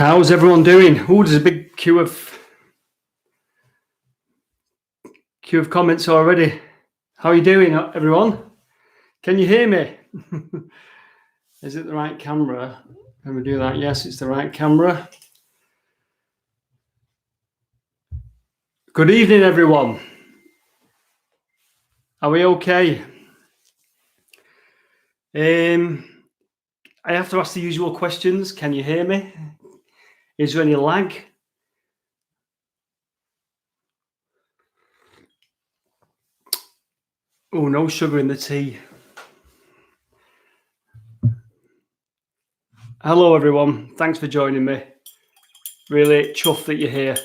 How's everyone doing? Oh, there's a big queue of comments already. How are you doing, everyone? Can you hear me? Is it the right camera? Can we do that? Yes, it's the right camera. Good evening, everyone. Are we okay? I have to ask the usual questions. Can you hear me? Is there any lag? Oh, no sugar in the tea. Hello, everyone. Thanks for joining me. Really chuffed that you're here.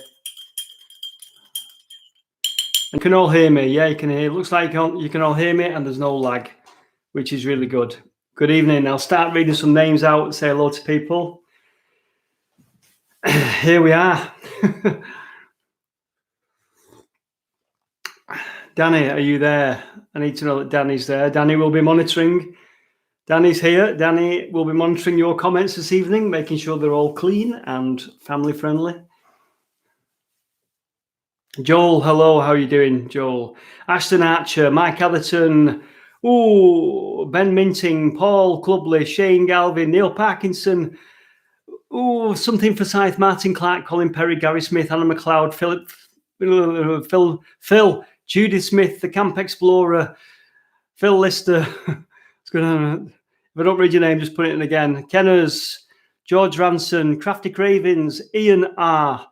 You can all hear me. Yeah, you can hear. Looks like you can all hear me and there's no lag, which is really good. Good evening. I'll start reading some names out and say hello to people. Here we are. Danny, are you there? I need to know that Danny's there. Danny will be monitoring. Danny's here. Danny will be monitoring your comments this evening, making sure they're all clean and family friendly. Joel, hello. How are you doing, Joel? Ashton Archer, Mike Atherton, Ben Minting, Paul Clubley, Shane Galvin, Neil Parkinson. Something for Scythe, Martin Clark, Colin Perry, Gary Smith, Anna McLeod, Phil, Judith Smith, the Camp Explorer, Phil Lister. What's going on? If I don't read your name, just put it in again. Kenners, George Ranson, Crafty Cravens, Ian R,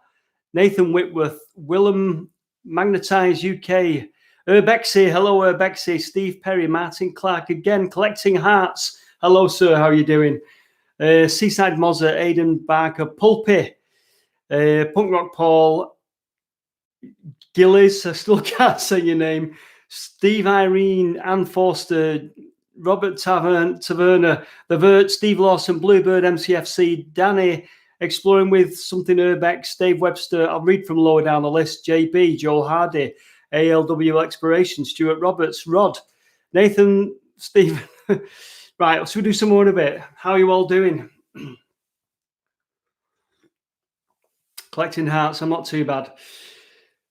Nathan Whitworth, Willem Magnetize UK, Urbexy, hello Urbexy, Steve Perry, Martin Clark again, Collecting Hearts. Hello, sir, how are you doing? Seaside Mozza, Aidan Barker, Pulpy, Punk Rock Paul, Gillies, I still can't say your name, Steve Irene, Ann Forster, Robert Taverna, The Vert, Steve Lawson, Bluebird, MCFC, Danny, Exploring with Something Urbex, Dave Webster, I'll read from lower down the list, JB, Joel Hardy, ALW Exploration, Stuart Roberts, Rod, Nathan, Steve. Right, so we'll do some more in a bit. How are you all doing? Collecting Hearts, I'm not too bad.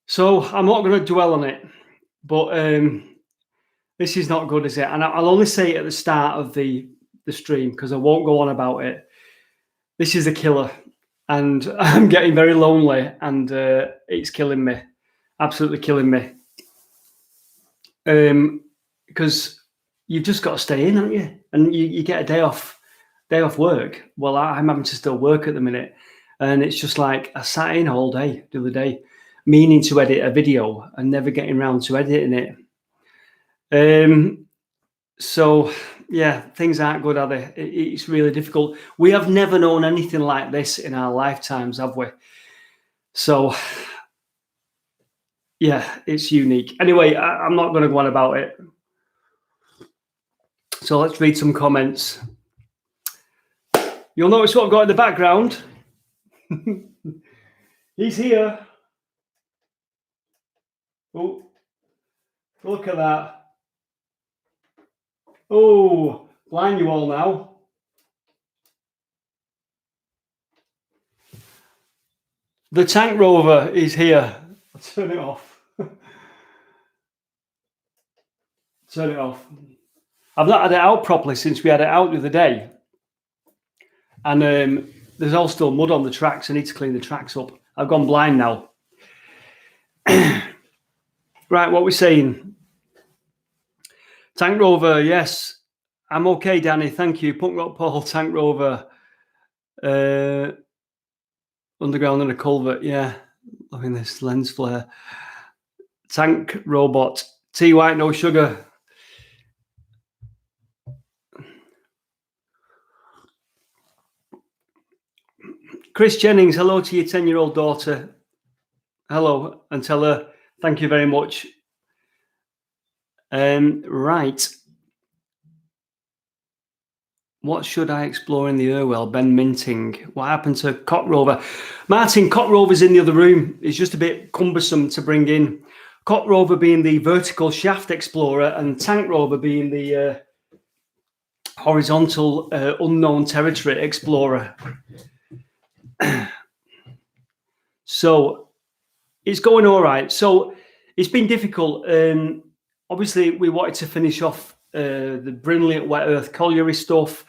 So I'm not going to dwell on it, but this is not good, is it? And I'll only say it at the start of the stream because I won't go on about it. This is a killer, and I'm getting very lonely, and it's killing me, absolutely killing me. Because you've just got to stay in, haven't you? And you get a day off work. Well, I'm having to still work at the minute, and it's just like I sat in all day the other day, meaning to edit a video and never getting around to editing it. So yeah, things aren't good, are they? It's really difficult. We have never known anything like this in our lifetimes, have we? So yeah, it's unique. Anyway, I'm not going to go on about it. So let's read some comments. You'll notice what I've got in the background. He's here. Oh, look at that. Oh, blind you all now. The Tank Rover is here. I'll turn it off. Turn it off. I've not had it out properly since we had it out the other day. And there's all still mud on the tracks. I need to clean the tracks up. I've gone blind now. Right, what we're saying. Tank Rover, yes. I'm okay, Danny. Thank you. Punk Rock Paul, Tank Rover. Underground in a culvert. Yeah. Loving this lens flare. Tank Robot. Tea White, no sugar. Chris Jennings, hello to your 10-year-old daughter. Hello, and tell her thank you very much. Right. What should I explore in the Irwell? Ben Minting. What happened to Cock Rover? Martin, Cock Rover's in the other room. It's just a bit cumbersome to bring in. Cock Rover being the vertical shaft explorer and Tank Rover being the horizontal unknown territory explorer. So it's going all right. So it's been difficult. Obviously, we wanted to finish off the brilliant wet Earth Colliery stuff.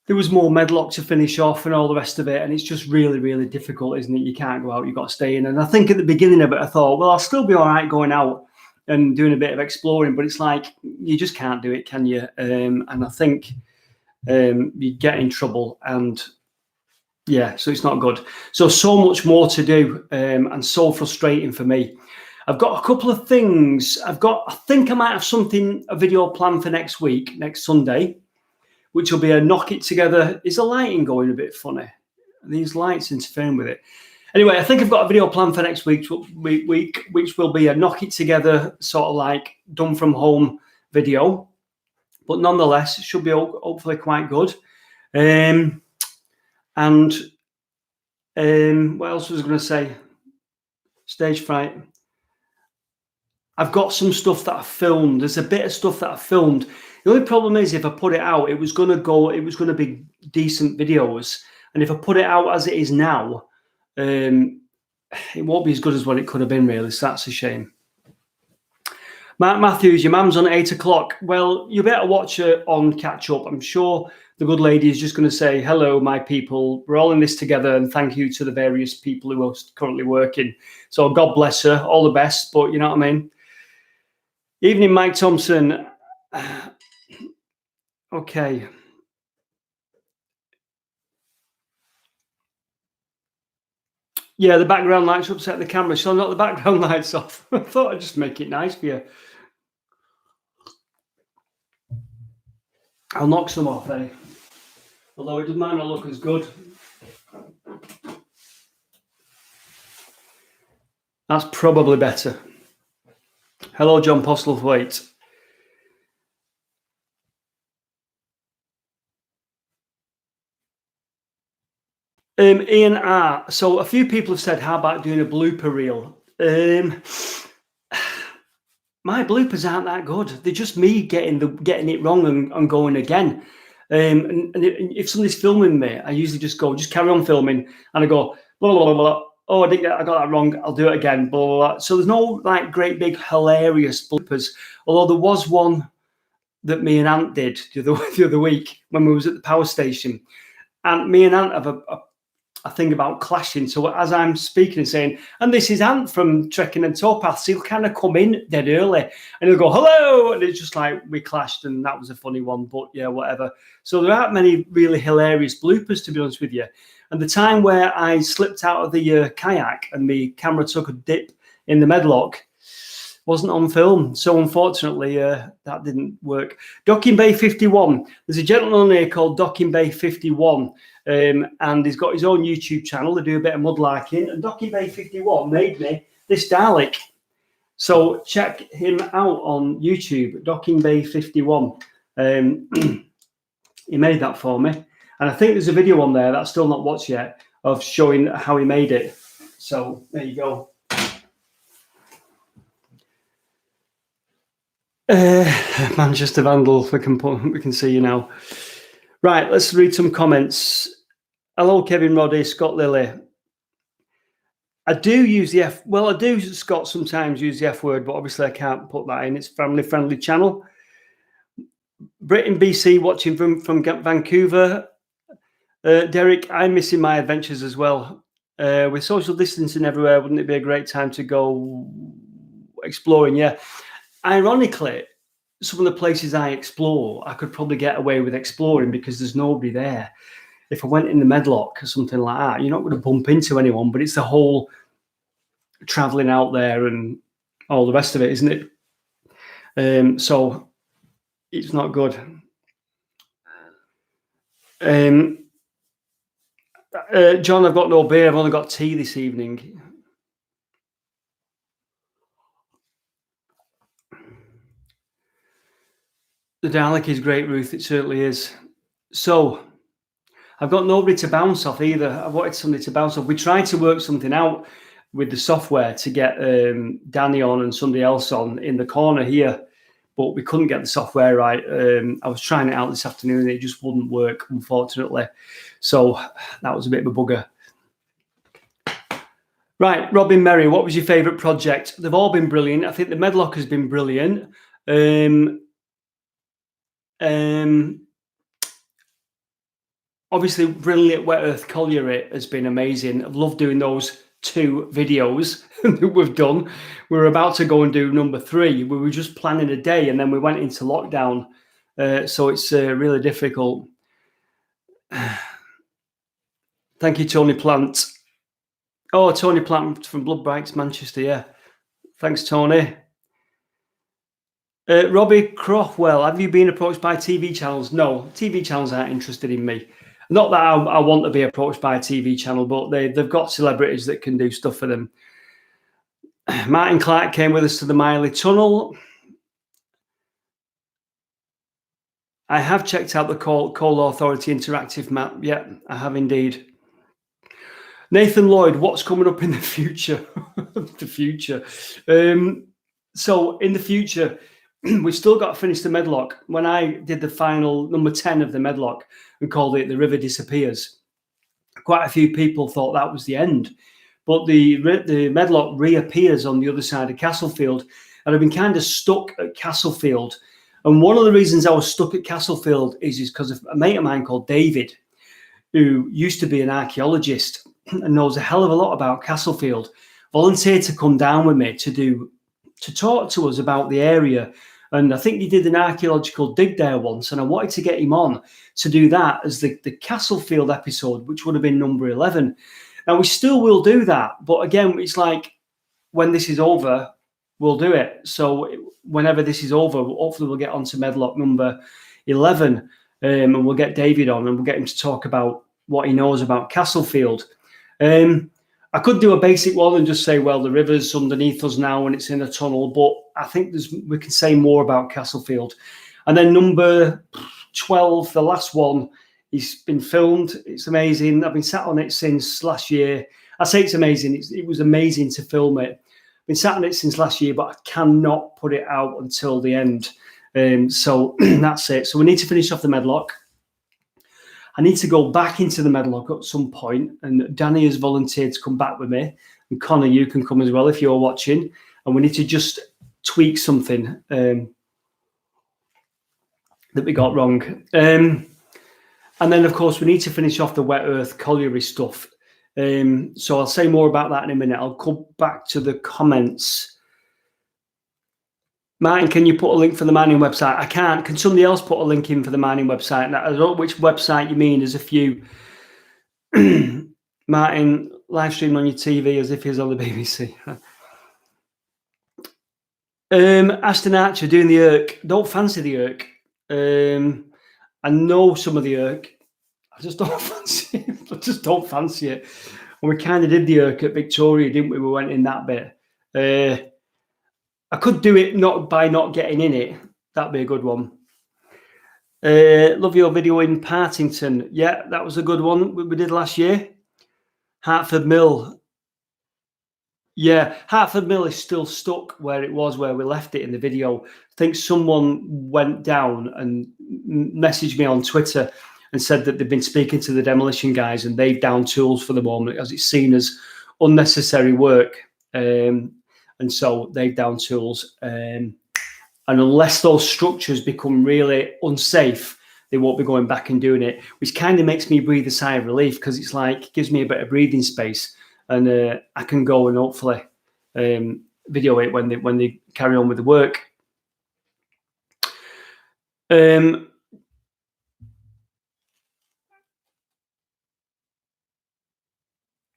There was more Medlock to finish off and all the rest of it. And it's just really, really difficult, isn't it? You can't go out, you've got to stay in. And I think at the beginning of it, I thought, well, I'll still be all right going out and doing a bit of exploring. But it's like, you just can't do it, can you? And I think you get in trouble. And yeah, so it's not good. So much more to do and so frustrating for me. I've got a couple of things. I think I might have a video planned for next week, next Sunday, which will be a knock it together. Is the lighting going a bit funny? These lights interfering with it. Anyway, I think I've got a video planned for next week, which will be a knock it together, sort of like done from home video. But nonetheless, it should be hopefully quite good. And what else was I going to say? Stage fright. I've got some stuff that I filmed. There's a bit of stuff that I filmed. The only problem is if I put it out, it was going to be decent videos. And if I put it out as it is now, it won't be as good as what it could have been, really. So that's a shame. Mark Matthews, your mum's on 8 o'clock. Well, you better watch her on catch up. I'm sure the good lady is just going to say, hello, my people. We're all in this together. And thank you to the various people who are currently working. So God bless her. All the best. But you know what I mean? Evening, Mike Thompson. Okay. Yeah, the background lights upset the camera. So not the background lights off. I thought I'd just make it nice for you. I'll knock some off, eh? Although it might not look as good. That's probably better. Hello, John Postlethwaite. Ian R. So a few people have said, how about doing a blooper reel? My bloopers aren't that good. They're just me getting it wrong and going again. And if somebody's filming me, I usually just carry on filming, and I go, blah, blah, blah, blah. Oh, I got that wrong. I'll do it again. Blah, blah, blah. So there's no like great big hilarious bloopers. Although there was one that me and Ant did the other week when we was at the power station, and me and Ant have a thing about clashing. So as I'm speaking and saying, and this is Ant from Trekking and Towpaths, he'll kind of come in dead early and he'll go, hello. And it's just like we clashed, and that was a funny one, but yeah, whatever. So there aren't many really hilarious bloopers, to be honest with you. And the time where I slipped out of the kayak and the camera took a dip in the Medlock wasn't on film. So unfortunately, that didn't work. Docking Bay 51. There's a gentleman on here called Docking Bay 51. And he's got his own YouTube channel. They do a bit of mudlarking. And Docking Bay 51 made me this Dalek. So check him out on YouTube, Docking Bay 51. He made that for me. And I think there's a video on there that I've still not watched yet of showing how he made it. So there you go. Manchester Vandal, we can see you now. Right, let's read some comments. Hello, Kevin Roddy, Scott Lilly. I do use the F. Well, I do, Scott, sometimes use the F word, but obviously I can't put that in. It's family-friendly channel. Britain, BC, watching from Vancouver. Derek, I'm missing my adventures as well. With social distancing everywhere, wouldn't it be a great time to go exploring? Yeah. Ironically, some of the places I explore, I could probably get away with exploring because there's nobody there. If I went in the Medlock or something like that, you're not going to bump into anyone, but it's the whole traveling out there and all the rest of it, isn't it? So it's not good. John, I've got no beer. I've only got tea this evening. The Dalek is great, Ruth. It certainly is. So I've got nobody to bounce off either. I wanted somebody to bounce off. We tried to work something out with the software to get Danny on and somebody else on in the corner here. but we couldn't get the software right. I was trying it out this afternoon and it just wouldn't work, unfortunately. So that was a bit of a bugger. Right, Robin Merry, what was your favourite project? They've all been brilliant. I think the Medlock has been brilliant. Obviously, brilliant Wet Earth Colliery has been amazing. I've loved doing those 2 videos that we've done. We were about to go and do number 3. We were just planning a day and then we went into lockdown. So it's really difficult. Thank you, Tony Plant. Oh, Tony Plant from Blood Bikes, Manchester, yeah. Thanks, Tony. Robbie Crofwell, have you been approached by TV channels? No, TV channels aren't interested in me. Not that I want to be approached by a TV channel, but they've got celebrities that can do stuff for them. Martin Clark came with us to the Miley Tunnel. I have checked out the Coal Authority interactive map. Yeah, I have indeed. Nathan Lloyd, what's coming up in the future? The future. So in the future, we've still got to finish the Medlock. When I did the final number 10 of the Medlock and called it The River Disappears, quite a few people thought that was the end. But the Medlock reappears on the other side of Castlefield. And I've been kind of stuck at Castlefield. And one of the reasons I was stuck at Castlefield is because of a mate of mine called David, who used to be an archaeologist and knows a hell of a lot about Castlefield, volunteered to come down with me to talk to us about the area. And I think he did an archaeological dig there once, and I wanted to get him on to do that as the Castlefield episode, which would have been number 11. Now, we still will do that, but again, it's like when this is over, we'll do it. So whenever this is over, hopefully we'll get on to Medlock number 11, and we'll get David on, and we'll get him to talk about what he knows about Castlefield. I could do a basic one and just say, well, the river's underneath us now and it's in a tunnel, but I think we can say more about Castlefield. And then number 12, the last one, it's been filmed. It's amazing. I've been sat on it since last year. I say it's amazing. It was amazing to film it. I've been sat on it since last year, but I cannot put it out until the end. So that's it. So we need to finish off the Medlock. I need to go back into the Medlock at some point, and Danny has volunteered to come back with me. And Connor, you can come as well if you're watching. And we need to just tweak something that we got wrong. And then, of course, we need to finish off the Wet Earth Colliery stuff. So I'll say more about that in a minute. I'll come back to the comments. Martin, can you put a link for the mining website? I can't. Can somebody else put a link in for the mining website? I don't know which website you mean. There's a few. Martin, live stream on your TV as if he was on the BBC. Aston Archer doing the Irk. Don't fancy the Irk. I know some of the Irk. I just don't fancy it. I just don't fancy it. And we kind of did the Irk at Victoria, didn't we? We went in that bit. I could do it not getting in it. That'd be a good one. Love your video in Partington. Yeah, that was a good one we did last year. Hartford Mill. Yeah, Hartford Mill is still stuck where it was, where we left it in the video. I think someone went down and messaged me on Twitter and said that they've been speaking to the demolition guys and they've down tools for the moment as it's seen as unnecessary work. And so they've down tools. And unless those structures become really unsafe, they won't be going back and doing it, which kind of makes me breathe a sigh of relief because it's like, gives me a bit of breathing space. And I can go and hopefully video it when they carry on with the work.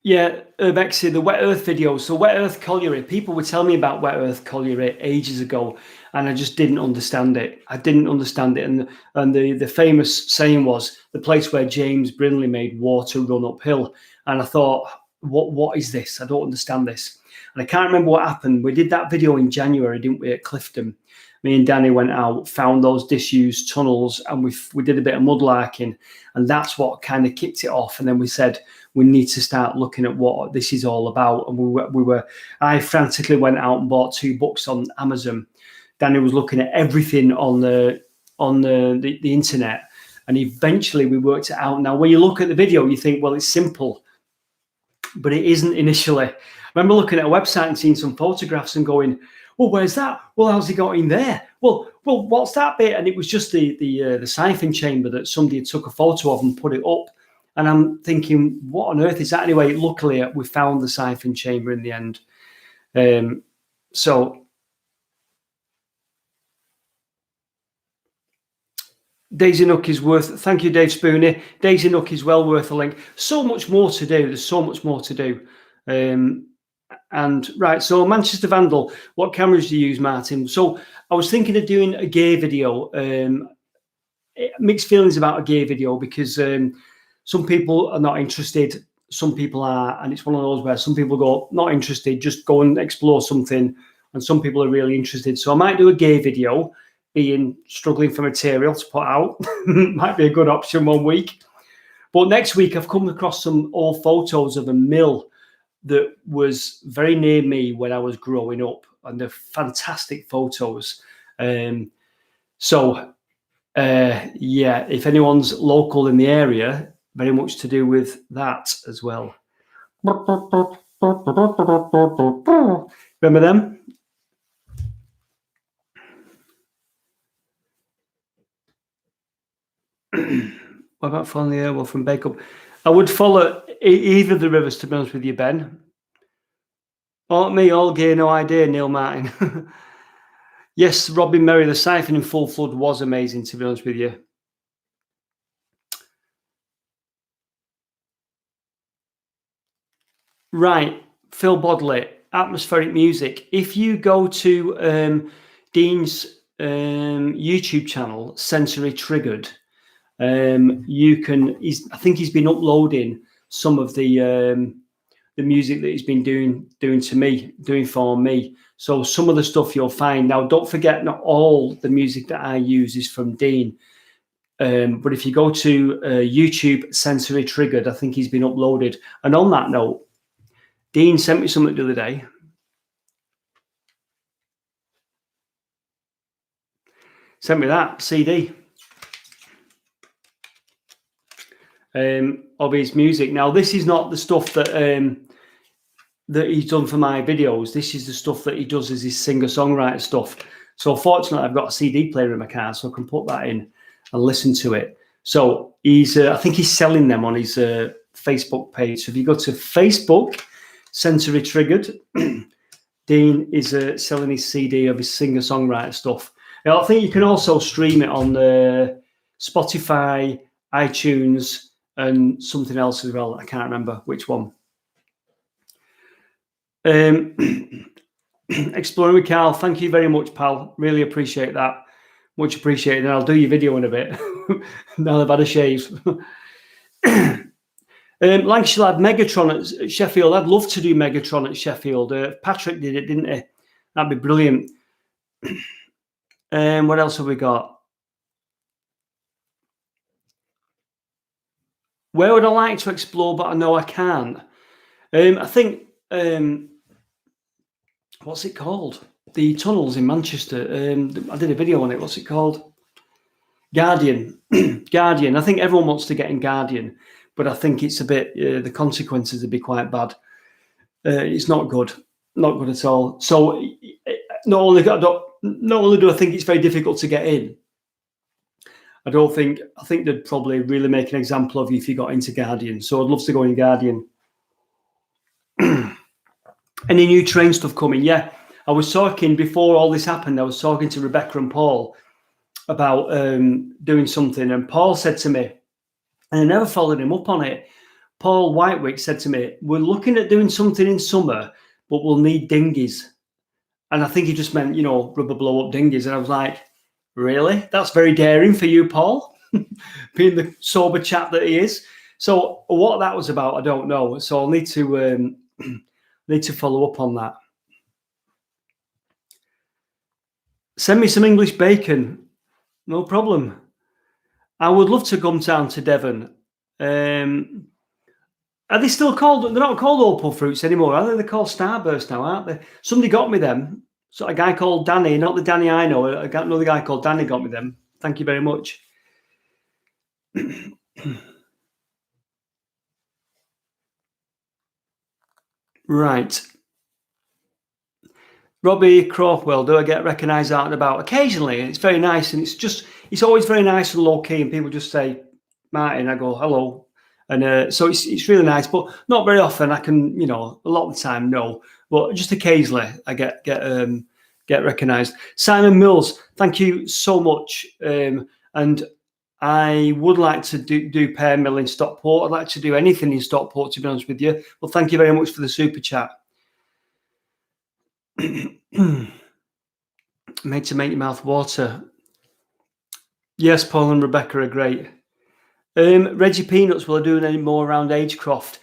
Yeah, Urbexy, the Wet Earth videos. So Wet Earth Colliery, people would tell me about Wet Earth Colliery ages ago, and I just didn't understand it. I didn't understand it. And the famous saying was, the place where James Brindley made water run uphill. And I thought, what is this? I don't understand this. And I can't remember what happened. We did that video in January, didn't we, at Clifton? Me and Danny went out, found those disused tunnels, and we did a bit of mudlarking, and that's what kind of kicked it off. And then we said we need to start looking at what this is all about. And I frantically went out and bought 2 books on Amazon Danny was looking at everything on the internet, and eventually we worked it out. Now, when you look at the video, you think, well, it's simple, but it isn't initially. I remember looking at a website and seeing some photographs and going, well, where's that? Well, how's he got in there? Well, what's that bit? And it was just the siphon chamber that somebody took a photo of and put it up. And I'm thinking, what on earth is that? Anyway, luckily we found the siphon chamber in the end. So Daisy Nook is worth, thank you, Dave Spooner. Daisy Nook is well worth a link. So much more to do. There's so much more to do. And right, so Manchester Vandal, what cameras do you use, Martin? So I was thinking of doing a gay video. Mixed feelings about a gay video, because some people are not interested, some people are, and it's one of those where some people go, not interested, just go and explore something, and some people are really interested. So I might do a gay video, being struggling for material to put out. Might be a good option one week. But next week I've come across some old photos of a mill that was very near me when I was growing up, and they're fantastic photos. Yeah, if anyone's local in the area, very much to do with that as well. Remember them? What about following the airwell from Bake-Up? I would follow either of the rivers, to be honest with you, Ben. Oh, me, all gay, no idea, Neil Martin. Yes, Robin Merry, the siphon in full flood was amazing, to be honest with you. Right, Phil Bodley, atmospheric music. If you go to Dean's YouTube channel, Sensory Triggered, you can. I think he's been uploading some of the music that he's been doing for me. So some of the stuff you'll find. Now, don't forget, not all the music that I use is from Dean. But if you go to YouTube, Sensory Triggered, I think he's been uploaded. And on that note, Dean sent me something the other day. Sent me that CD of his music. Now, this is not the stuff that that he's done for my videos. This is the stuff that he does as his singer-songwriter stuff. So fortunately, I've got a CD player in my car, so I can put that in and listen to it. So he's, I think he's selling them on his Facebook page. So if you go to Facebook, Sensory Triggered, Dean is selling his CD of his singer-songwriter stuff. Now, I think you can also stream it on Spotify, iTunes, and something else as well. I can't remember which one. Exploring with Carl, thank you very much, pal. Really appreciate that. Much appreciated. And I'll do your video in a bit. Now I've had a shave. Lancashire Lad, Megatron at Sheffield. I'd love to do Megatron at Sheffield. Patrick did it, didn't he? That'd be brilliant. What else have we got? Where would I like to explore, but I know I can't? I think, what's it called? The tunnels in Manchester. I did a video on it. What's it called? Guardian. Guardian. I think everyone wants to get in Guardian, but I think it's a bit, the consequences would be quite bad. It's not good. Not good at all. So not only do I think it's very difficult to get in, I think they'd probably really make an example of you if you got into Guardian. So I'd love to go in Guardian. Any new train stuff coming? Yeah. I was talking, before all this happened, I was talking to Rebecca and Paul about doing something. And Paul said to me, and I never followed him up on it, Paul Whitewick said to me, we're looking at doing something in summer, but we'll need dinghies. And I think he just meant, rubber blow-up dinghies. And I was like, really? That's very daring for you, Paul, being the sober chap that he is. So what that was about, I don't know. So I'll need to follow up on that. Send me some English bacon. No problem. I would love to come down to Devon. Are they still called? They're not called Opal fruits anymore, are they? They're called Starburst now, aren't they? Somebody got me them. So a guy called Danny, not the Danny I know, another guy called Danny got me them. Thank you very much. Right. Robbie Crawfwell, do I get recognised out and about? Occasionally. It's very nice, and it's always very nice and low key, and people just say, Martin, I go, hello. And so it's really nice, but not very often. I can, a lot of the time, no. But just occasionally I get recognised. Simon Mills, thank you so much. And I would like to do pair mill in Stockport. I'd like to do anything in Stockport, to be honest with you. Well, thank you very much for the super chat. Made to make your mouth water. Yes, Paul and Rebecca are great. Reggie Peanuts, will I do any more around Agecroft?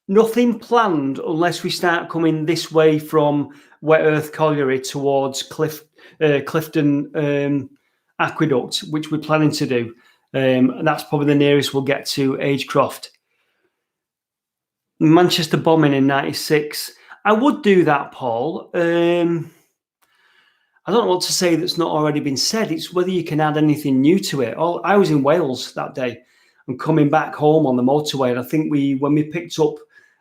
Nothing planned unless we start coming this way from Wet Earth Colliery towards Clifton Aqueduct, which we're planning to do. And that's probably the nearest we'll get to Agecroft. Manchester bombing in 96. I would do that, Paul. I don't know what to say that's not already been said. It's whether you can add anything new to it. I was in Wales that day and coming back home on the motorway. And I think when we picked up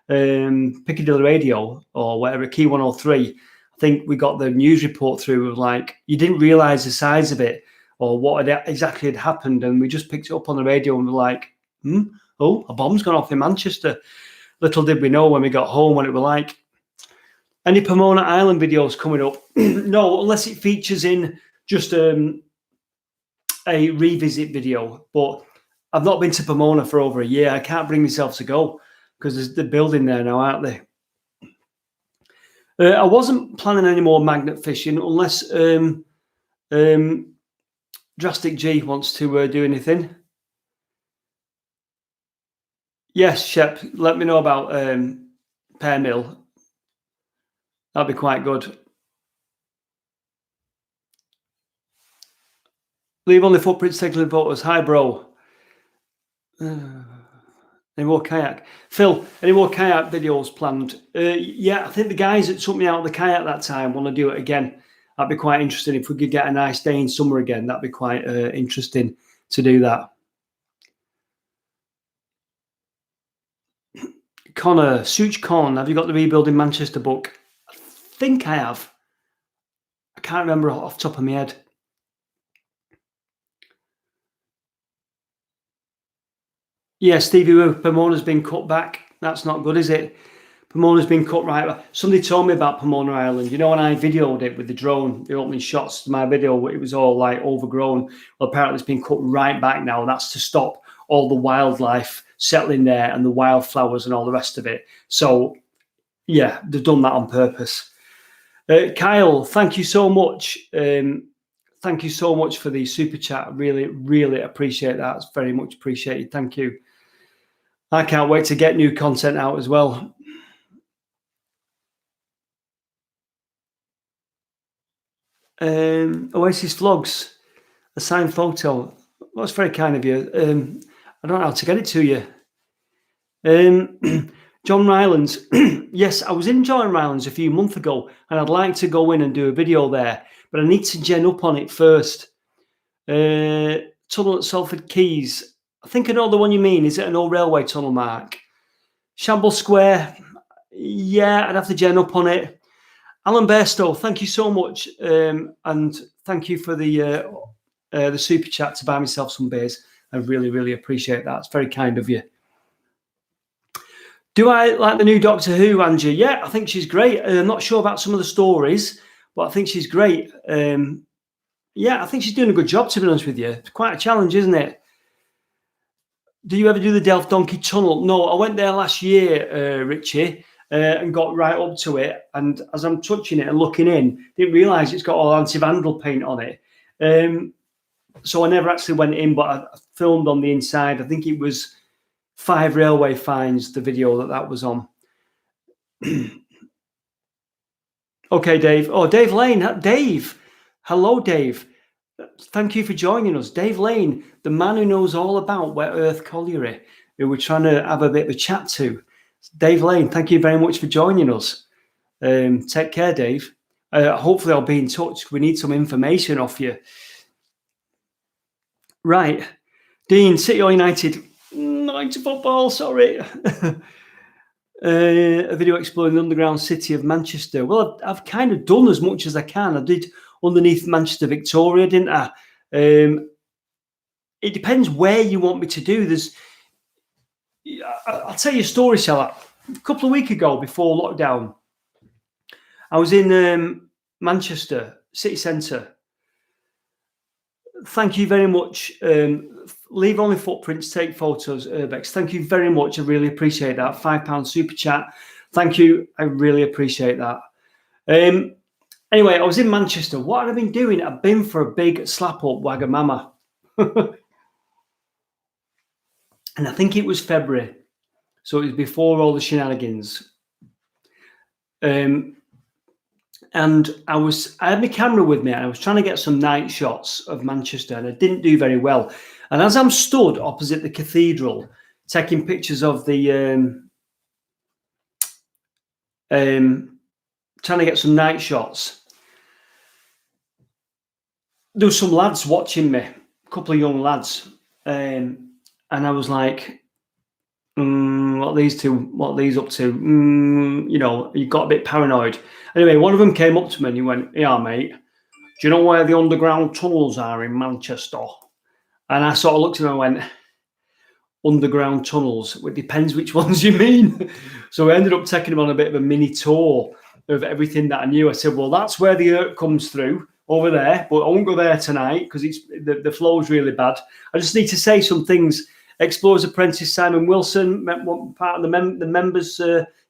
Piccadilly Radio or whatever, Key 103, I think we got the news report through of like, you didn't realise the size of it or what exactly had happened. And we just picked it up on the radio and were like, oh, a bomb's gone off in Manchester. Little did we know when we got home what it were like. Any Pomona Island videos coming up? No, unless it features in just a revisit video. But I've not been to Pomona for over a year. I can't bring myself to go because they're building there now, aren't they? I wasn't planning any more magnet fishing unless Drastic G wants to do anything. Yes, Shep, let me know about Pear Mill. That'd be quite good. Leave only footprints taking photos. Hi, bro. Any more kayak? Phil, any more kayak videos planned? Yeah, I think the guys that took me out of the kayak that time want to do it again. That'd be quite interesting. If we could get a nice day in summer again, that'd be quite interesting to do that. Connor, Such Con, have you got the Rebuilding Manchester book? I think I have. I can't remember off the top of my head. Yeah, Stevie, Pomona's been cut back. That's not good, is it? Pomona's been cut right back. Somebody told me about Pomona Island. You know, when I videoed it with the drone, the opening shots to my video, it was all like overgrown. Well, apparently it's been cut right back now. That's to stop all the wildlife settling there and the wildflowers and all the rest of it. So, yeah, they've done that on purpose. Kyle, thank you so much. Thank you so much for the super chat. Really, really appreciate that. It's very much appreciated. Thank you. I can't wait to get new content out as well. Oasis Vlogs, a signed photo. That's very kind of you. I don't know how to get it to you. John Rylands. Yes, I was in John Rylands a few months ago and I'd like to go in and do a video there, but I need to gen up on it first. Tunnel at Salford Quays. I think I know the one you mean. Is it an old railway tunnel, Mark? Shambles Square. Yeah, I'd have to gen up on it. Alan Bairstow, thank you so much. And thank you for the super chat to buy myself some beers. I really, really appreciate that. It's very kind of you. Do I like the new Doctor Who, Angie? Yeah, I think she's great. I'm not sure about some of the stories, but I think she's great. Yeah, I think she's doing a good job, to be honest with you. It's quite a challenge, isn't it? Do you ever do the Delft Donkey Tunnel? No, I went there last year, Richie, and got right up to it. And as I'm touching it and looking in, didn't realise it's got all anti-vandal paint on it. So I never actually went in, but I filmed on the inside. I think it was 5 railway fines, the video that was on. Okay, Dave. Oh, Dave Lane. Dave. Hello, Dave. Thank you for joining us. Dave Lane, the man who knows all about Wet Earth Colliery, who we're trying to have a bit of a chat to. Dave Lane, thank you very much for joining us. Take care, Dave. hopefully I'll be in touch. We need some information off you. Right. Dean, City or United? Not into football, sorry. A video exploring the underground city of Manchester. Well, I've kind of done as much as I can. I did underneath Manchester Victoria, didn't I? It depends where you want me to do. I'll tell you a story, Shella. A couple of weeks ago, before lockdown, I was in Manchester city centre. Thank you very much. Leave only footprints, take photos, Urbex. Thank you very much. I really appreciate that. £5 super chat. Thank you. I really appreciate that. Anyway, I was in Manchester. What had I been doing? I've been for a big slap up Wagamama. And I think it was February. So it was before all the shenanigans. And I had my camera with me and I was trying to get some night shots of Manchester and I didn't do very well. And as I'm stood opposite the cathedral, taking pictures of the trying to get some night shots, there was some lads watching me, a couple of young lads, and I was like, what are these up to? You know, you got a bit paranoid. Anyway, one of them came up to me and he went, yeah, mate, do you know where the underground tunnels are in Manchester? And I sort of looked at him and went, underground tunnels? Well, it depends which ones you mean. So I ended up taking him on a bit of a mini tour of everything that I knew. I said, well, that's where the Earth comes through over there, but I won't go there tonight because the flow is really bad. I just need to say some things. Explorer's Apprentice Simon Wilson, part of the members.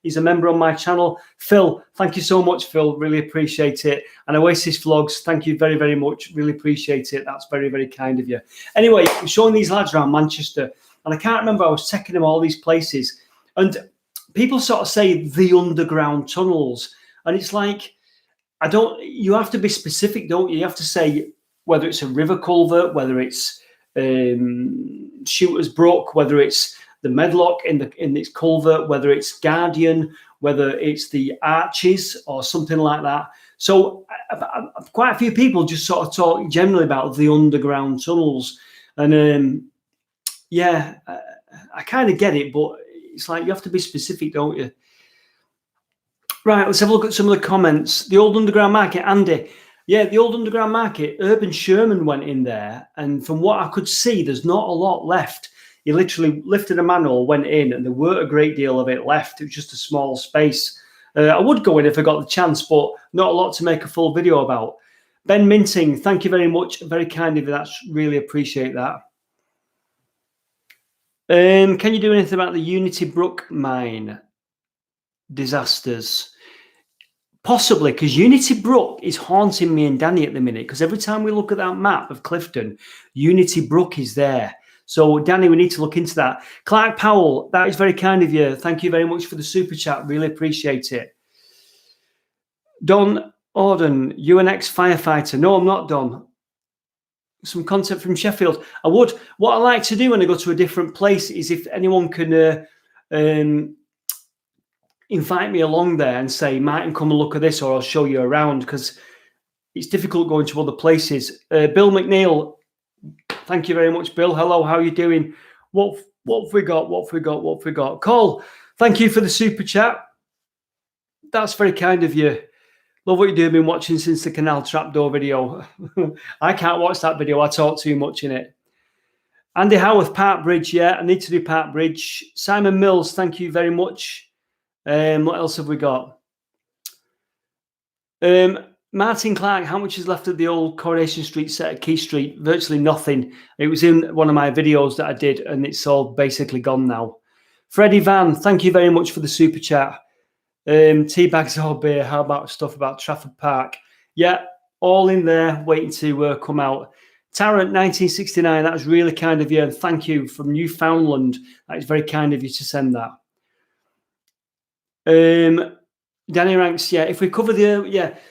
He's a member on my channel. Phil, thank you so much, Phil. Really appreciate it. And Oasis Vlogs, thank you very, very much. Really appreciate it. That's very, very kind of you. Anyway, I'm showing these lads around Manchester, and I can't remember. I was taking them all these places, and people sort of say the underground tunnels, and it's like, you have to be specific, don't you? You have to say whether it's a river culvert, whether it's Shooter's Brook, whether it's the Medlock in its culvert, whether it's Guardian, whether it's the Arches or something like that. So quite a few people just sort of talk generally about the underground tunnels, and yeah, I kind of get it, but it's like you have to be specific, don't you? Right, let's have a look at some of the comments. The old underground market, Andy. Yeah, the old underground market, Urban Sherman went in there, and from what I could see, there's not a lot left. He literally lifted a manhole, went in, and there weren't a great deal of it left. It was just a small space. I would go in if I got the chance, but not a lot to make a full video about. Ben Minting, thank you very much. Very kind of you. That's really appreciate that. Can you do anything about the Unity Brook mine disasters? Possibly, because Unity Brook is haunting me and Danny at the minute, because every time we look at that map of Clifton, Unity Brook is there. So, Danny, we need to look into that. Clark Powell, that is very kind of you. Thank you very much for the super chat. Really appreciate it. Don Orden, you an ex-firefighter? No, I'm not, Don. Some content from Sheffield. What I like to do when I go to a different place is if anyone can invite me along there and say, Martin, come and look at this, or I'll show you around, because it's difficult going to other places. Bill McNeil, thank you very much, Bill. Hello, how are you doing? What have we got? What have we got? What have we got? Cole, thank you for the super chat. That's very kind of you. Love what you do. I've been watching since the Canal Trapdoor video. I can't watch that video. I talk too much in it. Andy Howarth, Park Bridge. Yeah, I need to do Park Bridge. Simon Mills, thank you very much. What else have we got? Martin Clark, how much is left of the old Coronation Street set at Key Street? Virtually nothing. It was in one of my videos that I did, and it's all basically gone now. Freddie Van, thank you very much for the super chat. Tea bags or beer. How about stuff about Trafford Park? Yeah, all in there, waiting to come out. Tarrant, 1969, that was really kind of you, and thank you from Newfoundland. That is very kind of you to send that. Danny ranks, yeah, if we cover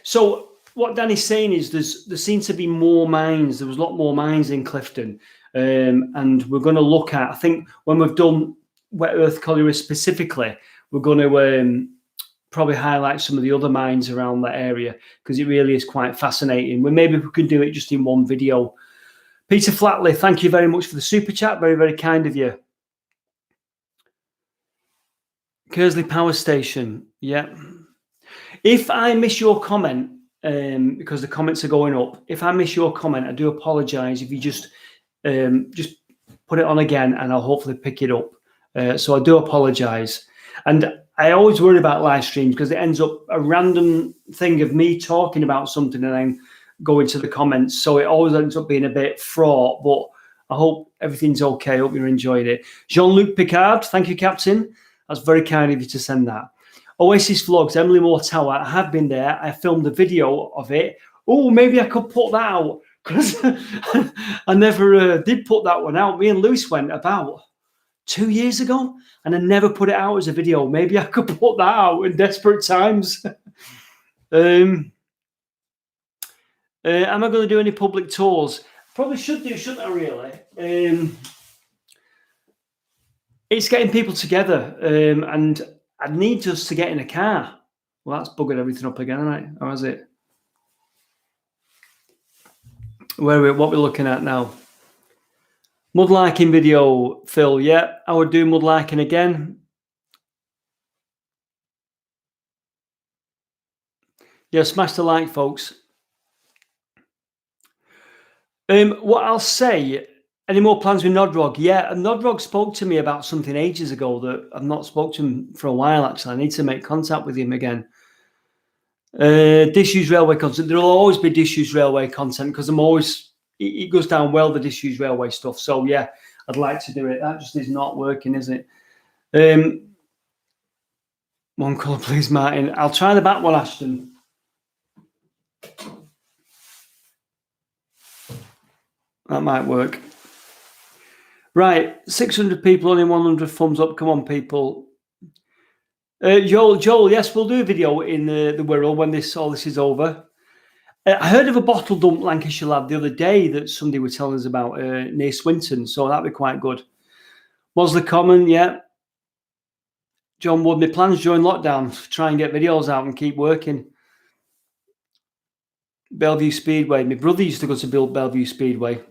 so what Danny's saying is there seem to be more mines. There was a lot more mines in Clifton, and we're going to look at, I think when we've done Wet Earth Colliery specifically, we're going to probably highlight some of the other mines around that area, because it really is quite fascinating. Well, maybe we could do it just in one video. Peter Flatley, thank you very much for the super chat. Very, very kind of you. Kersley Power Station. Yeah. If I miss your comment, because the comments are going up, if I miss your comment, I do apologize. If you just put it on again, and I'll hopefully pick it up. So I do apologize. And I always worry about live streams because it ends up a random thing of me talking about something and then going to the comments. So it always ends up being a bit fraught, but I hope everything's okay. I hope you enjoyed it. Jean-Luc Picard, thank you, Captain. That's very kind of you to send that. Oasis Vlogs, Emily Moore Tower. I have been there. I filmed a video of it. Oh, maybe I could put that out, because I never did put that one out. Me and Lewis went about 2 years ago, and I never put it out as a video. Maybe I could put that out in desperate times. Am I going to do any public tours? Probably should do, shouldn't I, really? It's getting people together, and I need us to get in a car. Well, that's buggered everything up again, right? Or is it? What we're looking at now? Mud liking video, Phil. Yeah, I would do mud liking again. Yeah, smash the like, folks. What I'll say, any more plans with Nodrog? Yeah, Nodrog spoke to me about something ages ago that I've not spoken to him for a while, actually. I need to make contact with him again. Disused railway content. There will always be disused railway content, because I'm always, it goes down well, the disused railway stuff. So, yeah, I'd like to do it. That just is not working, is it? One colour, please, Martin. I'll try the back one, Ashton. That might work. Right, 600 people, only 100 thumbs up. Come on, people. Joel, yes, we'll do a video in the Wirral when all this is over. I heard of a bottle dump Lancashire lab the other day that somebody was telling us about near Swinton, so that'd be quite good. Mosley Common, yeah. John Wood, my plans during lockdown, try and get videos out and keep working. Bellevue Speedway. My brother used to go to build Bellevue Speedway.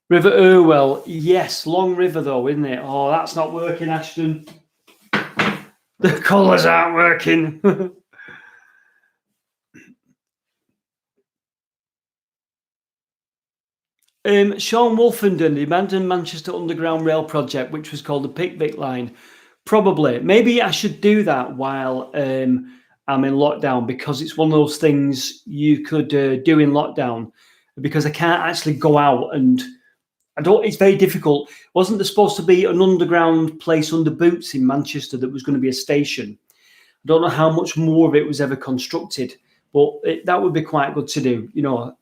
River Irwell, yes, long river though, isn't it? Oh, that's not working, Ashton. The colours aren't working. Sean Wolfenden, the abandoned Manchester Underground Rail project, which was called the Pickwick Line. Probably. Maybe I should do that while I'm in lockdown, because it's one of those things you could do in lockdown, because I can't actually go out and it's very difficult. Wasn't there supposed to be an underground place under Boots in Manchester that was going to be a station? I don't know how much more of it was ever constructed, but that would be quite good to do, you know.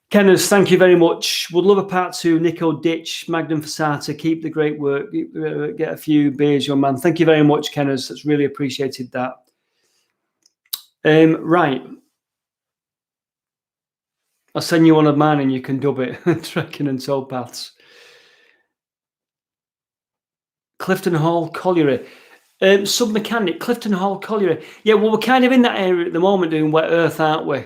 Kenners, thank you very much. Would love a part 2. Nico Ditch, Magnum Fasata, keep the great work. Get a few beers, young man. Thank you very much, Kenners. That's really appreciated that. Right. I'll send you one of mine and you can dub it. Trekking and towpaths. Clifton Hall Colliery. Submechanic, Clifton Hall Colliery. Yeah, well, we're kind of in that area at the moment doing wet earth, aren't we?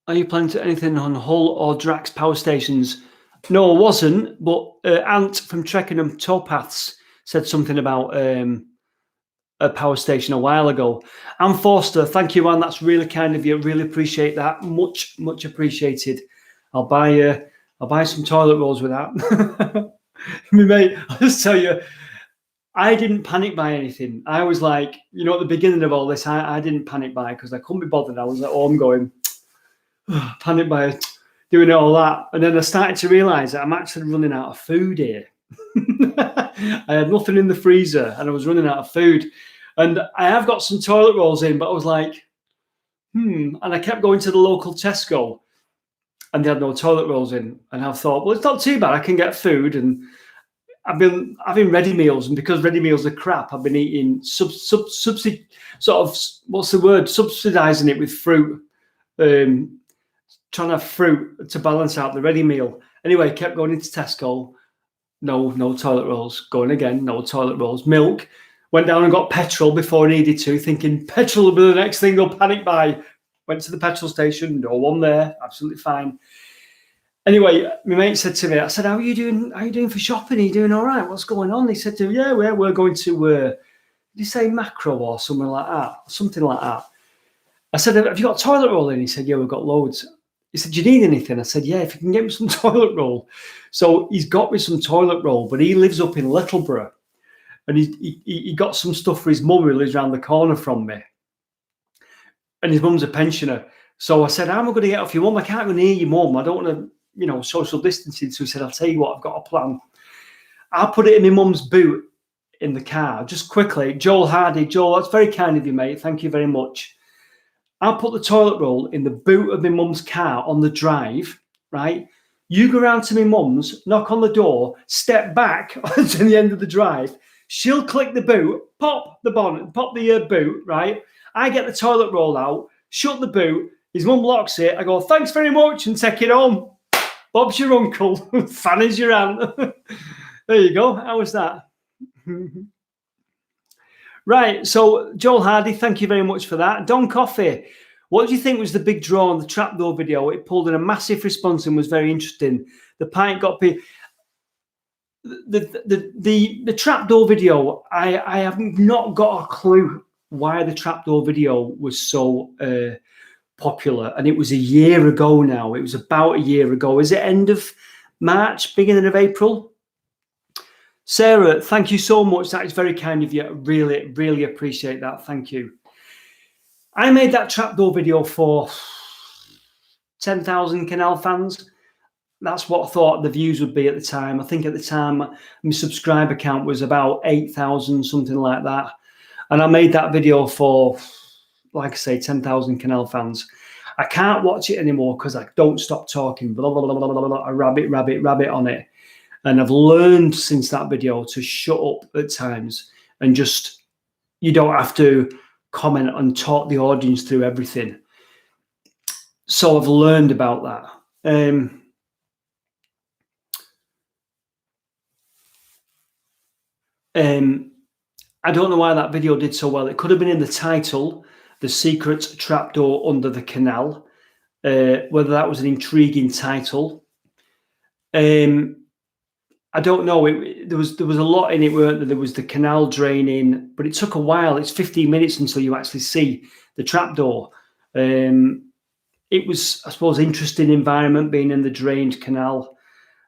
Are you planning to anything on Hull or Drax power stations? No, I wasn't, but Ant from Trekking and Towpaths said something about a power station a while ago. Anne Forster, thank you, Anne. That's really kind of you. Really appreciate that. Much, much appreciated. I'll buy some toilet rolls with that. Mate, I'll just tell you, I didn't panic buy anything. I was like, you know, at the beginning of all this, I didn't panic buy because I couldn't be bothered. I was at home going, panic buy, doing all that. And then I started to realise that I'm actually running out of food here. I had nothing in the freezer and I was running out of food. And I have got some toilet rolls in, but I was like, And I kept going to the local Tesco and they had no toilet rolls in. And I thought, well, it's not too bad. I can get food. And I've been having ready meals. And because ready meals are crap, I've been eating subsidizing it with fruit. Trying to have fruit to balance out the ready meal. Anyway, kept going into Tesco. No toilet rolls. Going again, no toilet rolls. Milk. Went down and got petrol before I needed to, thinking petrol will be the next thing they'll panic buy. Went to the petrol station, no one there, absolutely fine. Anyway, my mate said to me, I said, how are you doing? How are you doing for shopping? Are you doing all right? What's going on? He said to me, yeah, we're going to, did you say Macro or something like that? Something like that. I said, have you got a toilet roll in? He said, yeah, we've got loads. He said, do you need anything? I said, yeah, if you can get me some toilet roll. So he's got me some toilet roll, but he lives up in Littleborough. And he got some stuff for his mum who lives around the corner from me. And his mum's a pensioner. So I said, how am I going to get off your mum? I can't go near your mum. I don't want to, social distancing. So he said, I'll tell you what, I've got a plan. I'll put it in my mum's boot in the car, just quickly. Joel Hardy. Joel, that's very kind of you, mate. Thank you very much. I'll put the toilet roll in the boot of my mum's car on the drive, right? You go round to my mum's, knock on the door, step back to the end of the drive. She'll click the boot, pop the bonnet, pop the boot, right? I get the toilet roll out, shut the boot. His mum locks it. I go, thanks very much, and take it home. Bob's your uncle. Fanny's your aunt. There you go. How was that? Right. So, Joel Hardy, thank you very much for that. Don Coffey, what do you think was the big draw on the trapdoor video? It pulled in a massive response and was very interesting. The pint got people. The trapdoor video, I have not got a clue why the trapdoor video was so popular, and it was a year ago now. It was about a year ago. Is it end of March, beginning of April? Sarah, thank you so much. That is very kind of you. Really, really appreciate that. Thank you. I made that trapdoor video for 10,000 Canal fans. That's what I thought the views would be at the time. I think at the time my subscriber count was about 8,000, something like that. And I made that video for, like I say, 10,000 Canal fans. I can't watch it anymore because I don't stop talking. Blah, blah, blah, blah, blah, rabbit on it. And I've learned since that video to shut up at times and just, you don't have to comment and talk the audience through everything. So I've learned about that. I don't know why that video did so well. It could have been in the title, The Secret Trapdoor Under the Canal, whether that was an intriguing title. I don't know. There was a lot in it, weren't there? There was the canal draining, but it took a while. It's 15 minutes until you actually see the trapdoor. It was, I suppose, interesting environment being in the drained canal.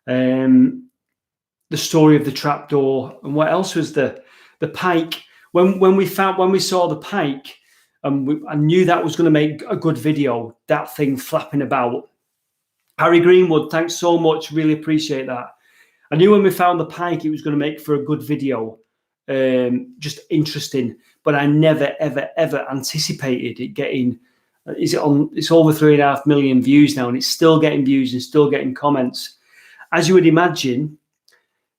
The story of the trapdoor, and what else was the pike? When we saw the pike, I knew that was going to make a good video. That thing flapping about. Harry Greenwood, thanks so much. Really appreciate that. I knew when we found the pike, it was going to make for a good video, just interesting. But I never, ever anticipated it getting. It's over 3.5 million views now, and it's still getting views and still getting comments, as you would imagine.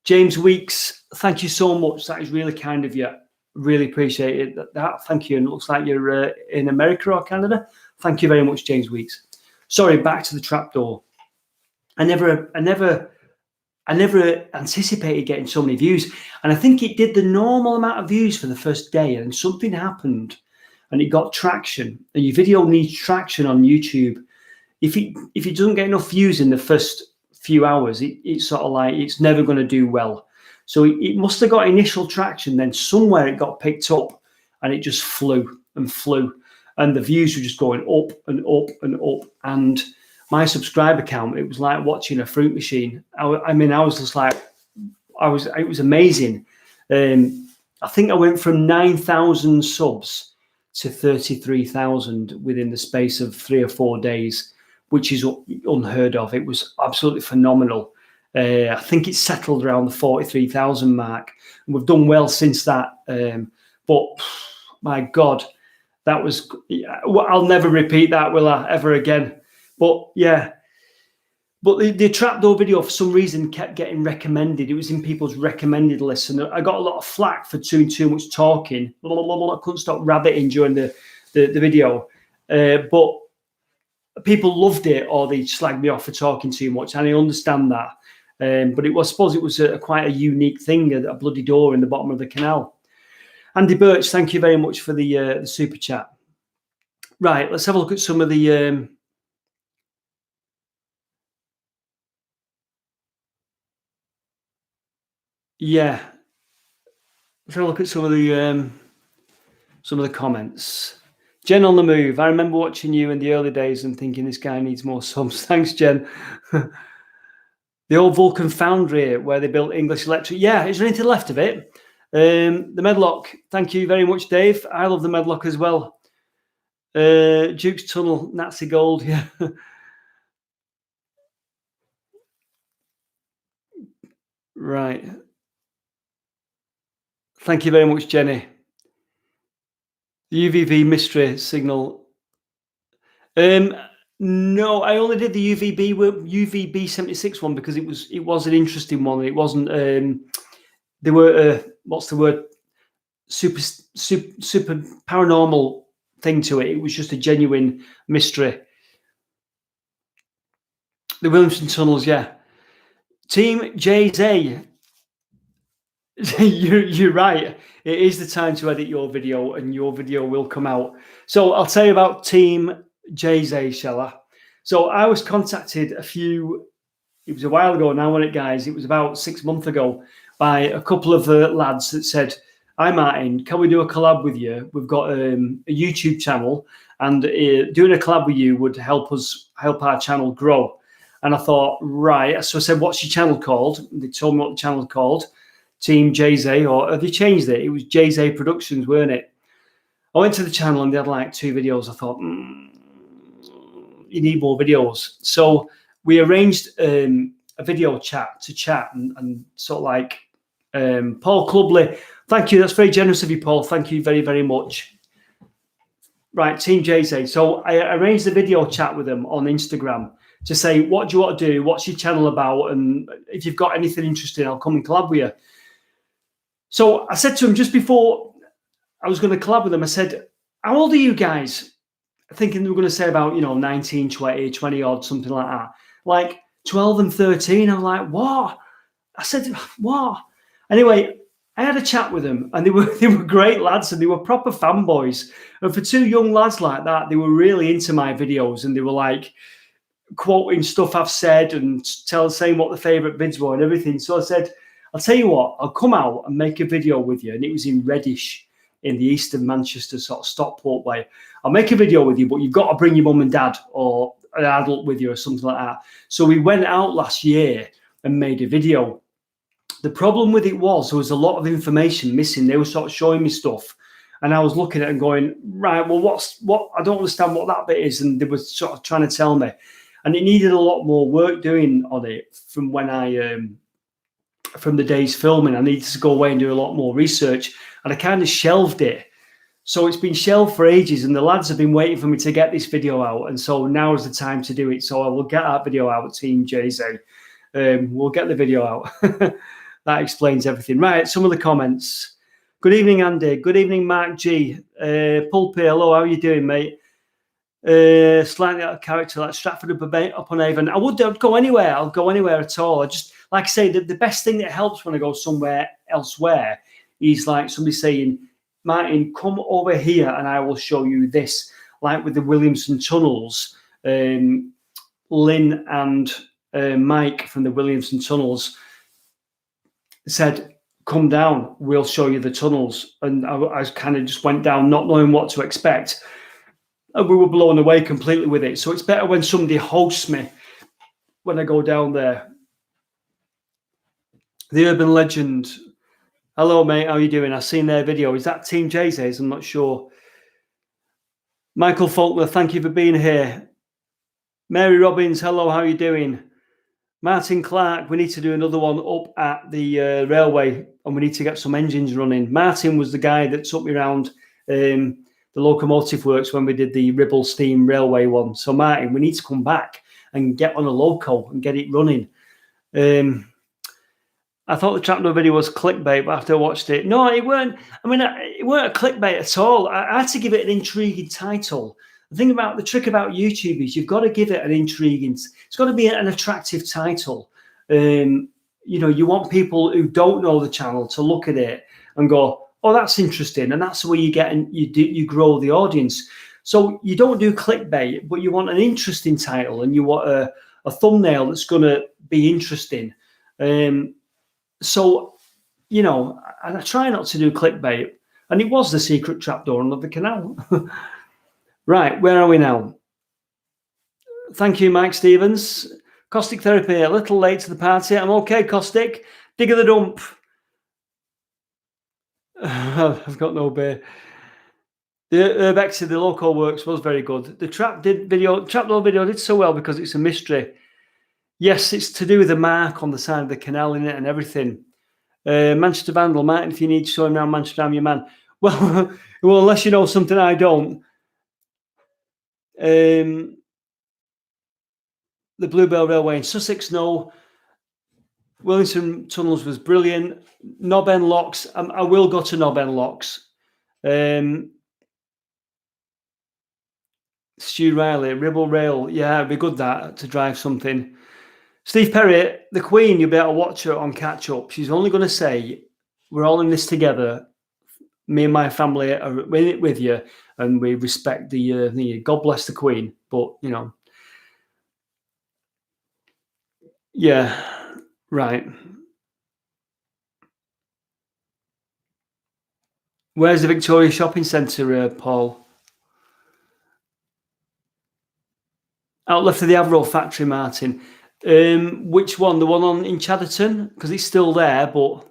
James Weeks, thank you so much. That is really kind of you. Really appreciate it. That thank you. And it looks like you're in America or Canada. Thank you very much, James Weeks. Sorry, back to the trapdoor. I never anticipated getting so many views, and I think it did the normal amount of views for the first day, and something happened, and it got traction. And your video needs traction on YouTube. If it doesn't get enough views in the first few hours, it's sort of like it's never going to do well. So it must have got initial traction, then somewhere it got picked up, and it just flew and flew, and the views were just going up and up and up. And my subscriber count, it was like watching a fruit machine. I mean, I was just like, it was amazing. I think I went from 9,000 subs to 33,000 within the space of 3 or 4 days, which is unheard of. It was absolutely phenomenal. I think it's settled around the 43,000 mark, and we've done well since that. But my God, that was, I'll never repeat that, will I, ever again? But yeah, but the trapdoor video for some reason kept getting recommended. It was in people's recommended list, and I got a lot of flack for doing too much talking. I couldn't stop rabbiting during the video, but people loved it, or they slagged me off for talking too much, and I understand that. But I suppose it was quite a unique thing, a bloody door in the bottom of the canal. Andy Birch, thank you very much for the super chat. Right, let's have a look at some of the... yeah. Let's have a look at some of the comments. Jen on the move. I remember watching you in the early days and thinking this guy needs more subs. Thanks, Jen. The old Vulcan foundry where they built English Electric. Yeah, is there anything left of it? The Medlock. Thank you very much, Dave. I love the Medlock as well. Duke's Tunnel, Nazi Gold. Yeah. Right. Thank you very much, Jenny. The UVB mystery signal. No, I only did the UVB 76 one because it was an interesting one. It wasn't. There were what's the word? Super paranormal thing to it. It was just a genuine mystery. The Williamson tunnels, yeah. Team JZ. You're right. It is the time to edit your video, and your video will come out. So I'll tell you about Team JZ, shall I? So I was contacted it was a while ago now, wasn't it, guys? It was about 6 months ago by a couple of lads that said, "Hi, Martin, can we do a collab with you? We've got a YouTube channel, and doing a collab with you would help our channel grow." And I thought, right. So I said, "What's your channel called?" They told me what the channel's called. Team JZ, or have you changed it? It was JZ Productions, weren't it? I went to the channel and they had like 2 videos. I thought, you need more videos. So we arranged a video chat and sort of like Paul Clubley. Thank you. That's very generous of you, Paul. Thank you very, very much. Right, Team JZ. So I arranged a video chat with them on Instagram to say, what do you want to do? What's your channel about? And if you've got anything interesting, I'll come and collab with you. So I said to him just before I was going to collab with them, I said, "How old are you guys?" Thinking they were going to say about, 19, 20 odd, something like that. Like 12 and 13. I'm like, what? I said, what? Anyway, I had a chat with them, and they were great lads, and they were proper fanboys. And for 2 young lads like that, they were really into my videos, and they were like quoting stuff I've said and saying what the favourite vids were and everything. So I said, "I'll tell you what, I'll come out and make a video with you." And it was in Reddish in the east of Manchester, sort of Stockport way. "I'll make a video with you, but you've got to bring your mum and dad or an adult with you or something like that." So we went out last year and made a video. The problem with it was there was a lot of information missing. They were sort of showing me stuff, and I was looking at it and going, right, well, what? I don't understand what that bit is. And they were sort of trying to tell me. And it needed a lot more work doing on it from when from the day's filming. I needed to go away and do a lot more research, and I kind of shelved it. So it's been shelved for ages, and the lads have been waiting for me to get this video out, and so now is the time to do it. So I will get that video out, Team JZ. We'll get the video out. That explains everything. Right, some of the comments. Good evening, Andy. Good evening, Mark G. Pulpy, hello, how are you doing, mate? Slightly out of character, like Stratford upon Avon. I'd go anywhere. I'll go anywhere at all. I just, like I say, the best thing that helps when I go somewhere elsewhere is like somebody saying, "Martin, come over here and I will show you this." Like with the Williamson tunnels, Lynn and Mike from the Williamson tunnels said, "Come down, we'll show you the tunnels." And I kind of just went down not knowing what to expect. And we were blown away completely with it. So it's better when somebody hosts me when I go down there. The Urban Legend. Hello, mate. How are you doing? I've seen their video. Is that Team JZ's? I'm not sure. Michael Faulkner, thank you for being here. Mary Robbins, hello. How are you doing? Martin Clark, we need to do another one up at the railway, and we need to get some engines running. Martin was the guy that took me around the locomotive works when we did the Ribble Steam Railway one. So Martin, we need to come back and get on a loco and get it running. I thought the trapdoor video was clickbait, but after I watched it, no, it weren't. I mean, it weren't a clickbait at all. I had to give it an intriguing title. The trick about YouTube is you've got to give it an intriguing. It's got to be an attractive title. You know, you want people who don't know the channel to look at it and go, oh, that's interesting, and that's where you get and you grow the audience. So you don't do clickbait, but you want an interesting title, and you want a thumbnail that's going to be interesting. So, you know, and I try not to do clickbait, and it was the secret trapdoor under the canal. Right, where are we now? Thank you, Mike Stevens. Caustic therapy, a little late to the party. I'm okay, Caustic. Dig of the dump. I've got no beer. The Urbexy, the local works was very good. The trapdoor video did so well because it's a mystery. Yes, it's to do with the mark on the side of the canal in it and everything. Manchester Vandal, Martin, if you need to show him now, Manchester, I'm your man. Well, well, unless you know something I don't. The Bluebell Railway in Sussex, no. Wellington Tunnels was brilliant. Knob End Locks, I will go to Knob End Locks. Stu Riley, Ribble Rail, yeah, it'd be good that to drive something. Steve Perry, the Queen, you'll be able to watch her on catch up. She's only going to say, we're all in this together. Me and my family are in it with you, and we respect the God bless the Queen. But, you know, yeah, right. Where's the Victoria Shopping Centre, Paul? Out left of the Avro factory, Martin. Which one? The one in Chadderton? Because it's still there, but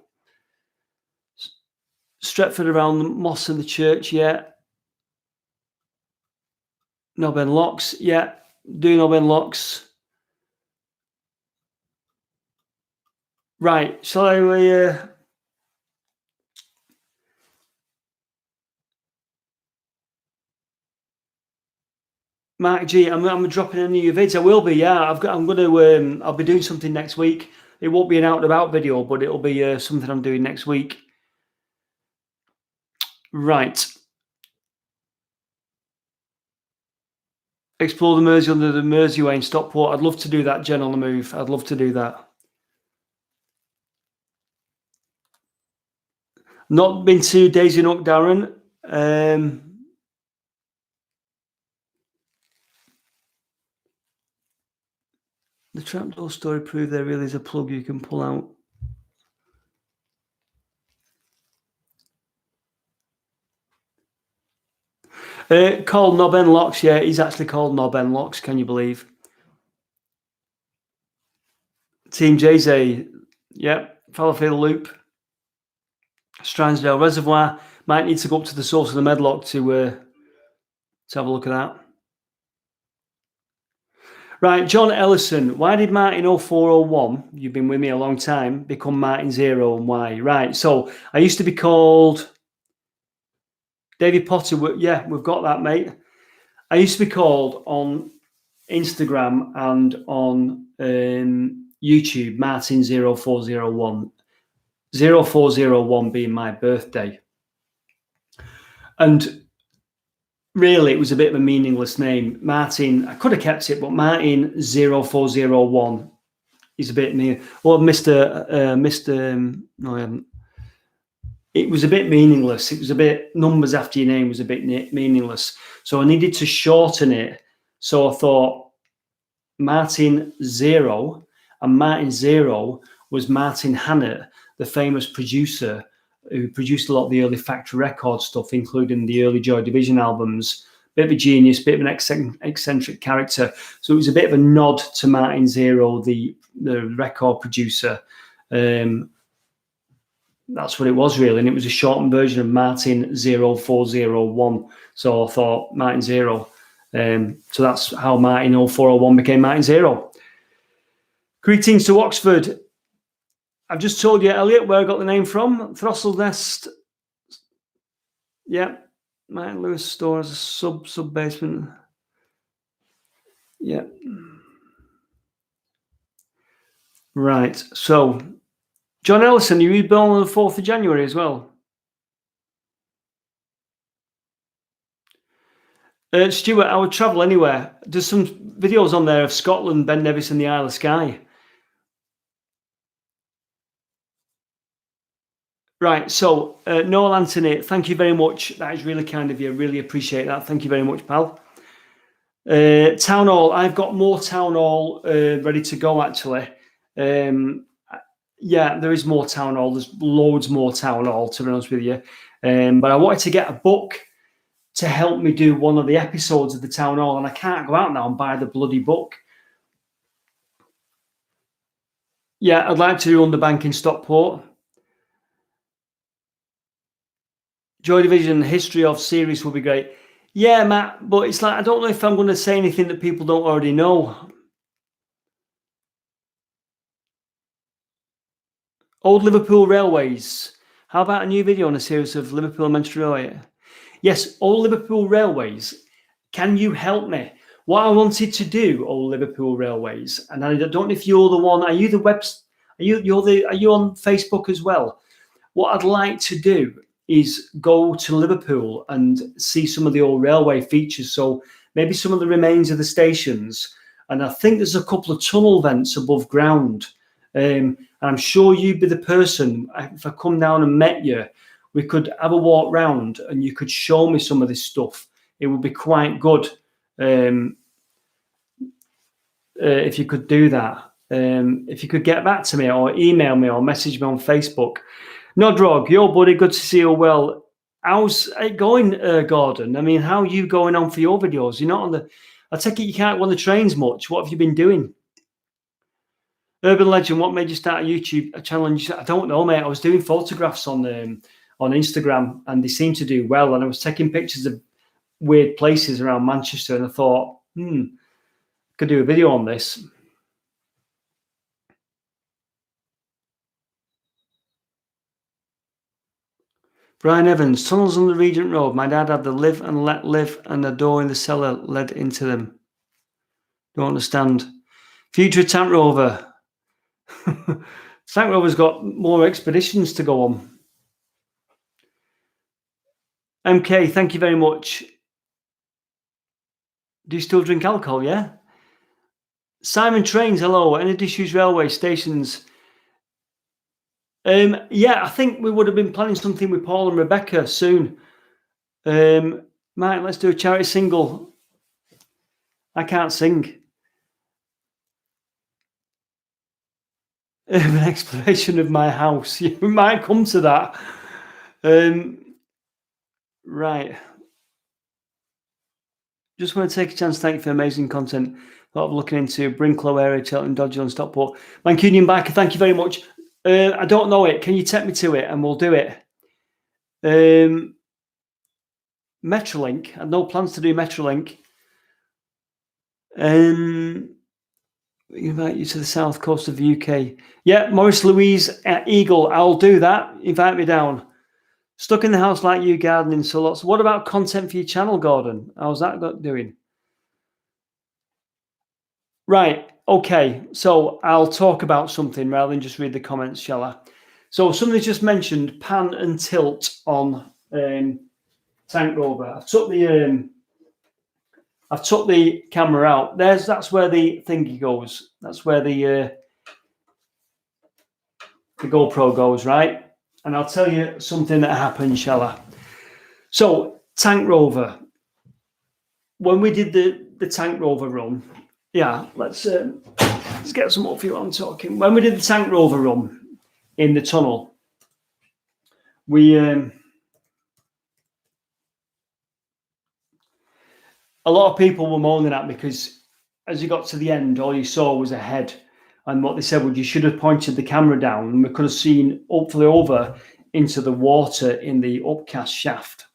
Stretford around the Moss and the church, yeah. Knob End Locks, yeah. Do Knob End Locks. Right, shall I... Mark G, I'm dropping any of your vids. I will be, yeah. I'm going to. I'll be doing something next week. It won't be an out and about video, but it'll be something I'm doing next week. Right. Explore the Mersey under the Mersey in Stockport. I'd love to do that, Jen on the Move. I'd love to do that. Not been to Daisy Nook, Darren. The trapdoor story proved there really is a plug you can pull out. Called Knob End Locks, yeah, he's actually called Knob End Locks, can you believe? Team JZ, yeah, Fallowfield Loop, Stransdale Reservoir. Might need to go up to the source of the Medlock to have a look at that. Right, John Ellison, why did Martin 0401, you've been with me a long time, become Martin 0 and why? Right, so I used to be called David Potter. Yeah, we've got that, mate. I used to be called on Instagram and on YouTube Martin 0401. 0401 being my birthday. And really, it was a bit of a meaningless name. Martin, I could have kept it, but Martin 0401 is a bit near. Well, no, I haven't. It was a bit meaningless. It was a bit, numbers after your name was a bit meaningless. So I needed to shorten it. So I thought Martin 0, and Martin 0 was Martin Hannett, the famous producer who produced a lot of the early Factory Record stuff, including the early Joy Division albums. Bit of a genius, bit of an eccentric character. So it was a bit of a nod to Martin 0, the record producer. That's what it was, really. And it was a shortened version of Martin 0401. So I thought Martin 0. So that's how Martin 0401 became Martin 0. Greetings to Oxford. I've just told you, Elliot, where I got the name from. Throstle Nest. Yeah. Martin Lewis store as a sub basement. Yeah. Right. So, John Ellison, you were born on the 4th of January as well. Stuart, I would travel anywhere. There's some videos on there of Scotland, Ben Nevis, and the Isle of Skye. Right, so Noel Anthony, thank you very much. That is really kind of you. Really appreciate that. Thank you very much, pal. Town Hall, I've got more Town Hall ready to go, actually. Yeah, there is more Town Hall. There's loads more Town Hall, to be honest with you. But I wanted to get a book to help me do one of the episodes of the Town Hall, and I can't go out now and buy the bloody book. Yeah, I'd like to do Underbank in Stockport. Joy Division history of series will be great. Yeah, Matt, but it's like I don't know if I'm going to say anything that people don't already know. Old Liverpool Railways. How about a new video on a series of Liverpool and Manchester Railway? Yes, Old Liverpool Railways. Can you help me? What I wanted to do, Old Liverpool Railways, and I don't know if you're the one. Are you the web? Are you on Facebook as well? What I'd like to do is go to Liverpool and see some of the old railway features. So maybe some of the remains of the stations. And I think there's a couple of tunnel vents above ground. And I'm sure you'd be the person, if I come down and met you, we could have a walk round and you could show me some of this stuff. It would be quite good if you could do that. If you could get back to me or email me or message me on Facebook. Nodrog, yo buddy, good to see you. Well, how's it going, Gordon? I mean, how are you going on for your videos? You're not on the. I take it you can't go on the trains much. What have you been doing? Urban Legend, what made you start a YouTube channel? I don't know, mate. I was doing photographs on Instagram, and they seemed to do well. And I was taking pictures of weird places around Manchester, and I thought, could do a video on this. Brian Evans, tunnels on the Regent Road. My dad had the live and let live, and a door in the cellar led into them. Don't understand. Future Tank Rover. Tank Rover's got more expeditions to go on. MK, thank you very much. Do you still drink alcohol? Yeah. Simon Trains, hello. Any disused railway stations? Yeah, I think we would have been planning something with Paul and Rebecca soon. Mike, let's do a charity single. I can't sing. An exploration of my house. You might come to that. Right. Just want to take a chance to thank you for amazing content. Thought of looking into Brinklow area, Cheltenham, Dodger and Stockport. Mancunian Biker, thank you very much. I don't know it. Can you take me to it and we'll do it? Metrolink. I had no plans to do Metrolink. Invite you to the south coast of the UK. Yeah, Maurice Louise at Eagle. I'll do that. Invite me down. Stuck in the house like you, gardening. So lots. What about content for your channel, Gordon? How's that doing? Right. Okay. So I'll talk about something rather than just read the comments, shall I? So somebody just mentioned pan and tilt on Tank Rover. I've took the camera out. That's where the thingy goes. That's where the GoPro goes, right? And I'll tell you something that happened, shall I? So Tank Rover. When we did the Tank Rover run, yeah, let's get some more for you. I'm talking. When we did the Tank Rover run in the tunnel, we a lot of people were moaning at me because as you got to the end, all you saw was a head. And what they said was you should have pointed the camera down and we could have seen hopefully over into the water in the upcast shaft.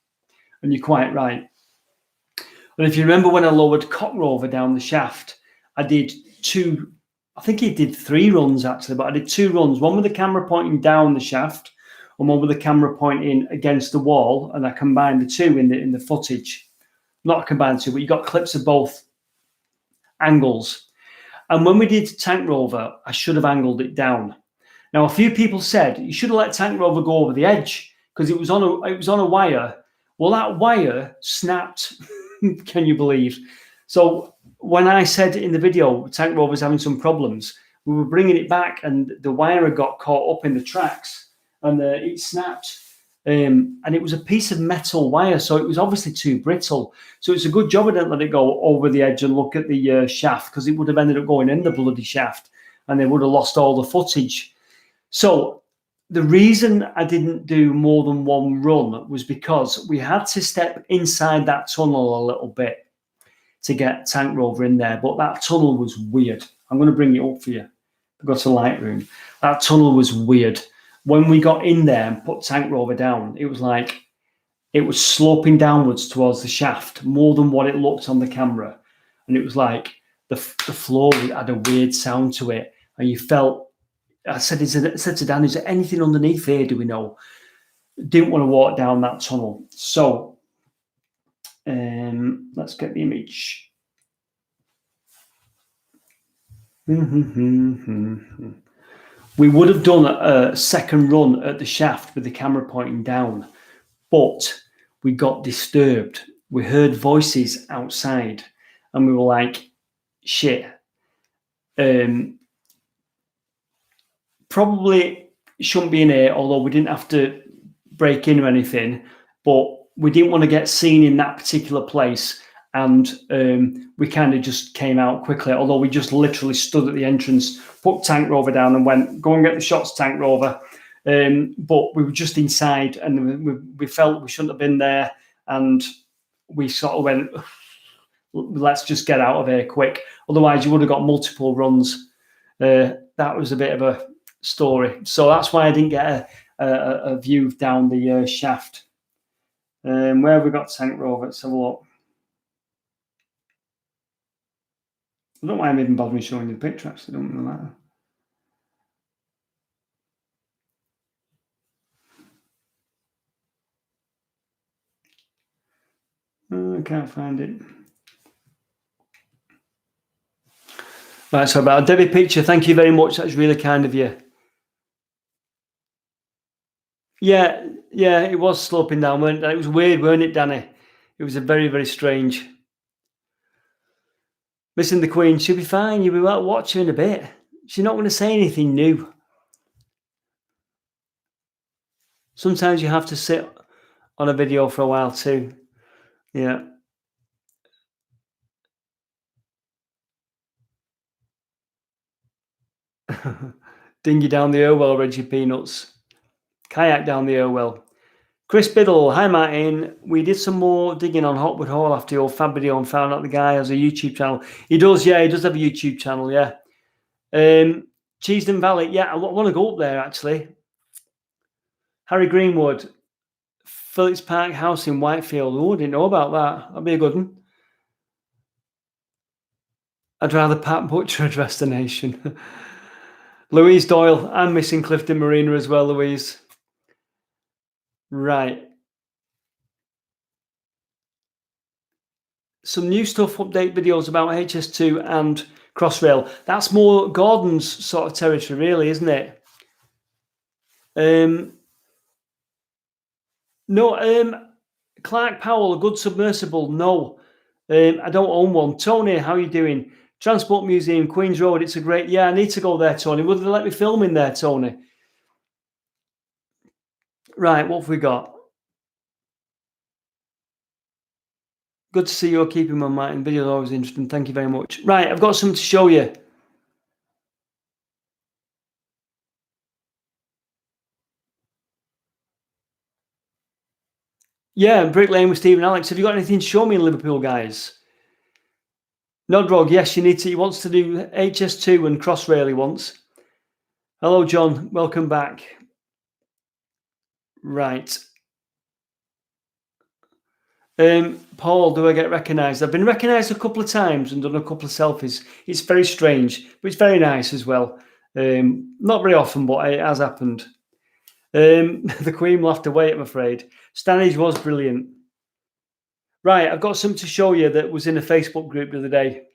And you're quite right. And if you remember when I lowered Cock Rover down the shaft, I did I think he did 3 runs actually, but I did 2 runs. One with the camera pointing down the shaft and one with the camera pointing against the wall. And I combined the 2 in the footage. Not combined 2, but you got clips of both angles. And when we did Tank Rover, I should have angled it down. Now, a few people said you should have let Tank Rover go over the edge because it was on a wire. Well, that wire snapped. Can you believe? So when I said in the video, Tank Rover's having some problems, we were bringing it back and the wire had got caught up in the tracks. and it snapped. And it was a piece of metal wire, so it was obviously too brittle. So it's a good job I didn't let it go over the edge and look at the shaft, because it would have ended up going in the bloody shaft, and they would have lost all the footage. So the reason I didn't do more than one run was because we had to step inside that tunnel a little bit to get Tank Rover in there, but that tunnel was weird. I'm going to bring it up for you. I've got a Lightroom. That tunnel was weird. When we got in there and put Tank Rover down, it was like it was sloping downwards towards the shaft more than what it looked on the camera. And it was like the floor had a weird sound to it. And you felt, I said to Dan, is there anything underneath here? Do we know? Didn't want to walk down that tunnel. So let's get the image. We would have done a second run at the shaft with the camera pointing down, but we got disturbed. We heard voices outside, and we were like, shit. Probably shouldn't be in here, although we didn't have to break in or anything, but we didn't want to get seen in that particular place. And we kind of just came out quickly, although we just literally stood at the entrance, put Tank Rover down and went, go and get the shots, Tank Rover. But we were just inside, and we felt we shouldn't have been there. And we sort of went, let's just get out of here quick. Otherwise, you would have got multiple runs. That was a bit of a story. So that's why I didn't get a view down the shaft. Where have we got Tank Rover? Let's have a look. I don't mind even bothering showing you the picture, actually. Don't really matter. I can't find it. Right, so about a Debbie picture. Thank you very much. That's really kind of you. Yeah, it was sloping down, weren't it? It was weird, weren't it, Danny? It was a very, very strange. Missing the Queen. She'll be fine. You'll be able to watch her in a bit. She's not going to say anything new. Sometimes you have to sit on a video for a while too. Yeah. Dinghy down the Irwell, Reggie Peanuts. Kayak down the Irwell. Chris Biddle, hi Martin. We did some more digging on Hotwood Hall after your fab video and found out the guy has a YouTube channel. He does, yeah, he does have a YouTube channel, yeah. Cheesden Valley, yeah, I want to go up there actually. Harry Greenwood, Phillips Park House in Whitefield. Oh, didn't know about that. That'd be a good one. I'd rather Pat Butcher a destination. Louise Doyle, I'm missing Clifton Marina as well, Louise. Right. Some new stuff, update videos about HS2 and Crossrail. That's more Gordon's sort of territory, really, isn't it? No, Clark Powell, a good submersible. No, I don't own one. Tony, how are you doing? Transport Museum, Queen's Road. It's a great. Yeah, I need to go there, Tony. Would they let me film in there, Tony? Right, what have we got? Good to see you're keeping my mind. Videos are always interesting. Thank you very much. Right, I've got something to show you. Yeah, Brick Lane with Stephen Alex. Have you got anything to show me in Liverpool, guys? Nodrog, yes, you need to. He wants to do HS2 and Crossrail. He wants. Hello, John. Welcome back. Right. Paul, do I get recognised? I've been recognised a couple of times and done a couple of selfies. It's very strange, but it's very nice as well. Not very often, but it has happened. The Queen laughed away, I'm afraid. Stanage was brilliant. Right, I've got something to show you that was in a Facebook group the other day.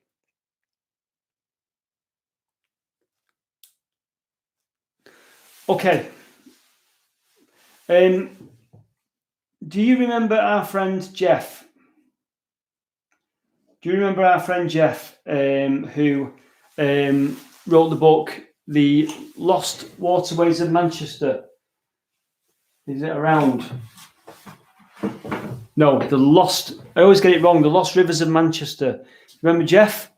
Okay. Do you remember our friend Jeff? Do you remember our friend Jeff, who wrote the book, The Lost Waterways of Manchester? Is it around? No, the Lost. I always get it wrong. The Lost Rivers of Manchester. Remember Jeff?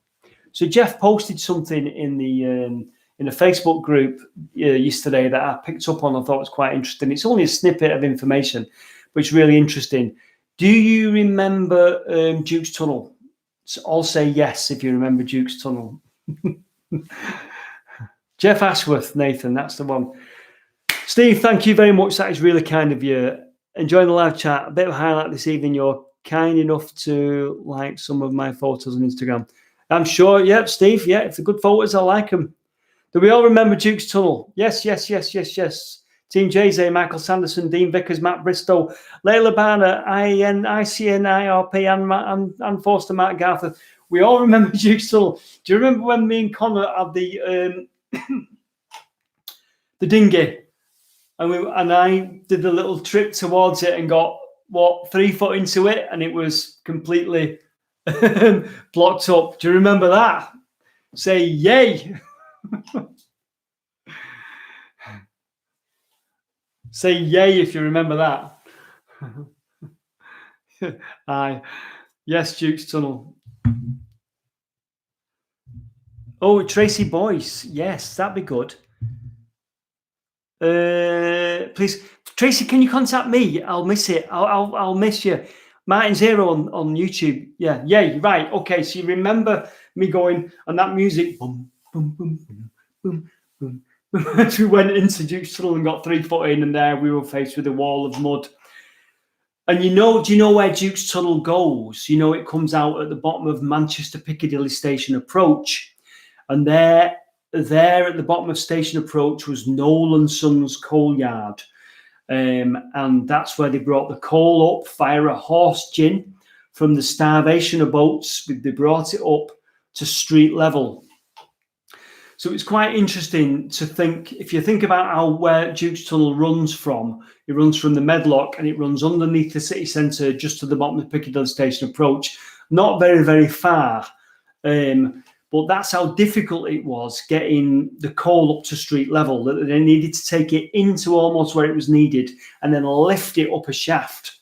So Jeff posted something in the Facebook group yesterday that I picked up on. I thought was quite interesting. It's only a snippet of information, but it's really interesting. Do you remember Duke's Tunnel? So I'll say yes if you remember Duke's Tunnel. Jeff Ashworth, Nathan, that's the one. Steve, thank you very much. That is really kind of you. Enjoying the live chat. A bit of a highlight this evening. You're kind enough to like some of my photos on Instagram. I'm sure. Yep, Steve. Yeah, if they're good photos, I like them. Do we all remember Duke's Tunnel? Yes, yes, yes, yes, yes. Team JZ, Michael Sanderson, Dean Vickers, Matt Bristow, Layla Barner, ICNIRP, and Forster, Mark Garth. We all remember Duke's Tunnel. Do you remember when me and Connor had the dinghy? And I did the little trip towards it and got, 3 foot into it, and it was completely blocked up. Do you remember that? Say yay. Say yay if you remember that. Aye. Yes, Duke's Tunnel. Oh, Tracy Boyce. Yes, that'd be good. Please, Tracy, can you contact me? I'll miss it. I'll miss you. Martin Zero on YouTube. Yeah, yay. Right. Okay. So you remember me going and that music, boom, boom, boom, boom, boom, boom. As we went into Duke's Tunnel and got 3 foot in, and there we were faced with a wall of mud. And do you know where Duke's Tunnel goes? You know, it comes out at the bottom of Manchester Piccadilly Station Approach. And there at the bottom of Station Approach was Noel & Sons Coal Yard. And that's where they brought the coal up via a horse gin from the starvation of boats. They brought it up to street level. So it's quite interesting to think, if you think about where Duke's Tunnel runs from, it runs from the Medlock and it runs underneath the city centre just to the bottom of Piccadilly Station Approach. Not very, very far. But that's how difficult it was getting the coal up to street level, that they needed to take it into almost where it was needed and then lift it up a shaft.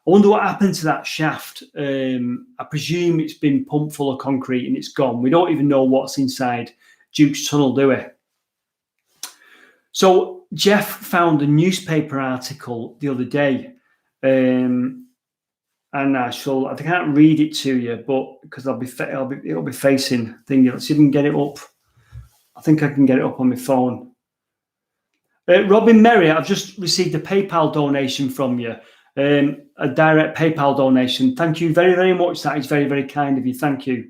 I wonder what happened to that shaft. I presume it's been pumped full of concrete and it's gone. We don't even know what's inside Duke's Tunnel, do we? So Jeff found a newspaper article the other day, and I can't read it to you, but because it'll be facing thing. Let's see if we can get it up. I think I can get it up on my phone. Robin Merry, I've just received a PayPal donation from you, a direct PayPal donation. Thank you very, very much. That is very, very kind of you. Thank you.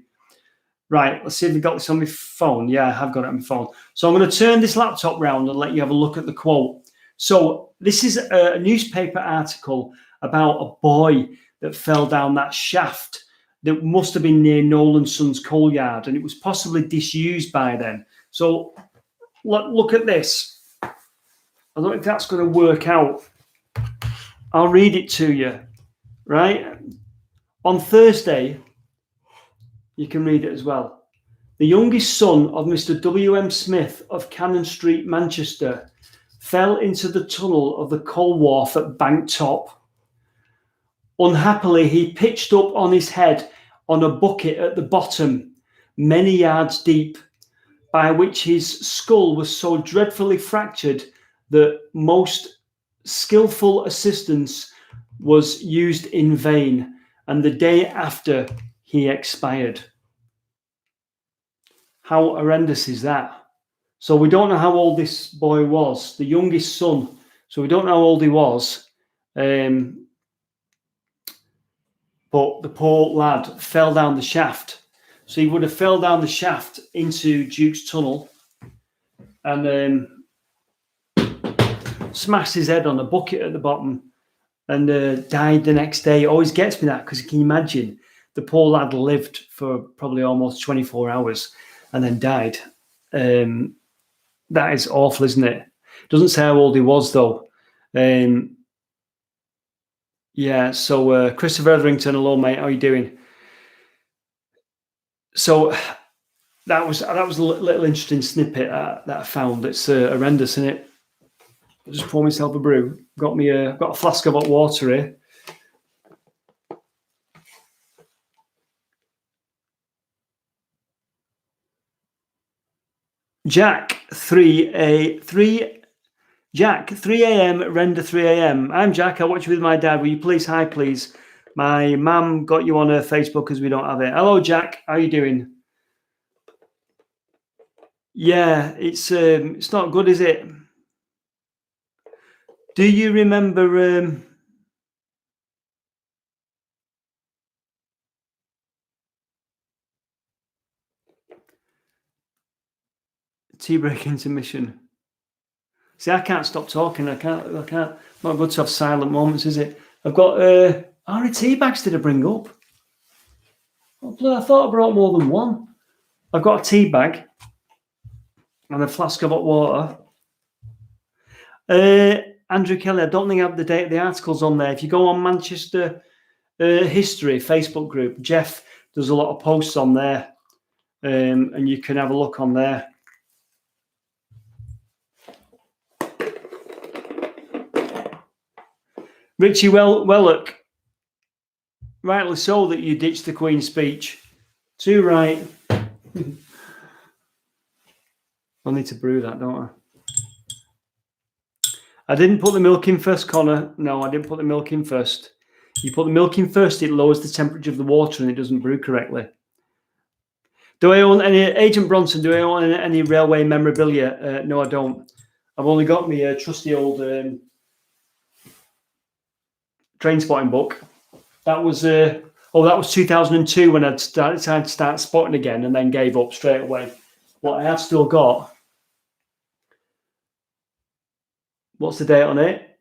Right, let's see if we've got this on my phone. Yeah, I have got it on my phone. So I'm going to turn this laptop round and let you have a look at the quote. So this is a newspaper article about a boy that fell down that shaft that must have been near Noel & Sons Coal Yard, and it was possibly disused by then. So look at this. I don't know if that's going to work out. I'll read it to you, right? On Thursday, you can read it as well. The youngest son of Mr. W.M. Smith of Cannon Street, Manchester, fell into the tunnel of the coal wharf at Bank Top. Unhappily, he pitched up on his head on a bucket at the bottom, many yards deep, by which his skull was so dreadfully fractured that most skillful assistance was used in vain, and the day after he expired. How horrendous is that? So we don't know how old this boy was, the youngest son. So we don't know how old he was. But the poor lad fell down the shaft. So he would have fell down the shaft into Duke's Tunnel and smashed his head on a bucket at the bottom and died the next day. It always gets me that, because you can imagine the poor lad lived for probably almost 24 hours and then died. That is awful, isn't it? Doesn't say how old he was, though. Yeah, so Christopher Etherington, hello, mate. How are you doing? So that was a little interesting snippet that I found. It's horrendous, isn't it? I'll just pour myself a brew. Got a flask of hot water here. Jack 3 a.m. render 3 a.m. I'm Jack. I watch with my dad. Will you please? Hi, please. My mum got you on her Facebook because we don't have it. Hello, Jack. How are you doing? Yeah, it's not good, is it? Do you remember? Tea break intermission. See, I can't stop talking. I can't. Not good to have silent moments, is it? I've got how many tea bags did I bring up? Oh, I thought I brought more than one. I've got a tea bag and a flask of hot water. Andrew Kelly, I don't think I have the date of the articles on there. If you go on Manchester History Facebook group, Jeff does a lot of posts on there, and you can have a look on there. Richie Wellock, rightly so that you ditched the Queen's speech. Too right. I'll need to brew that, don't I? I didn't put the milk in first, Connor. No, I didn't put the milk in first. You put the milk in first, it lowers the temperature of the water and it doesn't brew correctly. Do I own any, Agent Bronson, do I own any railway memorabilia? No, I don't. I've only got my trusty old train spotting book. That was 2002 when I'd tried to start spotting again and then gave up straight away. What I have still got, what's the date on it?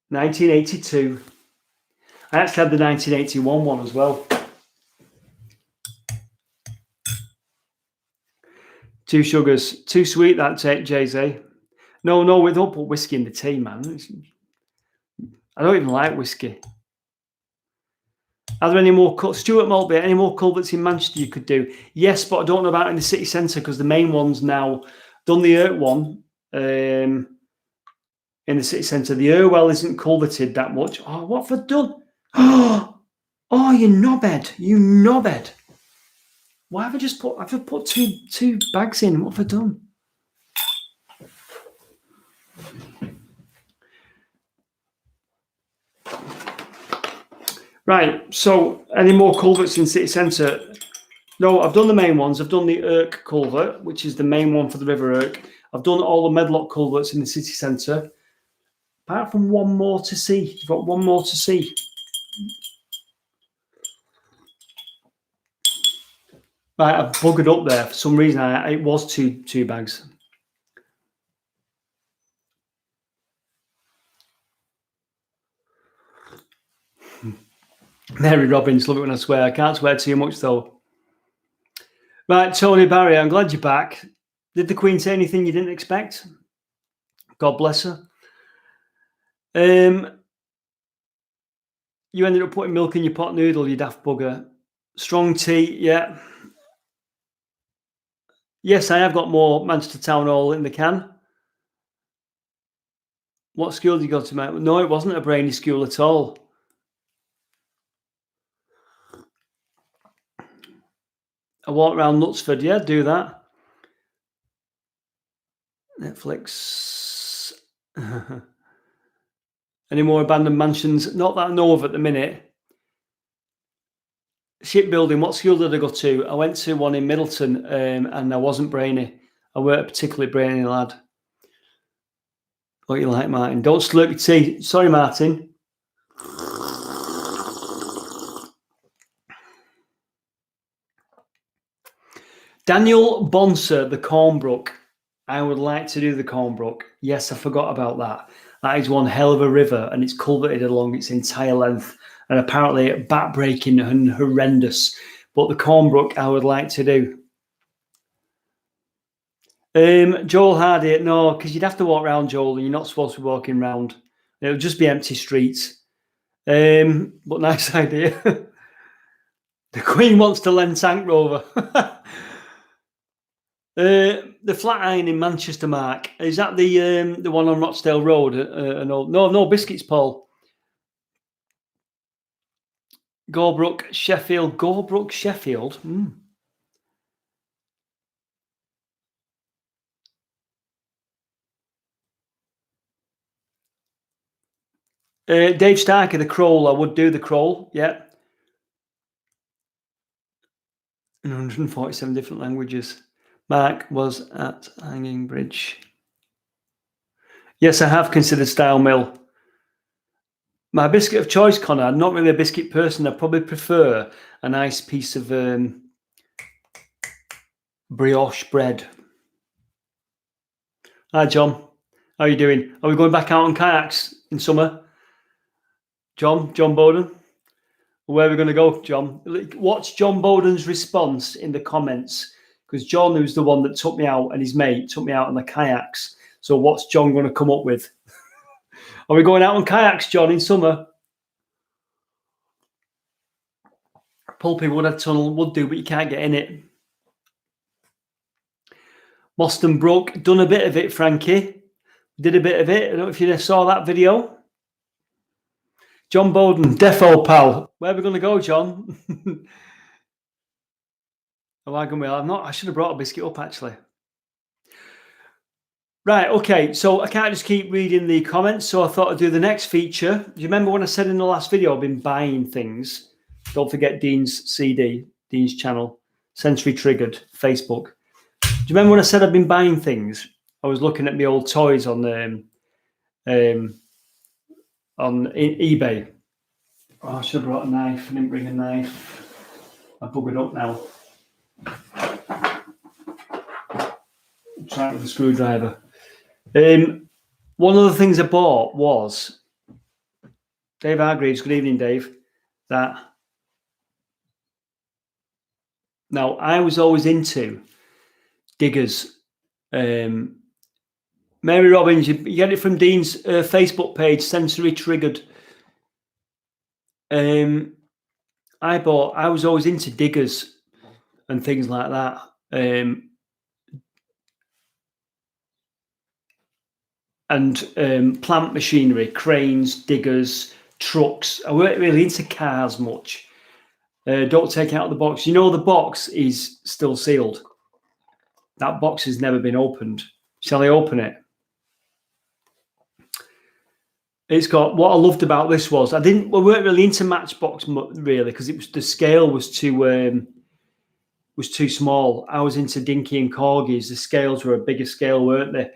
1982. I actually had the 1981 one as well. Two sugars, too sweet that Jay-Z. No, we don't put whiskey in the tea, man. I don't even like whiskey. Are there any more Stuart Maltby? Any more culverts in Manchester you could do? Yes, but I don't know about in the city centre because the main one's now done. The Earth one in the city centre. The Irwell isn't culverted that much. Oh, what have I done? Oh, you knobhead! You knobhead! Why have I just put? I've just put two bags in. What have I done? Right. So, any more culverts in city centre? No, I've done the main ones. I've done the Irk culvert, which is the main one for the River Irk. I've done all the Medlock culverts in the city centre. Apart from one more to see. You've got one more to see. Right, I've buggered up there. For some reason, it was two bags. Mary Robbins, love it when I swear. I can't swear too much, though. Right, Tony Barry, I'm glad you're back. Did the Queen say anything you didn't expect? God bless her. You ended up putting milk in your pot noodle, you daft bugger. Strong tea, yeah. Yes, I have got more Manchester Town Hall in the can. What school did you go to, mate? No, it wasn't a brainy school at all. I walk around Knutsford, yeah, do that. Netflix. Any more abandoned mansions? Not that I know of at the minute. Shipbuilding, what school did I go to? I went to one in Middleton and I wasn't brainy. I weren't a particularly brainy lad. What you like, Martin? Don't slurp your tea. Sorry, Martin. Daniel Bonser, the Cornbrook. I would like to do the Cornbrook. Yes, I forgot about that. That is one hell of a river and it's culverted along its entire length and apparently back-breaking and horrendous. But the Cornbrook I would like to do. Joel Hardy, no, because you'd have to walk around, Joel, and you're not supposed to be walking around. It would just be empty streets. But nice idea. The Queen wants to lend Tank Rover. The Flat Iron in Manchester, Mark. Is that the one on Rochdale Road? No, Biscuits, Paul. Gorbrook, Sheffield. Gorbrook, Sheffield. Dave Starker, the Crawl. I would do the Crawl. Yeah. In 147 different languages. Mark was at Hanging Bridge. Yes, I have considered Style Mill. My biscuit of choice, Connor. I'm not really a biscuit person. I probably prefer a nice piece of brioche bread. Hi, John. How are you doing? Are we going back out on kayaks in summer? John Bowden? Where are we going to go, John? Watch John Bowden's response in the comments, because John, who's the one that took me out, and his mate took me out on the kayaks. So what's John going to come up with? Are we going out on kayaks, John, in summer? Pulpy Woodhead Tunnel would do, but you can't get in it. Moston Brook, done a bit of it, Frankie. Did a bit of it. I don't know if you saw that video. John Bowden, defo pal. Where are we going to go, John? I should have brought a biscuit up, actually. Right, okay, so I can't just keep reading the comments, so I thought I'd do the next feature. Do you remember when I said in the last video I've been buying things? Don't forget Dean's CD, Dean's channel, Sensory Triggered, Facebook. Do you remember when I said I've been buying things? I was looking at my old toys on eBay. Oh, I should have brought a knife. I didn't bring a knife. I buggered up now. I'm trying with a screwdriver. One of the things I bought was Dave Hargreaves. Good evening, Dave. Now I was always into diggers. Mary Robbins, you get it from Dean's Facebook page, Sensory Triggered. I was always into diggers and things like that. And plant machinery, cranes, diggers, trucks. I weren't really into cars much. Don't take out the box. You know the box is still sealed. That box has never been opened. Shall I open it? It's got, what I loved about this was we weren't really into Matchbox really, because the scale was too small. I was into Dinky and Corgis. The scales were a bigger scale, weren't they?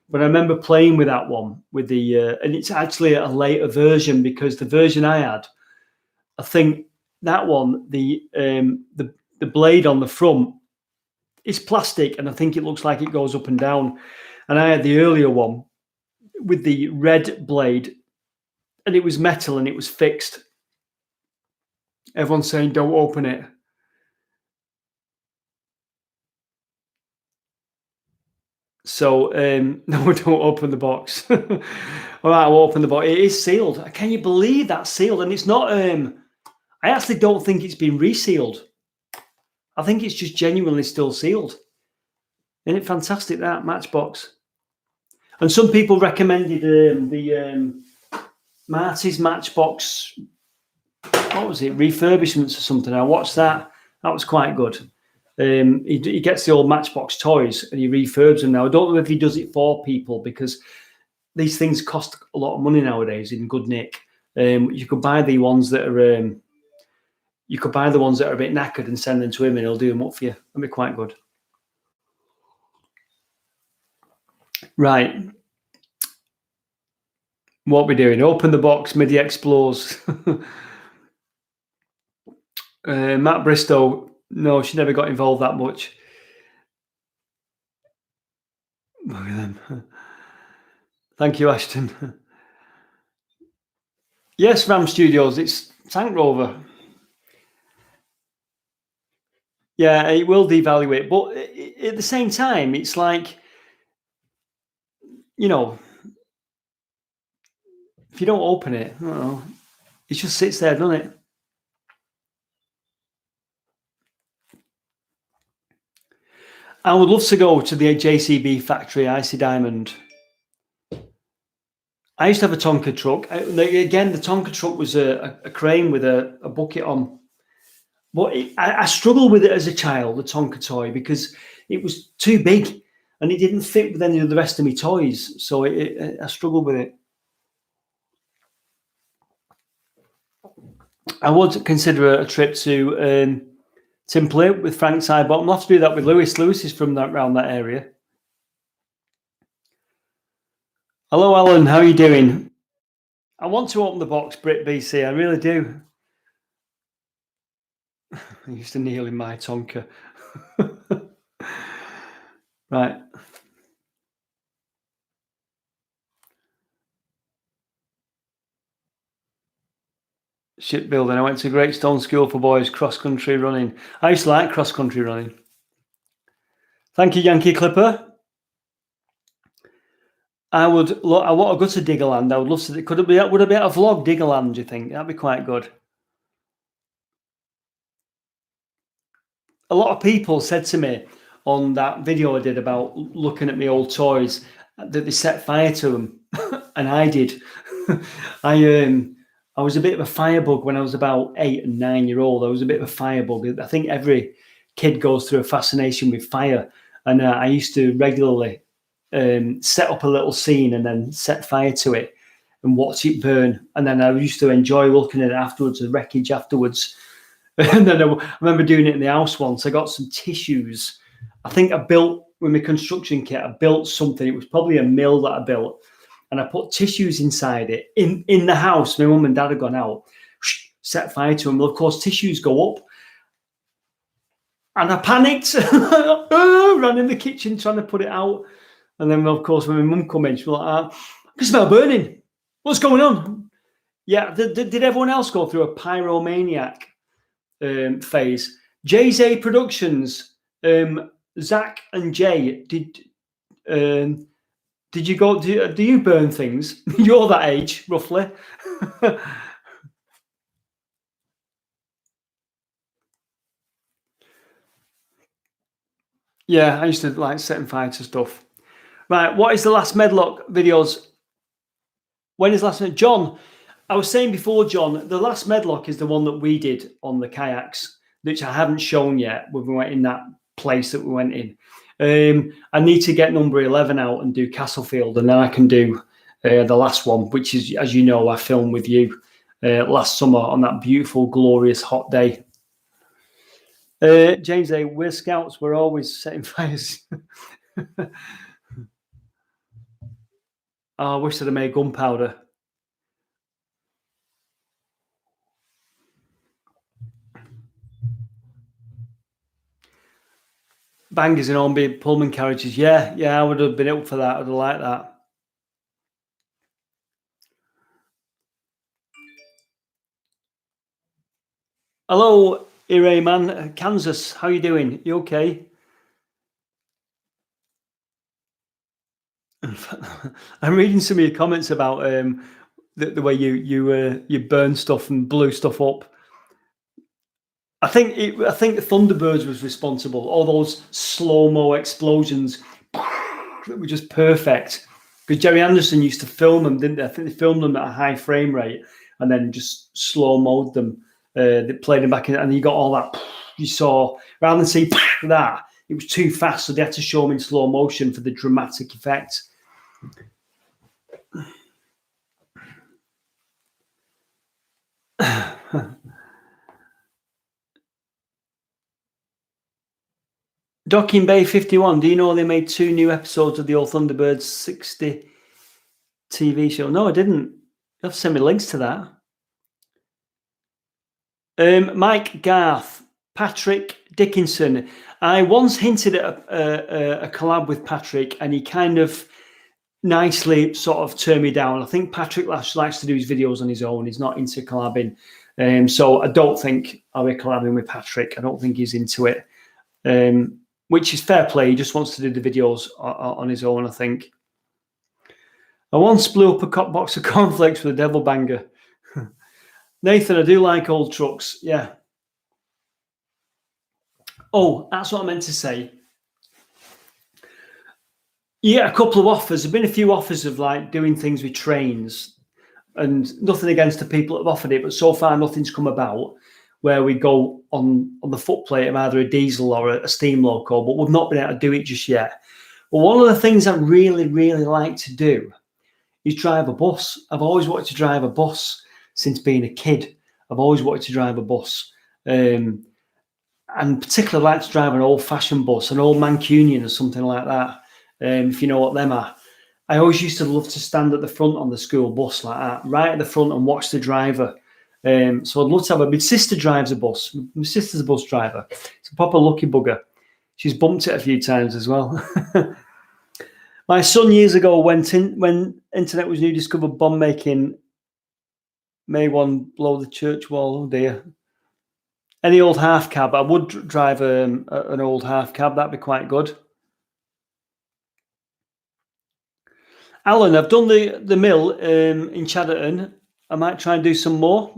But I remember playing with that one and it's actually a later version, because the version I had, I think that one, the blade on the front is plastic, and I think it looks like it goes up and down. And I had the earlier one with the red blade, and it was metal and it was fixed. Everyone's saying don't open it. So no, don't open the box. All right, I'll open the box. It is sealed. Can you believe that's sealed? And it's not. I actually don't think it's been resealed. I think it's just genuinely still sealed. Isn't it fantastic, that Matchbox? And some people recommended the Marty's Matchbox. What was it? Refurbishments or something. I watched that. That was quite good. He gets the old Matchbox toys and he refurbs them now. I don't know if he does it for people, because these things cost a lot of money nowadays in good nick. You could buy the ones that are a bit knackered and send them to him, and he'll do them up for you. That'd be quite good. Right. What we're doing? Open the box. MIDI explores. Matt Bristow. No, she never got involved that much. Look at them. Thank you, Ashton. Yes, Ram Studios. It's Tank Rover. Yeah, it will devalue it, but at the same time, it's like, you know, if you don't open it, I don't know, it just sits there, doesn't it? I would love to go to the JCB factory, Icy Diamond. I used to have a Tonka truck. Again, the Tonka truck was a crane with a bucket on. But I struggled with it as a child, the Tonka toy, because it was too big and it didn't fit with any of the rest of my toys. So I struggled with it. I would consider a trip to Timpley with Frank Sidebottom. I'll have to do that with Lewis. Lewis is from around that area. Hello, Alan. How are you doing? I want to open the box, Brit BC. I really do. I used to kneel in my Tonka. Right. Shipbuilding. I went to Great Stone School for Boys, cross-country running. I used to like cross-country running. Thank you, Yankee Clipper. I want to go to Diggerland. I would love to. Would it be a vlog Diggerland? Do you think that'd be quite good? A lot of people said to me on that video I did about looking at my old toys that they set fire to them, and I did. I was a bit of a firebug when I was about 8 and 9 year old. I was a bit of a firebug. I think every kid goes through a fascination with fire, and I used to regularly set up a little scene and then set fire to it and watch it burn. And then I used to enjoy looking at it afterwards, the wreckage afterwards. And then I remember doing it in the house once. I got some tissues. I think I built with my construction kit. I built something. It was probably a mill that I built, and I put tissues inside it in the house. My mum and dad had gone out, set fire to them. Well, of course, tissues go up. And I panicked, ran in the kitchen trying to put it out. And then, of course, when my mum come in, she was like, I can smell burning. What's going on? Yeah, did everyone else go through a pyromaniac phase? Jay's Productions, Zach and Jay, did you go, do you burn things? You're that age, roughly. Yeah, I used to like setting fire to stuff. Right, what is the last Medlock videos? When is last? John, I was saying before, John, the last Medlock is the one that we did on the kayaks, which I haven't shown yet when we went in that place that we went in. I need to get number 11 out and do Castlefield, and then I can do the last one, which is, as you know, I filmed with you last summer on that beautiful, glorious, hot day. James A, we're scouts. We're always setting fires. Oh, I wish that I made gunpowder. Bangers and on Pullman carriages. Yeah, I would have been up for that. I would have liked that. Hello, Ire man, Kansas. How you doing? You okay? I'm reading some of your comments about the way you burn stuff and blew stuff up. I think Thunderbirds was responsible. All those slow-mo explosions were just perfect. Because Jerry Anderson used to film them, didn't they? I think they filmed them at a high frame rate and then just slow-moed them. They played them back in, and you got all that you saw. Rather than see that, it was too fast, so they had to show them in slow motion for the dramatic effect. Docking Bay 51. Do you know they made 2 new episodes of the old Thunderbirds 60 TV show? No, I didn't. You have to send me links to that. Mike Garth, Patrick Dickinson. I once hinted at a collab with Patrick, and he kind of nicely sort of turned me down. I think Patrick likes to do his videos on his own. He's not into collabing. So I don't think I'll be collabing with Patrick. I don't think he's into it. Which is fair play. He just wants to do the videos on his own, I think. I once blew up a box of cornflakes with a devil banger. Nathan, I do like old trucks. Yeah. Oh, that's what I meant to say. Yeah, a couple of offers. There've been a few offers of like doing things with trains, and nothing against the people that have offered it, but so far nothing's come about where we go on the footplate of either a diesel or a steam loco, but we've not been able to do it just yet. But one of the things I really, really like to do is drive a bus. I've always wanted to drive a bus since being a kid. I've always wanted to drive a bus. And particularly like to drive an old-fashioned bus, an old Mancunian or something like that, if you know what them are. I always used to love to stand at the front on the school bus like that, right at the front, and watch the driver. So I'd love to have my sister drives a bus. My sister's a bus driver. It's a proper lucky bugger. She's bumped it a few times as well. My son years ago went in when internet was new, discovered bomb making. May one blow the church wall. Oh dear. Any old half cab. I would drive an old half cab. That'd be quite good. Alan, I've done the mill in Chadderton. I might try and do some more.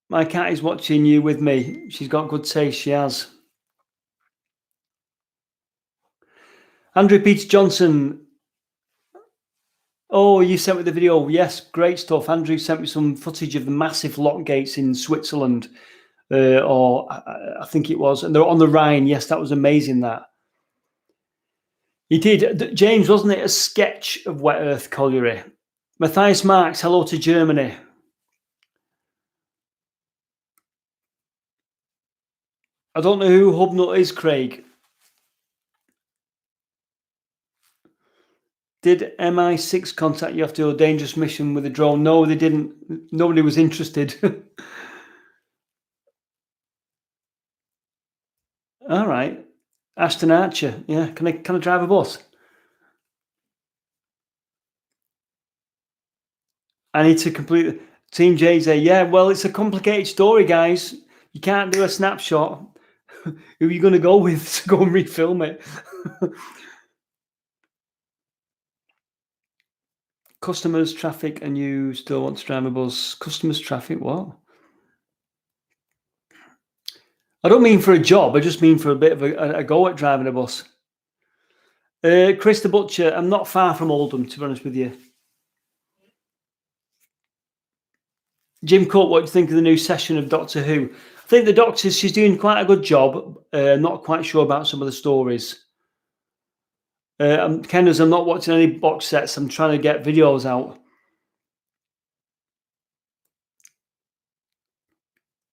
My cat is watching you with me. She's got good taste. She has. Andrew Peter Johnson. Oh, you sent me the video. Yes, great stuff. Andrew sent me some footage of the massive lock gates in Switzerland, or I think it was, and they're on the Rhine. Yes, that was amazing. That he did. James, wasn't it a sketch of Wet Earth Colliery? Matthias Marks, hello to Germany. I don't know who Hubnut is, Craig. Did MI6 contact you after your dangerous mission with a drone? No, they didn't. Nobody was interested. All right. Ashton Archer. Yeah. Can I drive a bus? I need to complete Team JZ. Yeah, well, it's a complicated story, guys. You can't do a snapshot. Who are you going to go with to go and refilm it? Customers, traffic, and you still want to drive a bus. Customers, traffic, what? I don't mean for a job. I just mean for a bit of a go at driving a bus. Chris the Butcher, I'm not far from Oldham, to be honest with you. Jim Cook, what do you think of the new session of Doctor Who? I think the Doctor, she's doing quite a good job. Not quite sure about some of the stories. Kenners, I'm not watching any box sets. I'm trying to get videos out.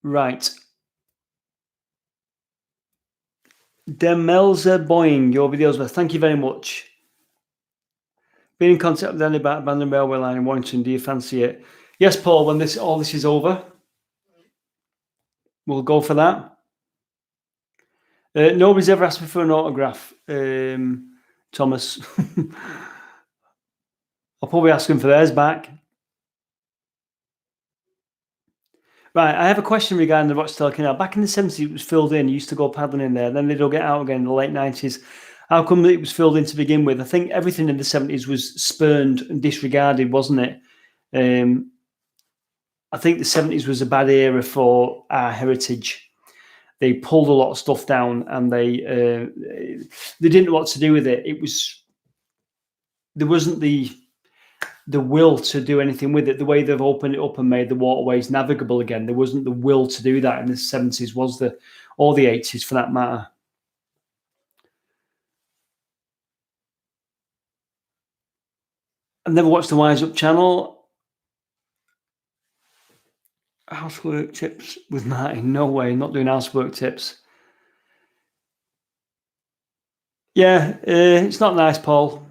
Right. Demelza Boeing, your videos were. Thank you very much. Been in contact with Andy about abandoned railway line in Warrington. Do you fancy it? Yes, Paul. When all this is over, we'll go for that. Nobody's ever asked me for an autograph, Thomas. I'll probably ask them for theirs back. Right, I have a question regarding the Rochdale Canal. Back in the 70s, it was filled in. You used to go paddling in there. Then they'd all get out again in the late 90s. How come it was filled in to begin with? I think everything in the 70s was spurned and disregarded, wasn't it? I think the 70s was a bad era for our heritage. They pulled a lot of stuff down, and they didn't know what to do with it. There wasn't the will to do anything with it. The way they've opened it up and made the waterways navigable again, there wasn't the will to do that in the 70s, or the 80s for that matter. I've never watched the Wise Up channel. Housework tips with Martin. No way, not doing housework tips. Yeah, it's not nice, Paul.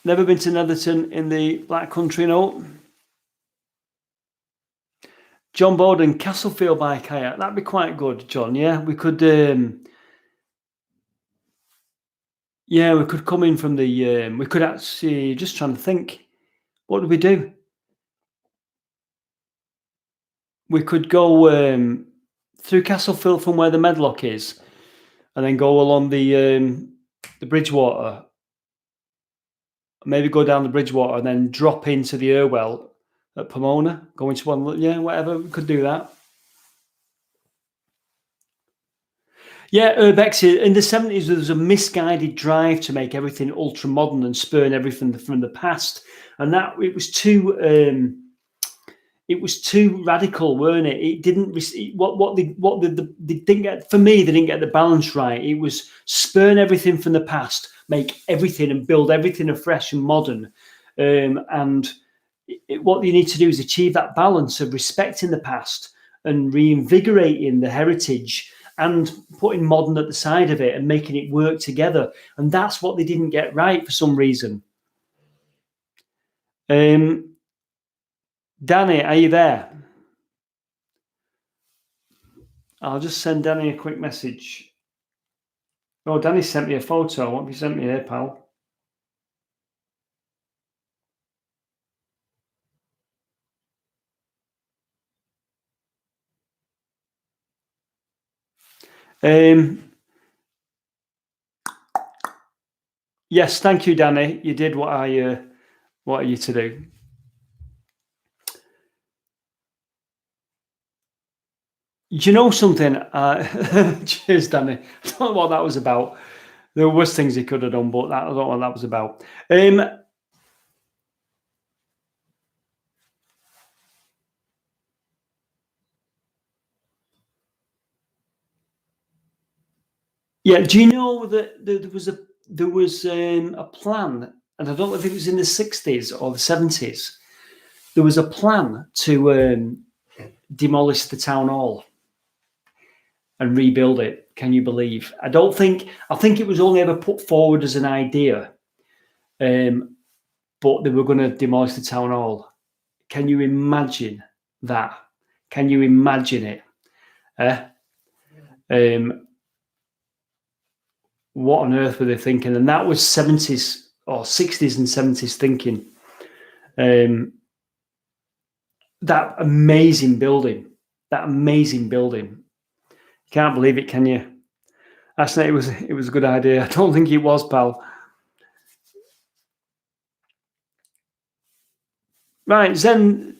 Never been to Netherton in the Black Country, no. John Bowden, Castlefield by kayak. That'd be quite good, John. Yeah, we could. Yeah, we could come in from the. We could actually, just trying to think. What do we do? We could go through Castlefield from where the Medlock is, and then go along the Bridgewater. Maybe go down the Bridgewater and then drop into the Irwell at Pomona, going to one, yeah, whatever, we could do that. Yeah, urbex, in the 70s, there was a misguided drive to make everything ultra modern and spurn everything from the past, and that it was too radical, weren't it? It didn't they didn't get, for me, they didn't get the balance right. It was spurn everything from the past, make everything and build everything afresh and modern, and what you need to do is achieve that balance of respecting the past and reinvigorating the heritage and putting modern at the side of it and making it work together. And that's what they didn't get right for some reason. Danny, are you there? I'll just send Danny a quick message. Oh, Danny sent me a photo. What have you sent me here, pal? Yes, thank you, Danny. You did what I what are you to do? Do you know something? Cheers, Danny. I don't know what that was about. There was things he could have done, but I don't know what that was about. Yeah, do you know that there was a plan, and I don't know if it was in the 60s or the 70s. There was a plan to demolish the town hall and rebuild it. Can you believe? I think it was only ever put forward as an idea, but they were going to demolish the town hall. Can you imagine that? Can you imagine it? What on earth were they thinking? And that was 70s or 60s and 70s thinking. That amazing building. Can't believe it, can you? Actually, it was a good idea. I don't think it was, pal. Right, Zen,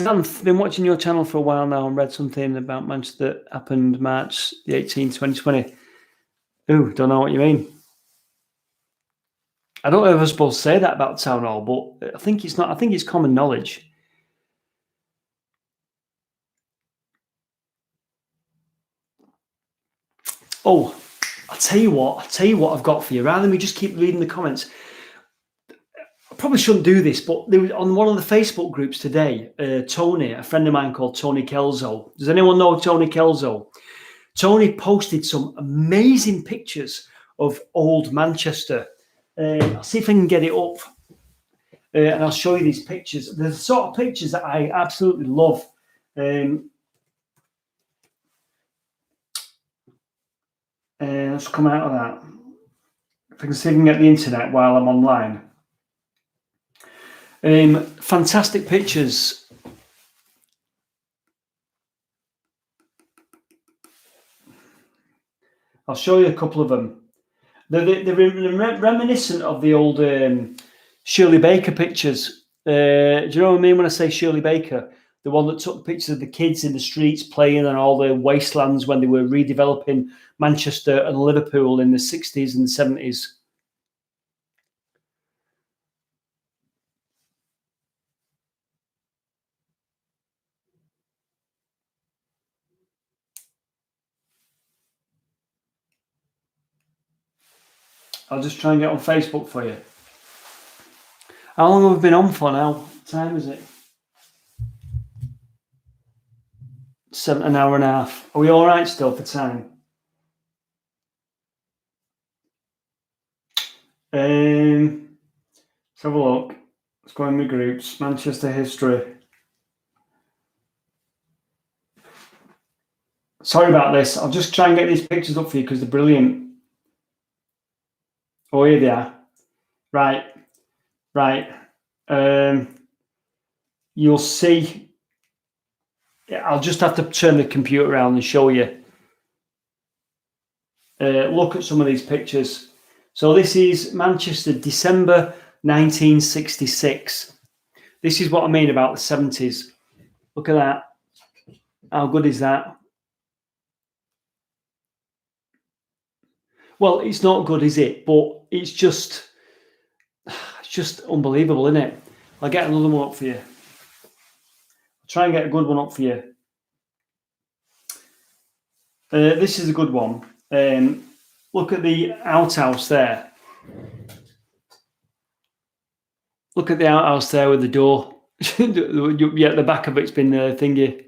I've been watching your channel for a while now and read something about Manchester that happened March the 18th, 2020. Ooh, don't know what you mean. I don't know if I'm supposed to say that about town hall, but I think it's not. I think it's common knowledge. Oh, I'll tell you what I've got for you. Rather than me just keep reading the comments, I probably shouldn't do this, but there was on one of the Facebook groups today, Tony, a friend of mine called Tony Kelso. Does anyone know Tony Kelso? Tony posted some amazing pictures of old Manchester. I'll see if I can get it up, and I'll show you these pictures. The sort of pictures that I absolutely love. Let's come out of that. If I can see if I can get the internet while I'm online. Fantastic pictures. I'll show you a couple of them. They're reminiscent of the old Shirley Baker pictures. Do you know what I mean when I say Shirley Baker? The one that took pictures of the kids in the streets playing on all the wastelands when they were redeveloping Manchester and Liverpool in the 60s and 70s. I'll just try and get on Facebook for you. How long have we been on for now? What time is it? An hour and a half. Are we all right still for time? Let's have a look. Let's go in the groups. Manchester history. Sorry about this. I'll just try and get these pictures up for you because they're brilliant. Oh, here they are. Right. You'll see. I'll just have to turn the computer around and show you. Look at some of these pictures. So this is Manchester, December 1966. This is what I mean about the 70s. Look at that. How good is that? Well, it's not good, is it? But it's just unbelievable, isn't it? I'll get another one up for you. I'll try and get a good one up for you. This is a good one. Look at the outhouse there. Look at the outhouse there with the door. Yeah, the back of it's been thingy.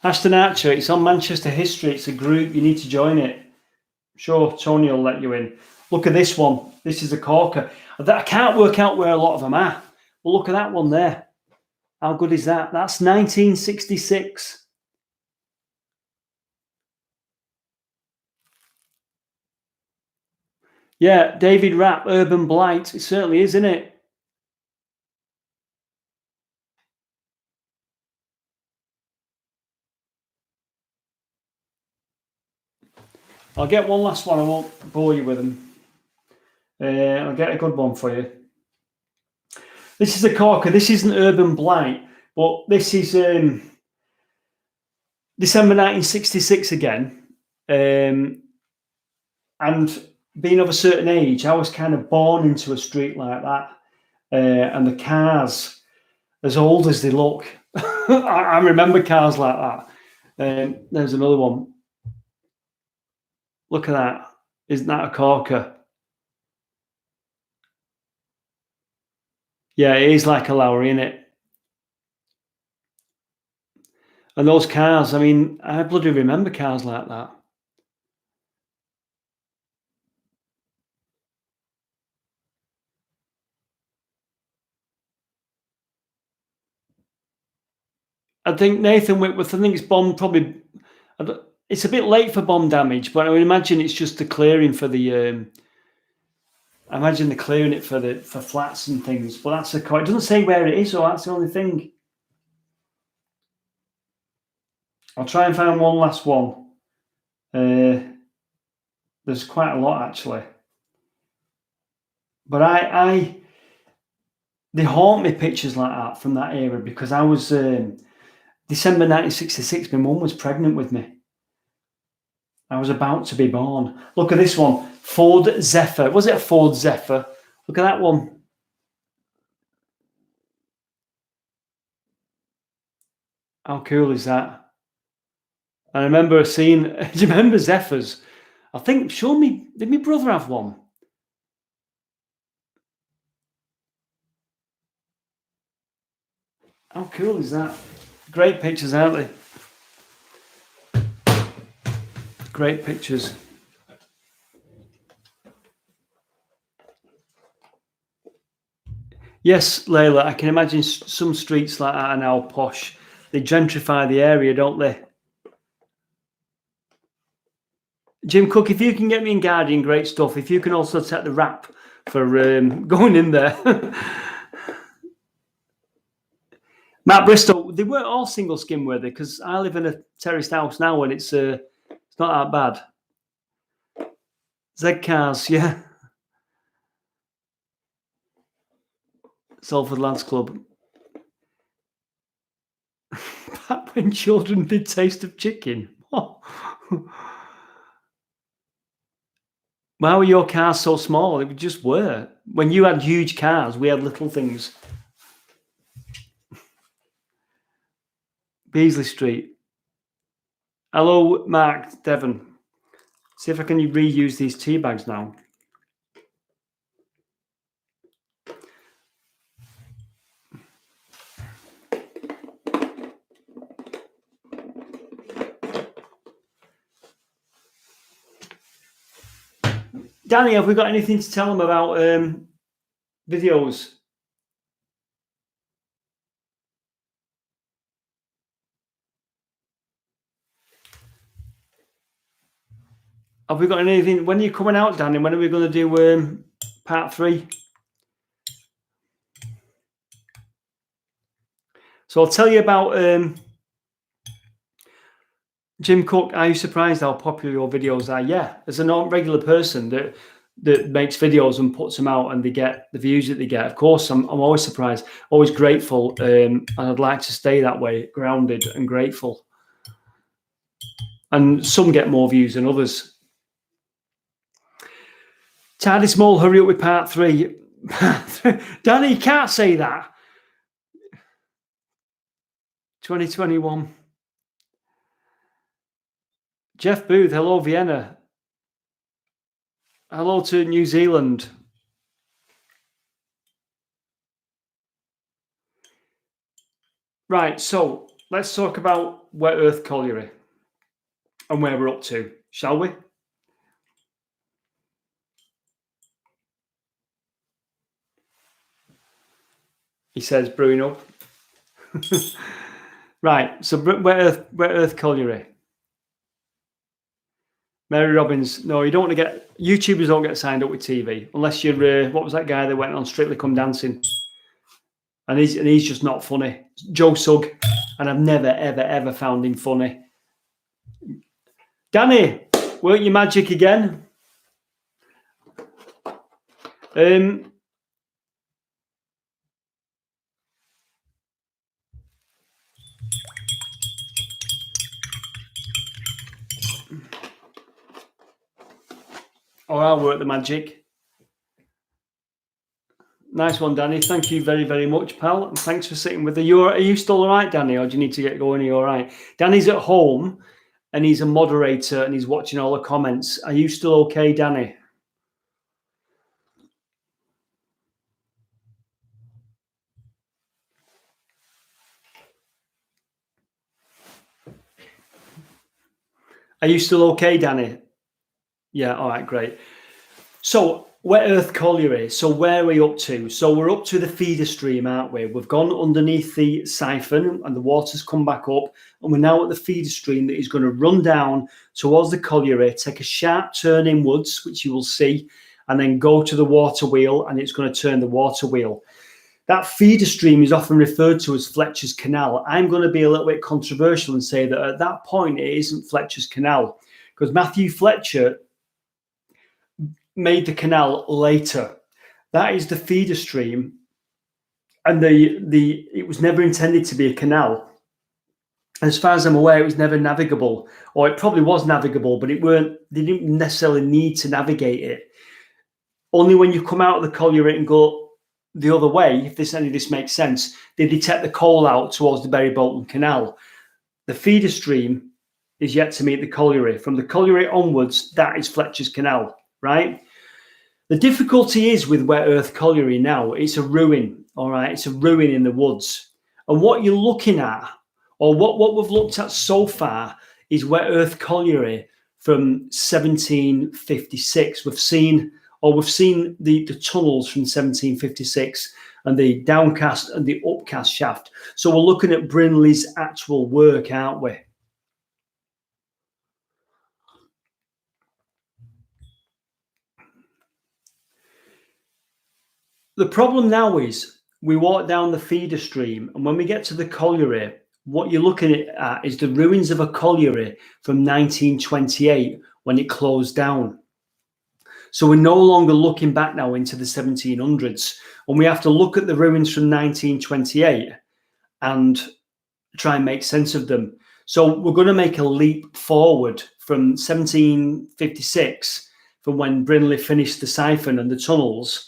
Ashton Archer, it's on Manchester History. It's a group. You need to join it. Sure, Tony will let you in. Look at this one. This is a corker. I can't work out where a lot of them are. But look at that one there. How good is that? That's 1966. Yeah, David Rapp, Urban Blight. It certainly is, isn't it? I'll get one last one. I won't bore you with them. I'll get a good one for you. This is a corker. This isn't Urban Blight, but this is December 1966 again. And being of a certain age, I was kind of born into a street like that. And the cars, as old as they look, I remember cars like that. There's another one. Look at that. Isn't that a corker? Yeah, it is like a Lowry, isn't it? And those cars, I mean, I bloody remember cars like that. I think Nathan Whitworth, I think it's bomb probably, it's a bit late for bomb damage, but I would imagine it's just the clearing for the, I imagine they're clearing it for flats and things, but that's it doesn't say where it is, so that's the only thing. I'll try and find one last one. There's quite a lot actually, but they haunt me, pictures like that from that era, because I was December 1966. My mum was pregnant with me. I was about to be born. Look at this one, Ford Zephyr. Was it a Ford Zephyr? Look at that one. How cool is that? I remember seeing. Do you remember Zephyrs? I think. Show me. Did my brother have one? How cool is that? Great pictures, aren't they? Great pictures. Yes, Layla, I can imagine some streets like that are now posh. They gentrify the area, don't they? Jim Cook, if you can get me in Guardian, great stuff. If you can also set the wrap for going in there. Matt Bristol, they weren't all single skin, were they? Because I live in a terraced house now and it's not that bad. Z Cars, yeah. Salford Lads Club. Back when children did Taste of Chicken. Oh. Why were your cars so small? They just were. When you had huge cars, we had little things. Beasley Street. Hello, Mark, Devon. See if I can reuse these tea bags now. Danny, have we got anything to tell them about videos? Have we got anything? When are you coming out, Danny? When are we going to do part 3? So I'll tell you about Jim Cook, are you surprised how popular your videos are? Yeah, as a regular person that makes videos and puts them out and they get the views that they get, of course, I'm always surprised, always grateful, and I'd like to stay that way, grounded and grateful. And some get more views than others. Tidy Small, hurry up with part 3. Danny, you can't say that. 2021. Jeff Booth, hello Vienna. Hello to New Zealand. Right, so let's talk about Wet Earth Colliery and where we're up to, shall we? He says, brewing up. Right, so Wet Earth Colliery. Mary Robbins, no, you don't want to get, YouTubers don't get signed up with TV unless you're, what was that guy that went on Strictly Come Dancing? And he's just not funny. Joe Sugg, and I've never, ever, ever found him funny. Danny, weren't you magic again? Or I'll work the magic. Nice one, Danny. Thank you very, very much, pal. And thanks for sitting with the. Are you still all right, Danny, or do you need to get going? Are you all right? Danny's at home and he's a moderator and he's watching all the comments. Are you still okay, Danny? Are you still okay, Danny? Yeah, all right, great. So, Wet Earth Colliery. So, where are we up to? So, we're up to the feeder stream, aren't we? We've gone underneath the siphon and the water's come back up. And we're now at the feeder stream that is going to run down towards the colliery, take a sharp turn inwards, which you will see, and then go to the water wheel, and it's going to turn the water wheel. That feeder stream is often referred to as Fletcher's Canal. I'm going to be a little bit controversial and say that at that point, it isn't Fletcher's Canal, because Matthew Fletcher made the canal later. That is the feeder stream, and it was never intended to be a canal. As far as I'm aware, it was never navigable, or it probably was navigable, but they didn't necessarily need to navigate it. Only when you come out of the colliery and go the other way, if any of this makes sense, they detect the coal out towards the Bury Bolton Canal. The feeder stream is yet to meet the colliery. From the colliery onwards, that is Fletcher's Canal, right? The difficulty is with Wet Earth Colliery now, it's a ruin, all right? It's a ruin in the woods. And what you're looking at, or what we've looked at so far, is Wet Earth Colliery from 1756. We've seen the tunnels from 1756 and the downcast and the upcast shaft. So we're looking at Brinley's actual work, aren't we? The problem now is we walk down the feeder stream, and when we get to the colliery, what you're looking at is the ruins of a colliery from 1928 when it closed down. So we're no longer looking back now into the 1700s, and we have to look at the ruins from 1928 and try and make sense of them. So we're going to make a leap forward from 1756, from when Brinley finished the siphon and the tunnels.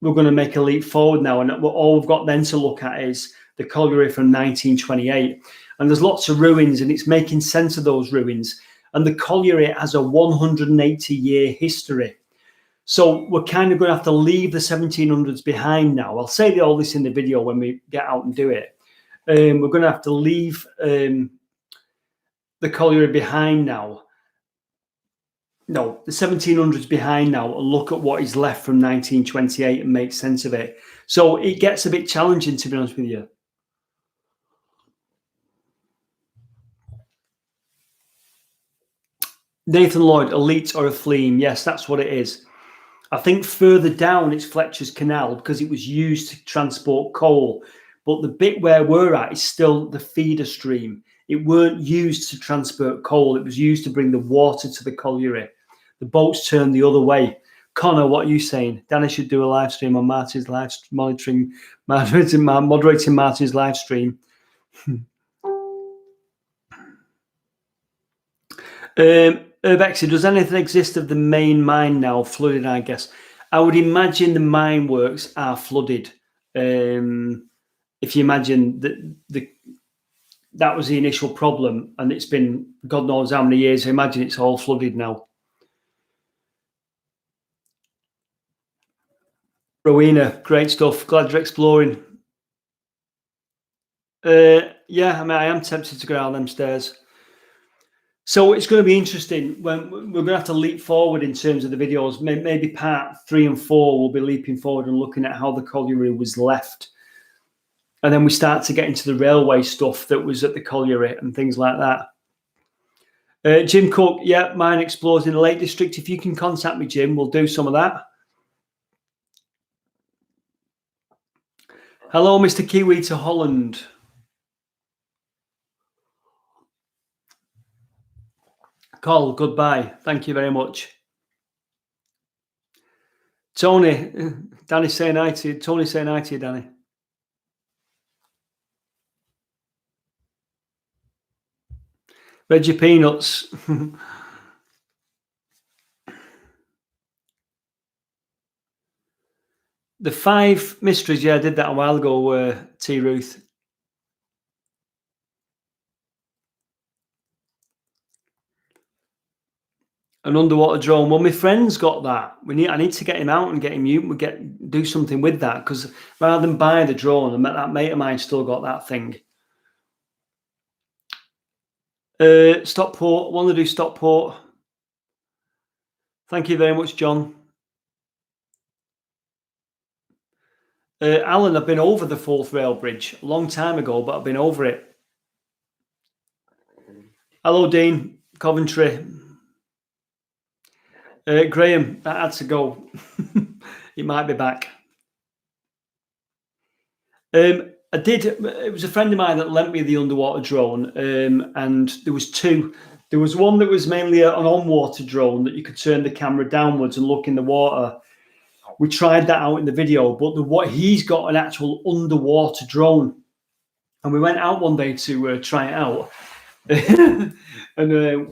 We're going to make a leap forward now, and all we've got then to look at is the colliery from 1928. And there's lots of ruins, and it's making sense of those ruins. And the colliery has a 180-year history. So we're kind of going to have to leave the 1700s behind now. I'll say all this in the video when we get out and do it. We're going to have to leave the colliery behind now. No, the 1700s behind now, and look at what is left from 1928 and make sense of it. So it gets a bit challenging, to be honest with you. Nathan Lloyd, elite or a fleam? Yes, that's what it is. I think further down it's Fletcher's Canal because it was used to transport coal. But the bit where we're at is still the feeder stream. It weren't used to transport coal. It was used to bring the water to the colliery. The boats turned the other way. Connor, what are you saying? Danny should do a live stream on Martin's moderating Martin's live stream. Urbexy, does anything exist of the main mine now flooded? I guess I would imagine the mine works are flooded. If you imagine that was the initial problem, and it's been God knows how many years. I imagine it's all flooded now. Rowena, great stuff. Glad you're exploring. Yeah, I mean, I am tempted to go down them stairs. So it's going to be interesting when we're going to have to leap forward in terms of the videos. Maybe part 3 and 4 will be leaping forward and looking at how the colliery was left. And then we start to get into the railway stuff that was at the colliery and things like that. Jim Cook, yeah, mine explodes in the Lake District. If you can contact me, Jim, we'll do some of that. Hello, Mr. Kiwi to Holland. Call, goodbye. Thank you very much. Tony, Danny saying hi to you. Tony saying hi to you, Danny. Reggie Peanuts. The 5 mysteries, yeah, I did that a while ago, T. Ruth. An underwater drone. Well, my friend's got that. I need to get him out and get him do something with that, because rather than buy the drone, that mate of mine still got that thing. Stockport. I want to do Stockport. Thank you very much, John. Alan, I've been over the Forth Rail Bridge a long time ago, but I've been over it. Hello, Dean. Coventry. Graham, that had to go. It might be back. I did. It was a friend of mine that lent me the underwater drone, and there was 2. There was one that was mainly an on-water drone that you could turn the camera downwards and look in the water. We tried that out in the video, but he's got an actual underwater drone, and we went out one day to try it out. And I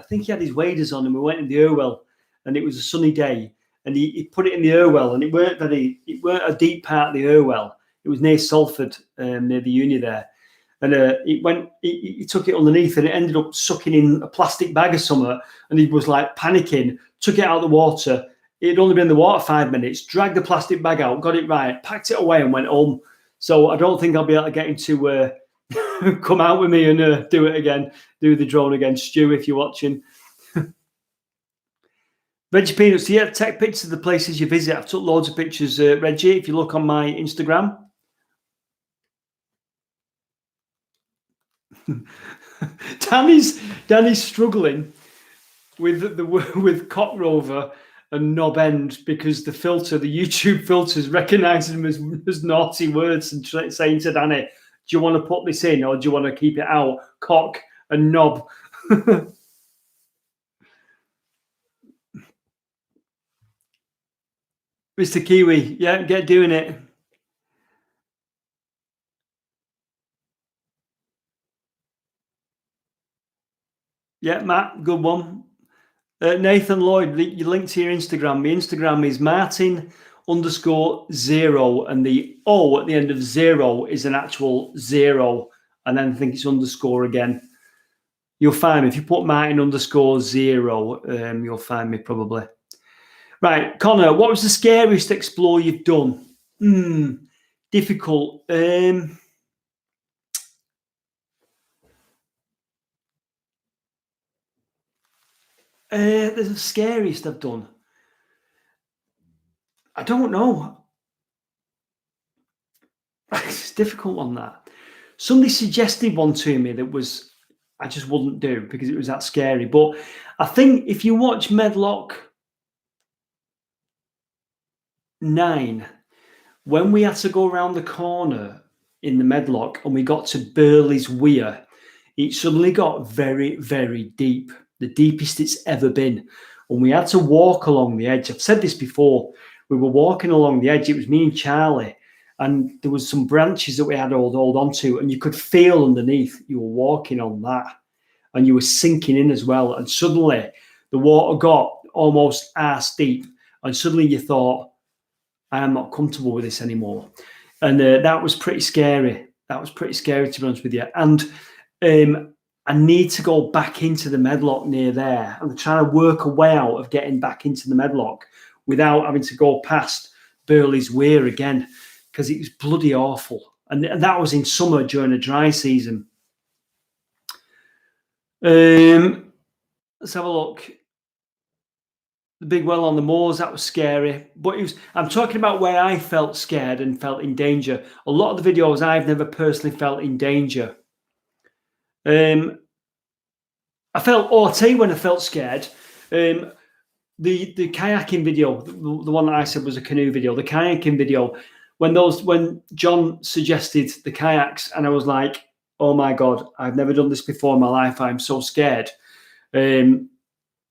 think he had his waders on, and we went in the Irwell, and it was a sunny day, and he put it in the Irwell, and it weren't a deep part of the Irwell. It was near Salford, near the uni there, and he took it underneath, and it ended up sucking in a plastic bag or something, and he was like panicking, took it out of the water. It'd only been in the water 5 minutes, dragged the plastic bag out, got it right, packed it away, and went home. So I don't think I'll be able to get him to come out with me and do it again, do the drone again. Stu, if you're watching. Reggie Peanuts, do you have take pictures of the places you visit? I've took loads of pictures, Reggie, if you look on my Instagram. Danny's struggling with Cock Rover and Knob End because the YouTube filters recognise them as naughty words, and saying to Danny, do you want to put this in or do you want to keep it out? Cock and knob. Mr. Kiwi, yeah, get doing it. Yeah, Matt, good one. Nathan Lloyd, you link to your Instagram. My Instagram is Martin_0, and the O at the end of 0 is an actual 0, and then I think it's underscore again. You'll find me. If you put Martin_0, you'll find me probably. Right, Connor, what was the scariest explore you've done? Difficult. The scariest I've done. I don't know. It's a difficult one, that. Somebody suggested one to me that I just wouldn't do because it was that scary. But I think if you watch Medlock 9, when we had to go around the corner in the Medlock and we got to Burley's Weir, it suddenly got very, very deep, the deepest it's ever been. And we had to walk along the edge. I've said this before. We were walking along the edge. It was me and Charlie. And there was some branches that we had to hold on to. And you could feel underneath you were walking on that. And you were sinking in as well. And suddenly the water got almost arse deep. And suddenly you thought, I am not comfortable with this anymore. And that was pretty scary. That was pretty scary, to be honest with you. And I need to go back into the Medlock near there. I'm trying to work a way out of getting back into the Medlock without having to go past Burley's Weir again, because it was bloody awful. And that was in summer during a dry season. Let's have a look. The big well on the moors, that was scary. But I'm talking about where I felt scared and felt in danger. A lot of the videos I've never personally felt in danger. I felt OT when I felt scared. The kayaking video, the one that I said was a canoe video, the kayaking video, when John suggested the kayaks, and I was like, oh my God, I've never done this before in my life. I'm so scared. And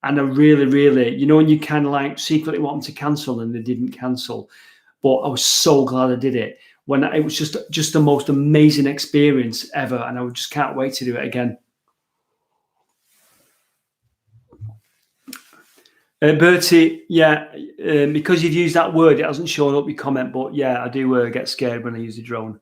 I really, really, you know, when you kind of like secretly want them to cancel and they didn't cancel. But I was so glad I did it. It was just the most amazing experience ever, and I just can't wait to do it again. Bertie, yeah, because you've used that word, it hasn't shown up your comment, but yeah, I do get scared when I use the drone.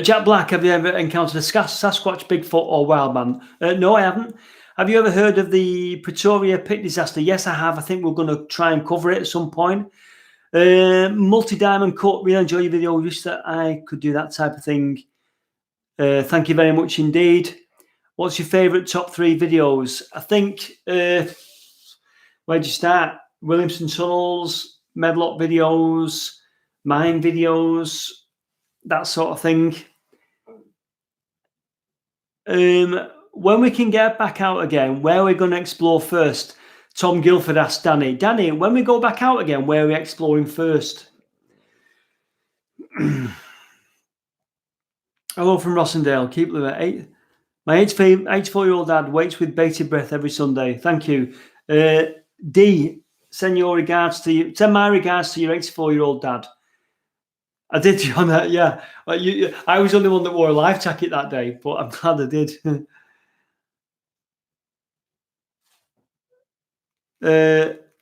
Jack Black, have you ever encountered a Sasquatch, Bigfoot, or wild man? No, I haven't. Have you ever heard of the Pretoria pit disaster? Yes, I have. I think we're going to try and cover it at some point. Multi-diamond cut, really enjoy your video. Wish that I could do that type of thing. Thank you very much indeed. What's your favourite top 3 videos? I think, where'd you start? Williamson Tunnels, Medlock videos, mine videos, that sort of thing. When we can get back out again, where are we going to explore first? Tom Guilford asked Danny. Danny, when we go back out again, where are we exploring first? Hello from Rossendale. Keep living. 8. My 84-year-old dad waits with bated breath every Sunday. Thank you. D, send my regards to your 84-year-old dad. I did, John. Yeah. I was the only one that wore a life jacket that day, but I'm glad I did.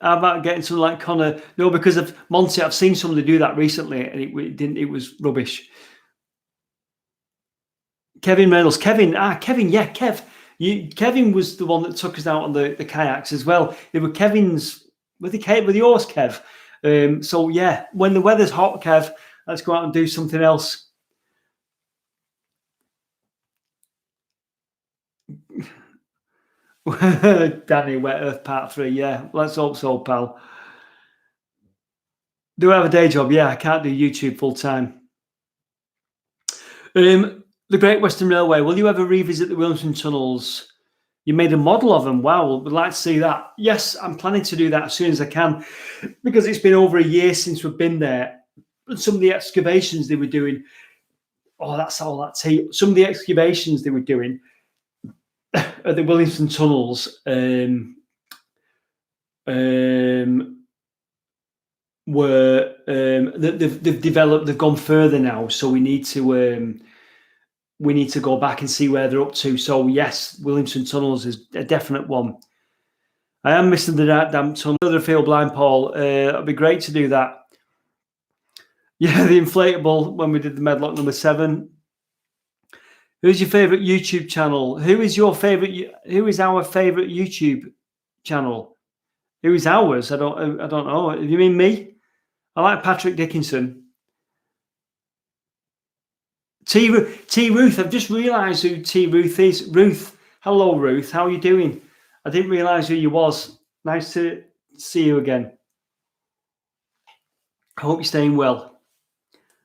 How about getting something like Connor? No, because of Monty, I've seen somebody do that recently, and it was rubbish. Kevin Reynolds, Kevin, yeah, Kev. Kevin was the one that took us out on the kayaks as well. They were Kevin's with yours, Kev. So yeah, when the weather's hot, Kev, let's go out and do something else. Danny, Wet Earth Part 3. Yeah, let's hope so, pal. Do I have a day job? Yeah, I can't do YouTube full time. The Great Western Railway. Will you ever revisit the Williamson Tunnels? You made a model of them. Wow, we'd like to see that. Yes, I'm planning to do that as soon as I can, because it's been over a year since we've been there. And some of the excavations they were doing. Oh, that's all that tea. Some of the excavations they were doing at the Williamson Tunnels were they've developed. They've gone further now, so we need to go back and see where they're up to. So yes, Williamson Tunnels is a definite one. I am missing the damn tunnel. I feel blind, Paul. It'd be great to do that. Yeah, the inflatable when we did the Medlock number 7. Who's your favorite YouTube channel? Who is our favorite YouTube channel? Who is ours? I don't know. You mean me? I like Patrick Dickinson. T Ruth. I've just realised who T Ruth is. Ruth. Hello, Ruth. How are you doing? I didn't realise who you was. Nice to see you again. I hope you're staying well.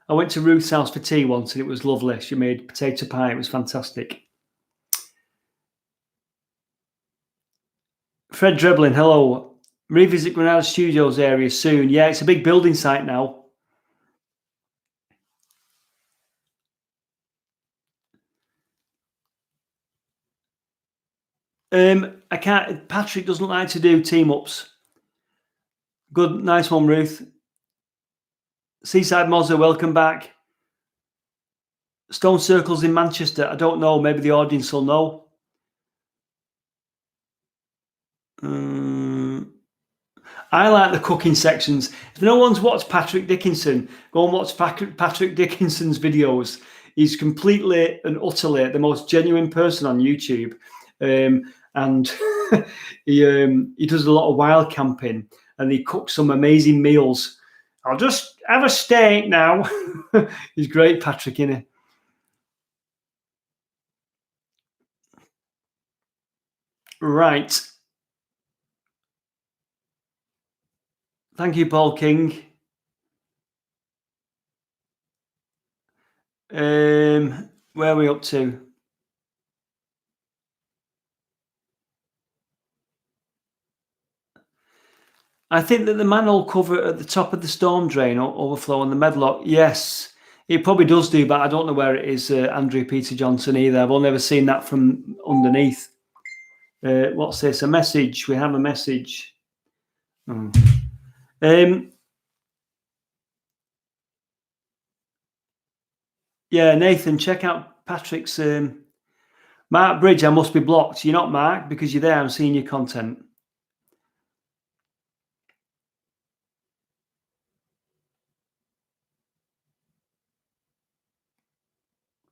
I went to Ruth's house for tea once and it was lovely. She made potato pie. It was fantastic. Fred Dreblin, hello. Revisit Granada Studios area soon. Yeah, it's a big building site now. I can't. Patrick doesn't like to do team ups. Good, nice one, Ruth. Seaside Mozza, welcome back. Stone Circles in Manchester. I don't know. Maybe the audience will know. I like the cooking sections. If no one's watched Patrick Dickinson, go and watch Patrick Dickinson's videos. He's completely and utterly the most genuine person on YouTube, and he does a lot of wild camping, and he cooks some amazing meals. I'll just have a steak now. He's great, Patrick, innit? Right. Thank you, Paul King. Where are we up to? I think that the manhole cover at the top of the storm drain or overflow on the Medlock, yes, it probably does do, but I don't know where it is, Andrew Peter Johnson, either. I've only ever seen that from underneath. What's this? A message. We have a message. Oh. Yeah, Nathan, check out Patrick's Mark Bridge. I must be blocked. You're not, Mark, because you're there. I'm seeing your content.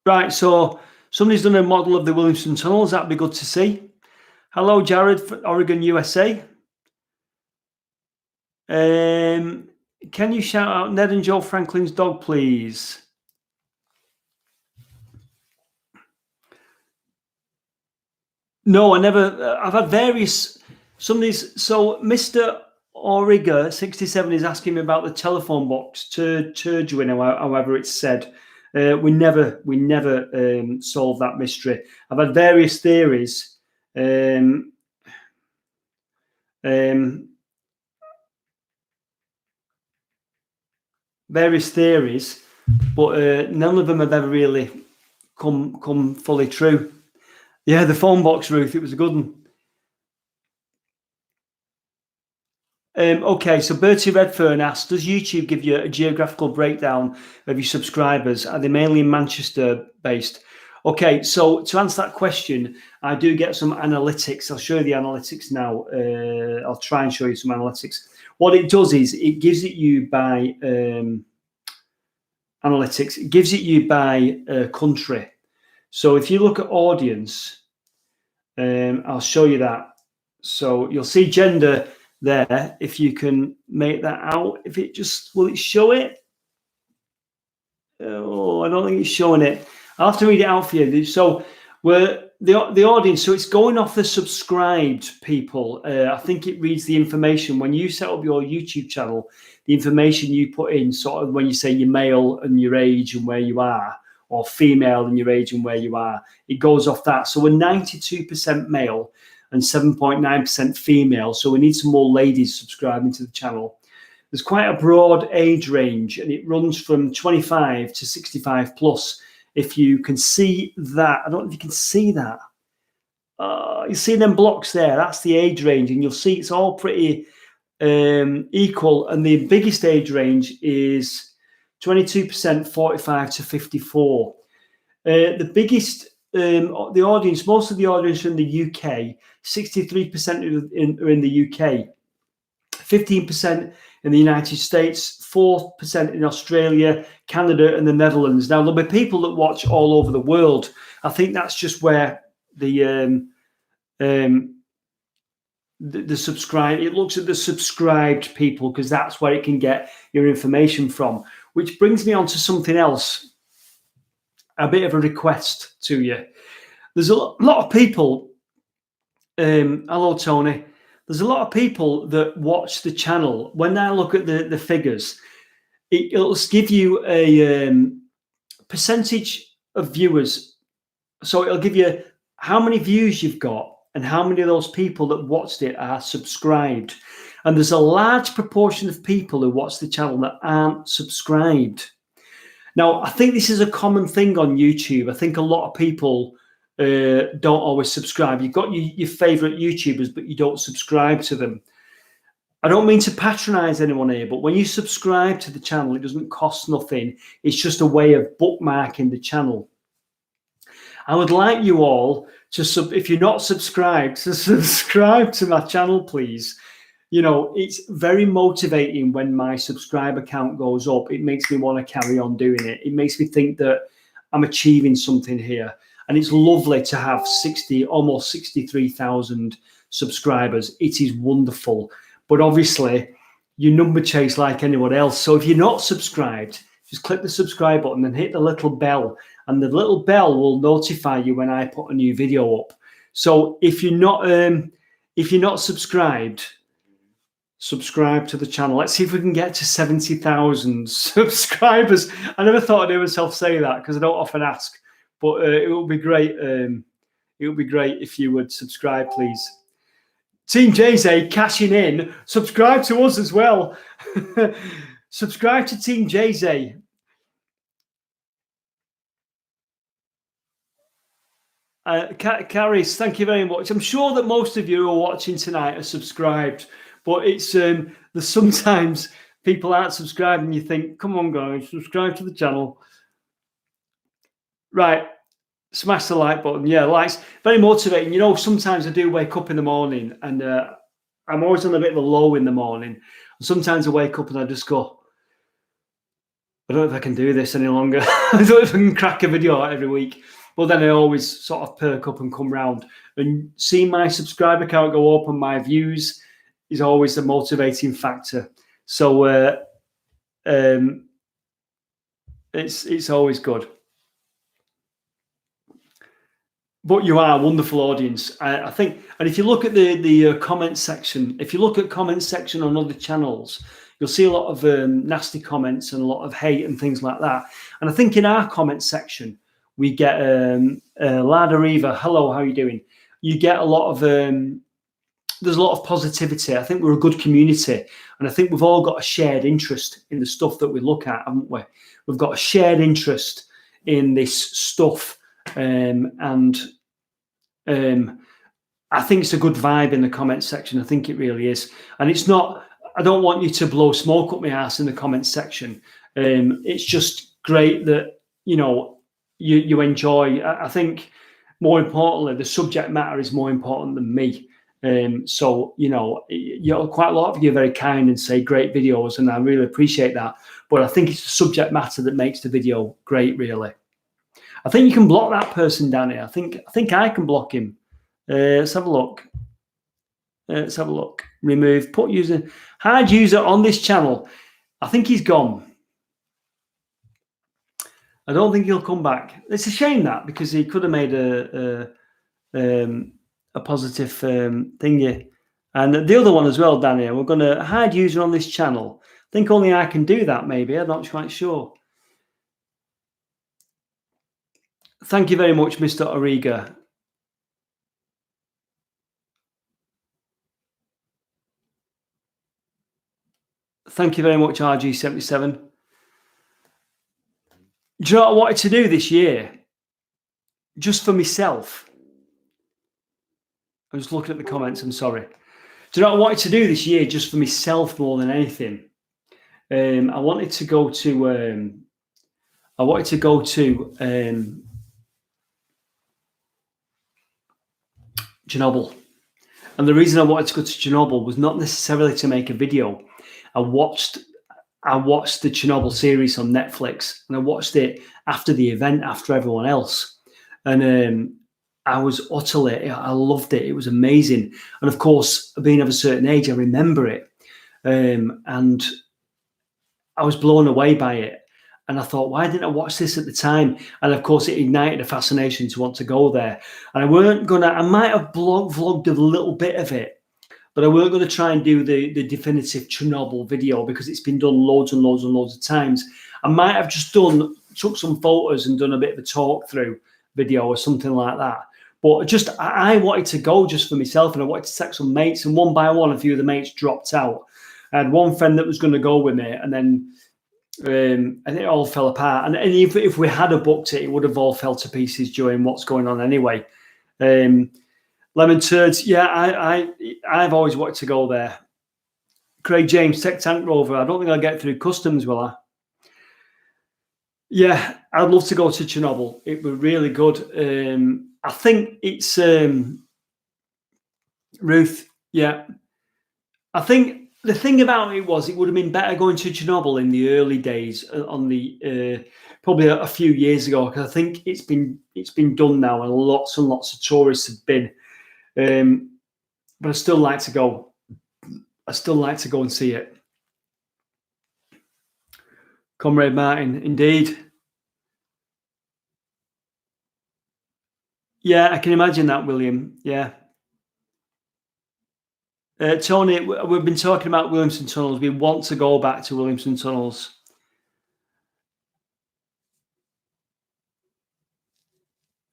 Right, so somebody's done a model of the Williamson Tunnels. That'd be good to see. Hello, Jared, Oregon, USA. Can you shout out Ned and Joe Franklin's dog, please? No, I never. I've had various. Somebody's. So Mr. Origa 67 is asking me about the telephone box to Turduin, however it's said. We never solved that mystery. I've had various theories. Various theories, but none of them have ever really come fully true. Yeah, the phone box, Ruth, it was a good one. Okay, so Bertie Redfern asks, does YouTube give you a geographical breakdown of your subscribers? Are they mainly Manchester based? Okay, so to answer that question, I do get some analytics. I'll show you the analytics now. I'll try and show you some analytics. What it does is it gives it you by analytics. It gives it you by country. So if you look at audience, I'll show you that. So you'll see gender there. If you can make that out, if it just will it show it? Oh, I don't think it's showing it. I'll have to read it out for you. So we're the audience. So it's going off the subscribed people. I think it reads the information when you set up your YouTube channel. The information you put in, sort of when you say your male and your age and where you are, or female and your age and where you are, it goes off that. So we're 92% male and 7.9% female. So we need some more ladies subscribing to the channel. There's quite a broad age range, and it runs from 25 to 65 plus. If you can see that, I don't know if you can see that. You see them blocks there, that's the age range, and you'll see it's all pretty equal. And the biggest age range is 22%, 45 to 54. The biggest, the audience, most of the audience are in the UK, 63% are in the UK, 15% in the United States, 4% in Australia, Canada, and the Netherlands. Now, there'll be people that watch all over the world. I think that's just where the subscribe, it looks at the subscribed people, because that's where it can get your information from. Which brings me on to something else, a bit of a request to you. There's a lot of people, hello Tony, there's a lot of people that watch the channel. When I look at the figures, it'll give you a percentage of viewers. So it'll give you how many views you've got and how many of those people that watched it are subscribed. And there's a large proportion of people who watch the channel that aren't subscribed. Now, I think this is a common thing on YouTube. I think a lot of people don't always subscribe. You've got your favorite YouTubers, but you don't subscribe to them. I don't mean to patronize anyone here, but when you subscribe to the channel, it doesn't cost nothing. It's just a way of bookmarking the channel. I would like you all to, if you're not subscribed, to subscribe to my channel, please. You know, it's very motivating when my subscriber count goes up. It makes me want to carry on doing it. It makes me think that I'm achieving something here. And it's lovely to have almost 63,000 subscribers. It is wonderful. But obviously, you number chase like anyone else. So if you're not subscribed, just click the subscribe button and hit the little bell. And the little bell will notify you when I put a new video up. So if you're not subscribed, subscribe to the channel. Let's see if we can get to 70,000 subscribers. I never thought I'd hear myself say that because I don't often ask. But it would be great. It would be great if you would subscribe, please. Team JZ cashing in. Subscribe to us as well. Subscribe to Team JZ. Caris, thank you very much. I'm sure that most of you who are watching tonight are subscribed, but it's there's sometimes people aren't subscribed and you think, come on guys, subscribe to the channel. Right, smash the like button. Yeah, likes, very motivating. You know, sometimes I do wake up in the morning and I'm always on a bit of a low in the morning. Sometimes I wake up and I just go, I don't know if I can do this any longer. I don't know if I can crack a video out every week. But then I always sort of perk up and come round. And seeing my subscriber count go up and my views is always a motivating factor. So it's always good. But you are a wonderful audience, I think. And if you look at the comment section, if you look at comment section on other channels, you'll see a lot of nasty comments and a lot of hate and things like that. And I think in our comment section, we get Lada Riva, hello, how are you doing? You get a lot of, there's a lot of positivity. I think we're a good community. And I think we've all got a shared interest in the stuff that we look at, haven't we? We've got a shared interest in this stuff. I think it's a good vibe in the comment section. I think it really is. And it's not, I don't want you to blow smoke up my ass in the comment section. It's just great that, you know, you enjoy. I think more importantly, the subject matter is more important than me. So, you know, quite a lot of you are very kind and say great videos, and I really appreciate that. But I think it's the subject matter that makes the video great, really. I think you can block that person down here. I think I can block him. Let's have a look. Let's have a look. Remove, put user, hide user on this channel. I think he's gone. I don't think he'll come back. It's a shame that, because he could have made a positive thingy. And the other one as well, Daniel, we're going to hide user on this channel. I think only I can do that, maybe. I'm not quite sure. Thank you very much, Mr. Origa. Thank you very much, RG77. Do you know what I wanted to do this year? Just for myself. I'm just looking at the comments, I'm sorry. Do you know what I wanted to do this year just for myself more than anything? I wanted to go to Chernobyl. And the reason I wanted to go to Chernobyl was not necessarily to make a video. I watched the Chernobyl series on Netflix, and I watched it after the event, after everyone else. And I was utterly, I loved it. It was amazing. And of course, being of a certain age, I remember it. And I was blown away by it. And I thought, why didn't I watch this at the time? And of course, it ignited a fascination to want to go there. And I might have vlogged a little bit of it, but I weren't going to try and do the definitive Chernobyl video because it's been done loads and loads and loads of times. I might have just took some photos and done a bit of a talk through video or something like that. But I wanted to go just for myself, and I wanted to text some mates, and one by one, a few of the mates dropped out. I had one friend that was going to go with me, and then and it all fell apart. And if we had booked it, it would have all fell to pieces during what's going on anyway. Lemon Turds, yeah, I've always wanted to go there. Craig James, Tech Tank Rover. I don't think I'll get through customs, will I? Yeah, I'd love to go to Chernobyl. It was really good. I think it's Ruth. Yeah, I think the thing about it was it would have been better going to Chernobyl in the early days, on the probably a few years ago, because I think it's been done now, and lots of tourists have been. But I still like to go. I still like to go and see it. Comrade Martin, indeed. Yeah, I can imagine that, William. Yeah. Tony, we've been talking about Williamson Tunnels. We want to go back to Williamson Tunnels.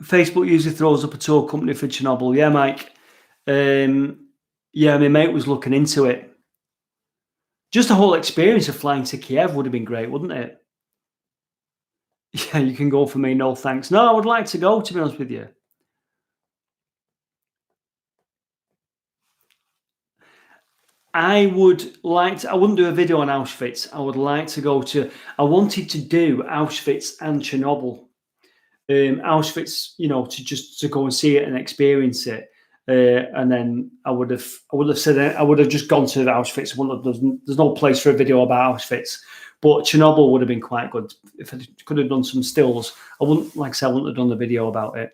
Facebook user throws up a tour company for Chernobyl. Yeah, Mike. Yeah, my mate was looking into it. Just the whole experience of flying to Kiev would have been great, wouldn't it? Yeah, you can go for me. No, thanks. No, I would like to go, to be honest with you. I wouldn't do a video on Auschwitz. I would like to go to, I wanted to do Auschwitz and Chernobyl. Auschwitz, to go and see it and experience it. And then I would have said, I would have just gone to Auschwitz. There's no place for a video about Auschwitz, but Chernobyl would have been quite good if I could have done some stills. I wouldn't have done the video about it.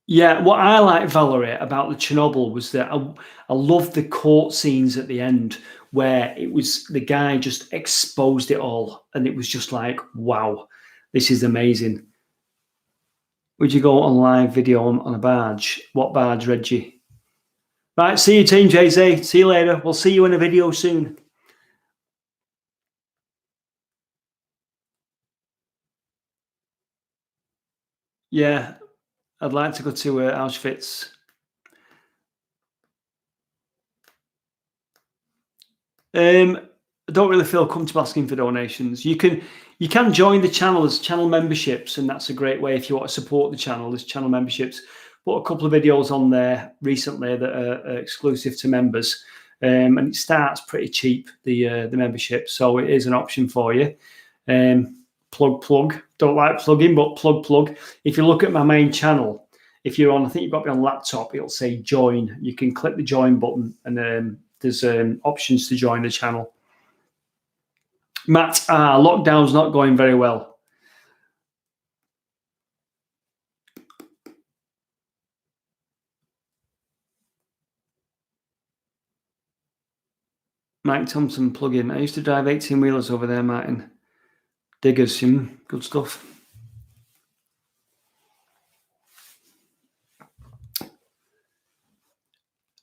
Yeah, what I like, Valerie, about the Chernobyl was that I loved the court scenes at the end where it was the guy just exposed it all, and it was just like, wow, this is amazing. Would you go on live video on a barge? What barge, Reggie? Right, see you, Team JZ. See you later. We'll see you in a video soon. Yeah, I'd like to go to Auschwitz. I don't really feel comfortable asking for donations. You can join the channel as channel memberships, and that's a great way if you want to support the channel. There's channel memberships. Put a couple of videos on there recently that are exclusive to members, and it starts pretty cheap, the membership, so it is an option for you. Plug. Don't like plugging, but plug. If you look at my main channel, if you're on, I think you've got to be on laptop, it'll say join. You can click the join button, and there's options to join the channel. Matt, lockdown's not going very well. Mike Thompson plug-in. I used to drive 18-wheelers over there, Martin. Diggers, good stuff.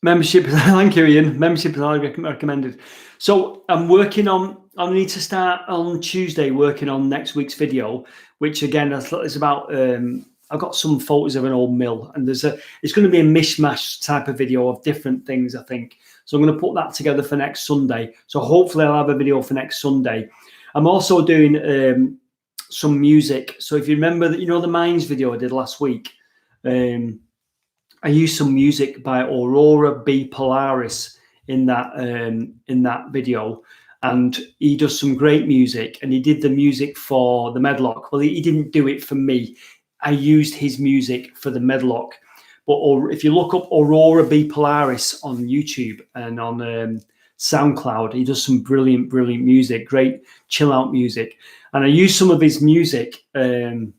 Membership, thank you, Ian. Membership is highly recommended. So I need to start on Tuesday working on next week's video, which again is about, I've got some photos of an old mill, and it's going to be a mishmash type of video of different things, I think. So I'm going to put that together for next Sunday. So hopefully I'll have a video for next Sunday. I'm also doing some music. So if you remember that, the Mines video I did last week, I used some music by Aurora B. Polaris in that video, and he does some great music, and he did the music for the Medlock. Well, he didn't do it for me. I used his music for the Medlock. But if you look up Aurora B. Polaris on YouTube and on SoundCloud, he does some brilliant music, great chill out music. And I used some of his music in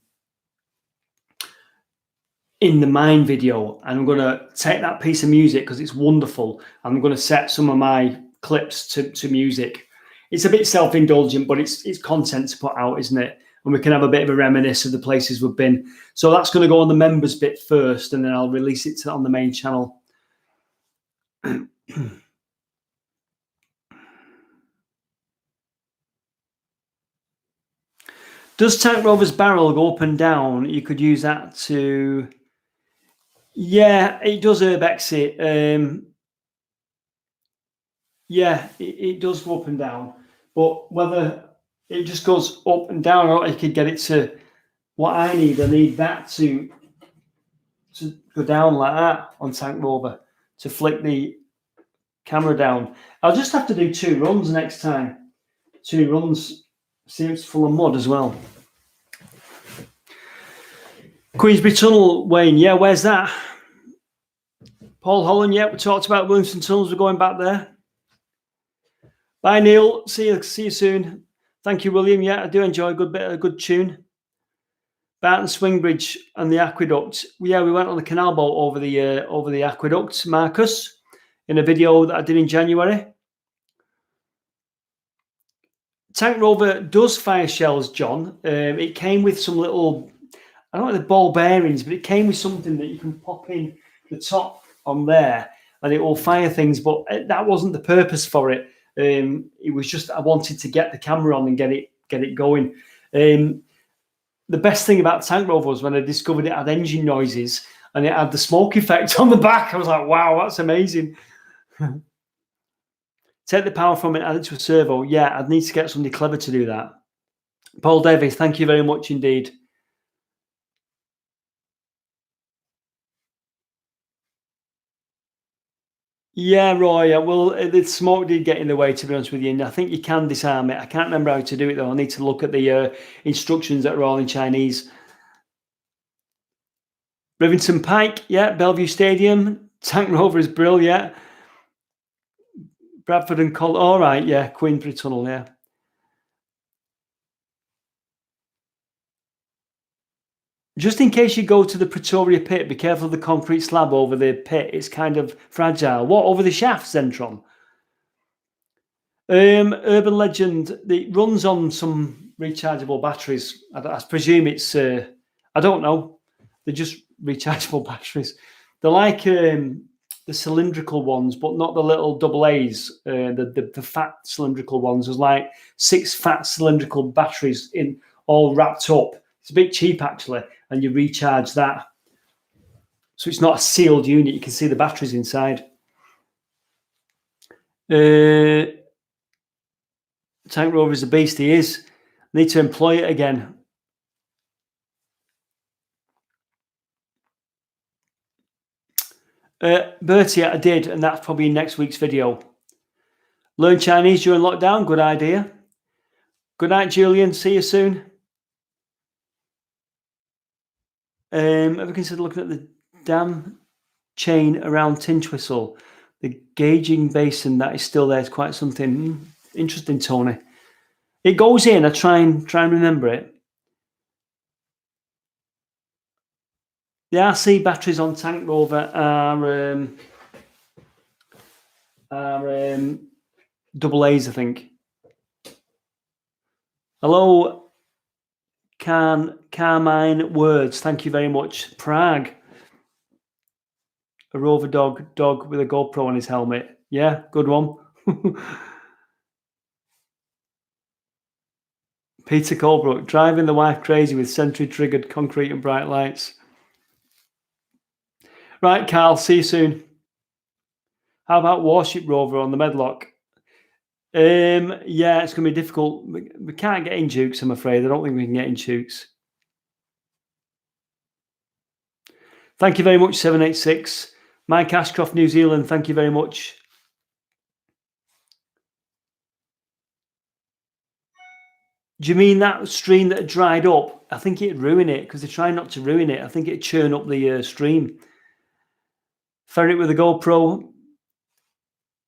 the mine video, and I'm going to take that piece of music because it's wonderful. I'm going to set some of my clips to music. It's a bit self-indulgent, but it's content to put out, isn't it? And we can have a bit of a reminisce of the places we've been. So that's going to go on the members bit first, and then I'll release it on the main channel. Does Tank Rover's barrel go up and down? You could use that to... Yeah, it does herb exit. Yeah, it does go up and down, but whether it just goes up and down, or I could get it to what I need that to go down like that on Tank Rover to flick the camera down. I'll just have to do 2 runs next time. 2 runs. See, it's full of mud as well. Queensbury Tunnel, Wayne. Yeah, where's that? Paul Holland. Yeah, we talked about Williamson Tunnels. We're going back there. Bye, Neil. See you soon. Thank you, William. Yeah, I do enjoy a good tune. Barton Swing Bridge and the aqueduct. Yeah, we went on the canal boat over the aqueduct, Marcus, in a video that I did in January. Tank Rover does fire shells, John. It came with some little, I don't know the ball bearings, but it came with something that you can pop in the top on there and it will fire things, but that wasn't the purpose for it. It was just I wanted to get the camera on and get it going. The best thing about Tank Rover was when I discovered it had engine noises and it had the smoke effect on the back. I was like, wow, that's amazing. Take the power from it, add it to a servo. Yeah, I'd need to get somebody clever to do that. Paul Davies, thank you very much indeed. Yeah, Roy. Well, the smoke did get in the way, to be honest with you. And I think you can disarm it. I can't remember how to do it, though. I need to look at the instructions that are all in Chinese. Rivington Pike, yeah. Bellevue Stadium. Tank Rover is brilliant. Bradford and Col. All right, yeah. Queensbury Tunnel, yeah. Just in case you go to the Pretoria pit, be careful of the concrete slab over the pit. It's kind of fragile. What, over the shaft, Zentron? Urban legend. It runs on some rechargeable batteries. I presume it's, I don't know. They're just rechargeable batteries. They're like the cylindrical ones, but not the little double A's. The fat cylindrical ones. There's like 6 fat cylindrical batteries in all wrapped up. It's a bit cheap actually, and you recharge that. So it's not a sealed unit. You can see the batteries inside. Tank Rover is a beast. He is. Need to employ it again. Bertie, I did, and that's probably in next week's video. Learn Chinese during lockdown. Good idea. Good night, Julian. See you soon. Ever considered looking at the dam chain around Tinchwhistle? The gauging basin that is still there is quite something interesting, Tony. It goes in. I try and remember it. The RC batteries on Tank Rover are double A's, I think. Hello, Carmine Words. Thank you very much. Prague. A Rover dog with a GoPro on his helmet. Yeah, good one. Peter Colebrook, driving the wife crazy with Sentry-triggered concrete and bright lights. Right, Carl, see you soon. How about Warship Rover on the Medlock? Yeah, it's going to be difficult. We can't get in Dukes, I'm afraid. I don't think we can get in Dukes. Thank you very much, 786. Mike Ashcroft, New Zealand, thank you very much. Do you mean that stream that had dried up? I think it'd ruin it because they're trying not to ruin it. I think it'd churn up the stream. Ferret with a GoPro.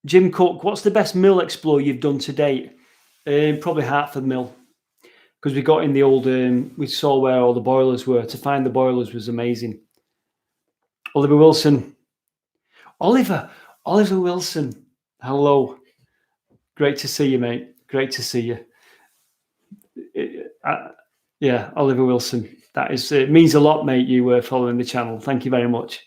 Jim Cook, what's the best mill explore you've done to date? Probably Hertford Mill, because we got in the old, we saw where all the boilers were. To find the boilers was amazing. Oliver Wilson. Oliver Wilson. Hello. Great to see you, mate. Great to see you. Yeah, Oliver Wilson. That is, it means a lot, mate, you were following the channel. Thank you very much.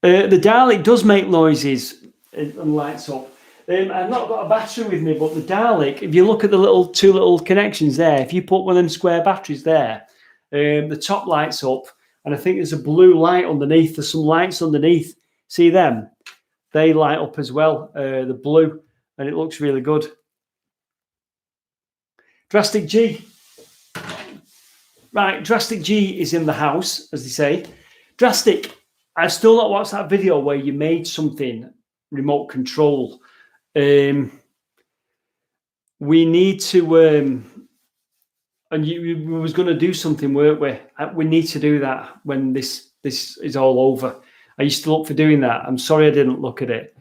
The Dalek does make noises and lights up. I've not got a battery with me, but the Dalek, if you look at the two little connections there, if you put one of them square batteries there, the top lights up, and I think there's a blue light underneath. There's some lights underneath. See them? they light up as well, the blue, and it looks really good. Drastic G. Right, Drastic G is in the house, as they say. Drastic, I've still not watched that video where you made something remote control. We need to, and you was going to do something, weren't we? We need to do that when this is all over. Are you still up for doing that? I'm sorry I didn't look at it.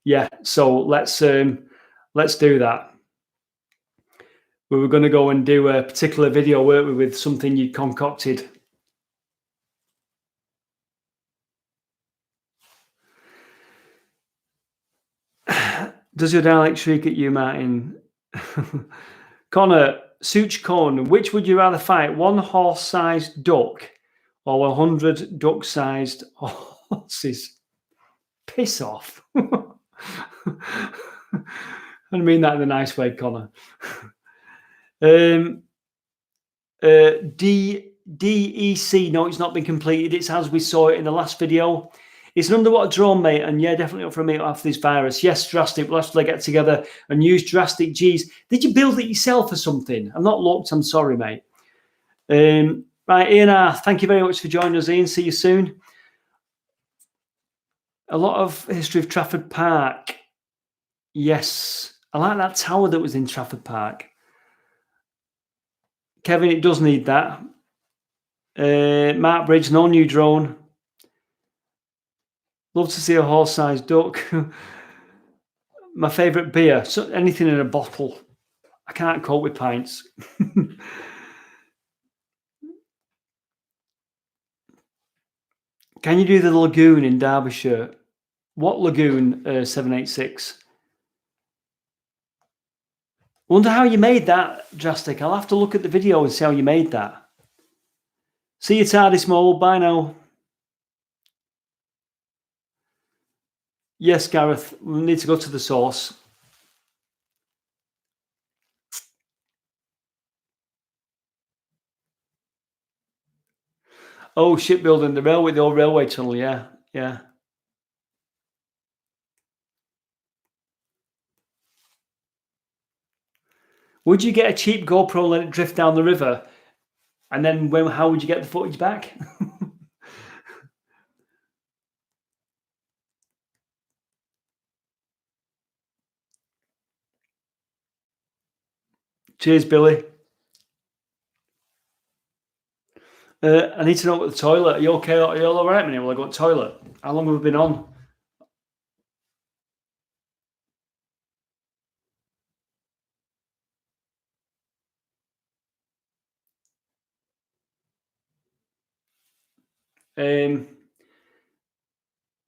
Yeah, so let's do that. We were going to go and do a particular video, weren't we, with something you concocted. Does your dialect shriek at you, Martin? Connor, Such Corn, which would you rather fight, one horse-sized duck or 100 duck-sized horses? Piss off. I mean that in a nice way, Connor. DEC, no, it's not been completed. It's as we saw it in the last video. It's an underwater drone, mate, and yeah, definitely up for a meet after this virus. Yes, Drastic, we'll have to get together and use Drastic G's. Did you build it yourself or something? I'm not looked, I'm sorry, mate. Right, Ian R, thank you very much for joining us, Ian. See you soon. A lot of history of Trafford Park. Yes, I like that tower that was in Trafford Park. Kevin, it does need that. Mark Bridge, no new drone. Love to see a horse-sized duck. My favourite beer, so anything in a bottle. I can't cope with pints. Can you do the lagoon in Derbyshire? What lagoon, 786? Wonder how you made that, Drastic. I'll have to look at the video and see how you made that. See you, TARDIS Mole. Bye now. Yes, Gareth, we need to go to the source. Oh, shipbuilding, the old railway tunnel, yeah, yeah. Would you get a cheap GoPro and let it drift down the river? And then how would you get the footage back? Cheers, Billy. I need to know about the toilet. Are you okay? Are you all right, man? Will I go to the toilet? How long have we been on?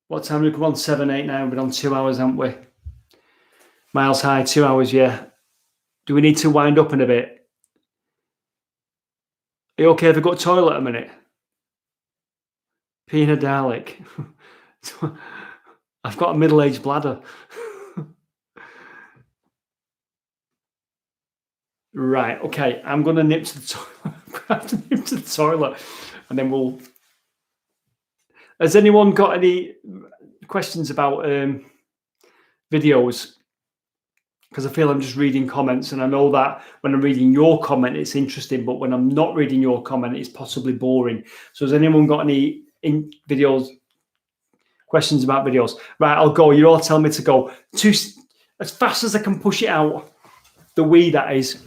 What time have we come on? 7, 8 now. We've been on 2 hours, haven't we? Miles high, 2 hours, yeah. Do we need to wind up in a bit? Are you okay if I go to the toilet a minute? Pee in a Dalek. I've got a middle-aged bladder. Right, okay. I'm going to nip to the toilet. I'm going to have to nip to the toilet. And then we'll... Has anyone got any questions about videos? Because I feel I'm just reading comments, and I know that when I'm reading your comment, it's interesting, but when I'm not reading your comment, it's possibly boring. So has anyone got any questions about videos? Right, I'll go. You're all telling me to go as fast as I can push it out. The Wii, that is.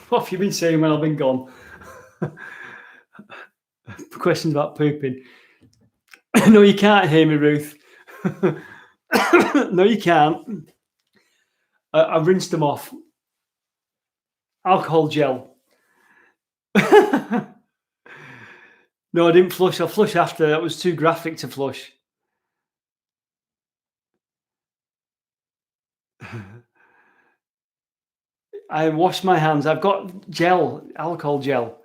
What have you been saying when I've been gone? Questions about pooping. No, you can't hear me, Ruth. No, you can't. I've rinsed them off. Alcohol gel. No, I didn't flush. I'll flush after. That was too graphic to flush. I washed my hands. I've got gel, alcohol gel.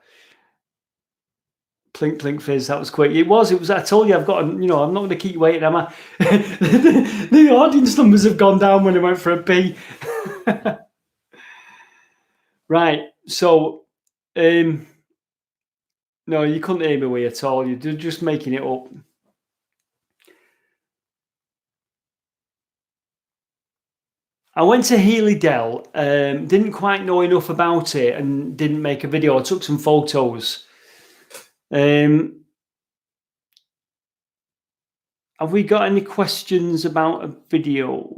Plink, plink, fizz. That was quick. It was. I told you I've got, I'm not going to keep you waiting, am I? The audience numbers have gone down when I went for a pee. Right. So, no, you couldn't hear me away at all. You're just making it up. I went to Healy Dell, didn't quite know enough about it and didn't make a video. I took some photos. Have we got any questions about a video?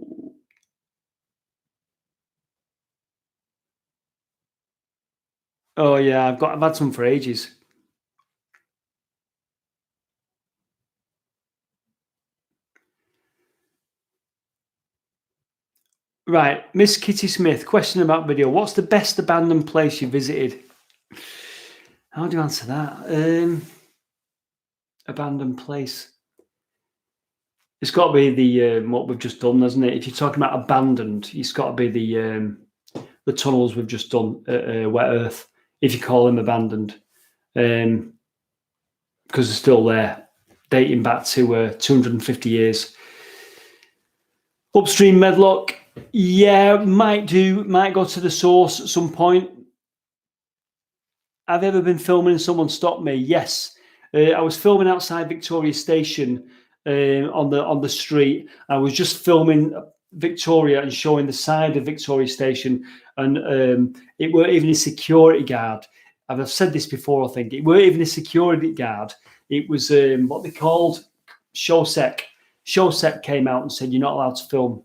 Oh yeah, I've had some for ages. Right, Miss Kitty Smith, question about video. What's the best abandoned place you visited? How do you answer that? Abandoned place. It's got to be the what we've just done, hasn't it? If you're talking about abandoned, it's got to be the tunnels we've just done at Wet Earth, if you call them abandoned, because they're still there, dating back to 250 years. Upstream Medlock, yeah, might go to the source at some point. Have you ever been filming and someone stopped me? Yes. I was filming outside Victoria Station on the street. I was just filming Victoria and showing the side of Victoria Station, and it weren't even a security guard. I've said this before, I think. It weren't even a security guard. It was what they called Showsec. Showsec came out and said, you're not allowed to film.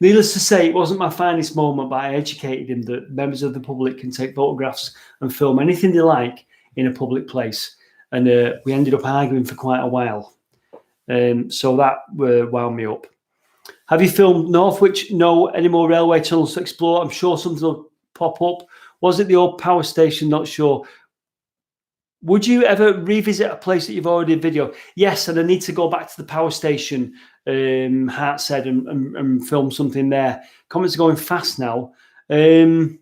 Needless to say, it wasn't my finest moment, but I educated him that members of the public can take photographs and film anything they like in a public place. And we ended up arguing for quite a while. So that wound me up. Have you filmed Northwich? No. Any more railway tunnels to explore? I'm sure something will pop up. Was it the old power station? Not sure. Would you ever revisit a place that you've already videoed? Yes, and I need to go back to the power station, Hart said, and film something there. Comments are going fast now. I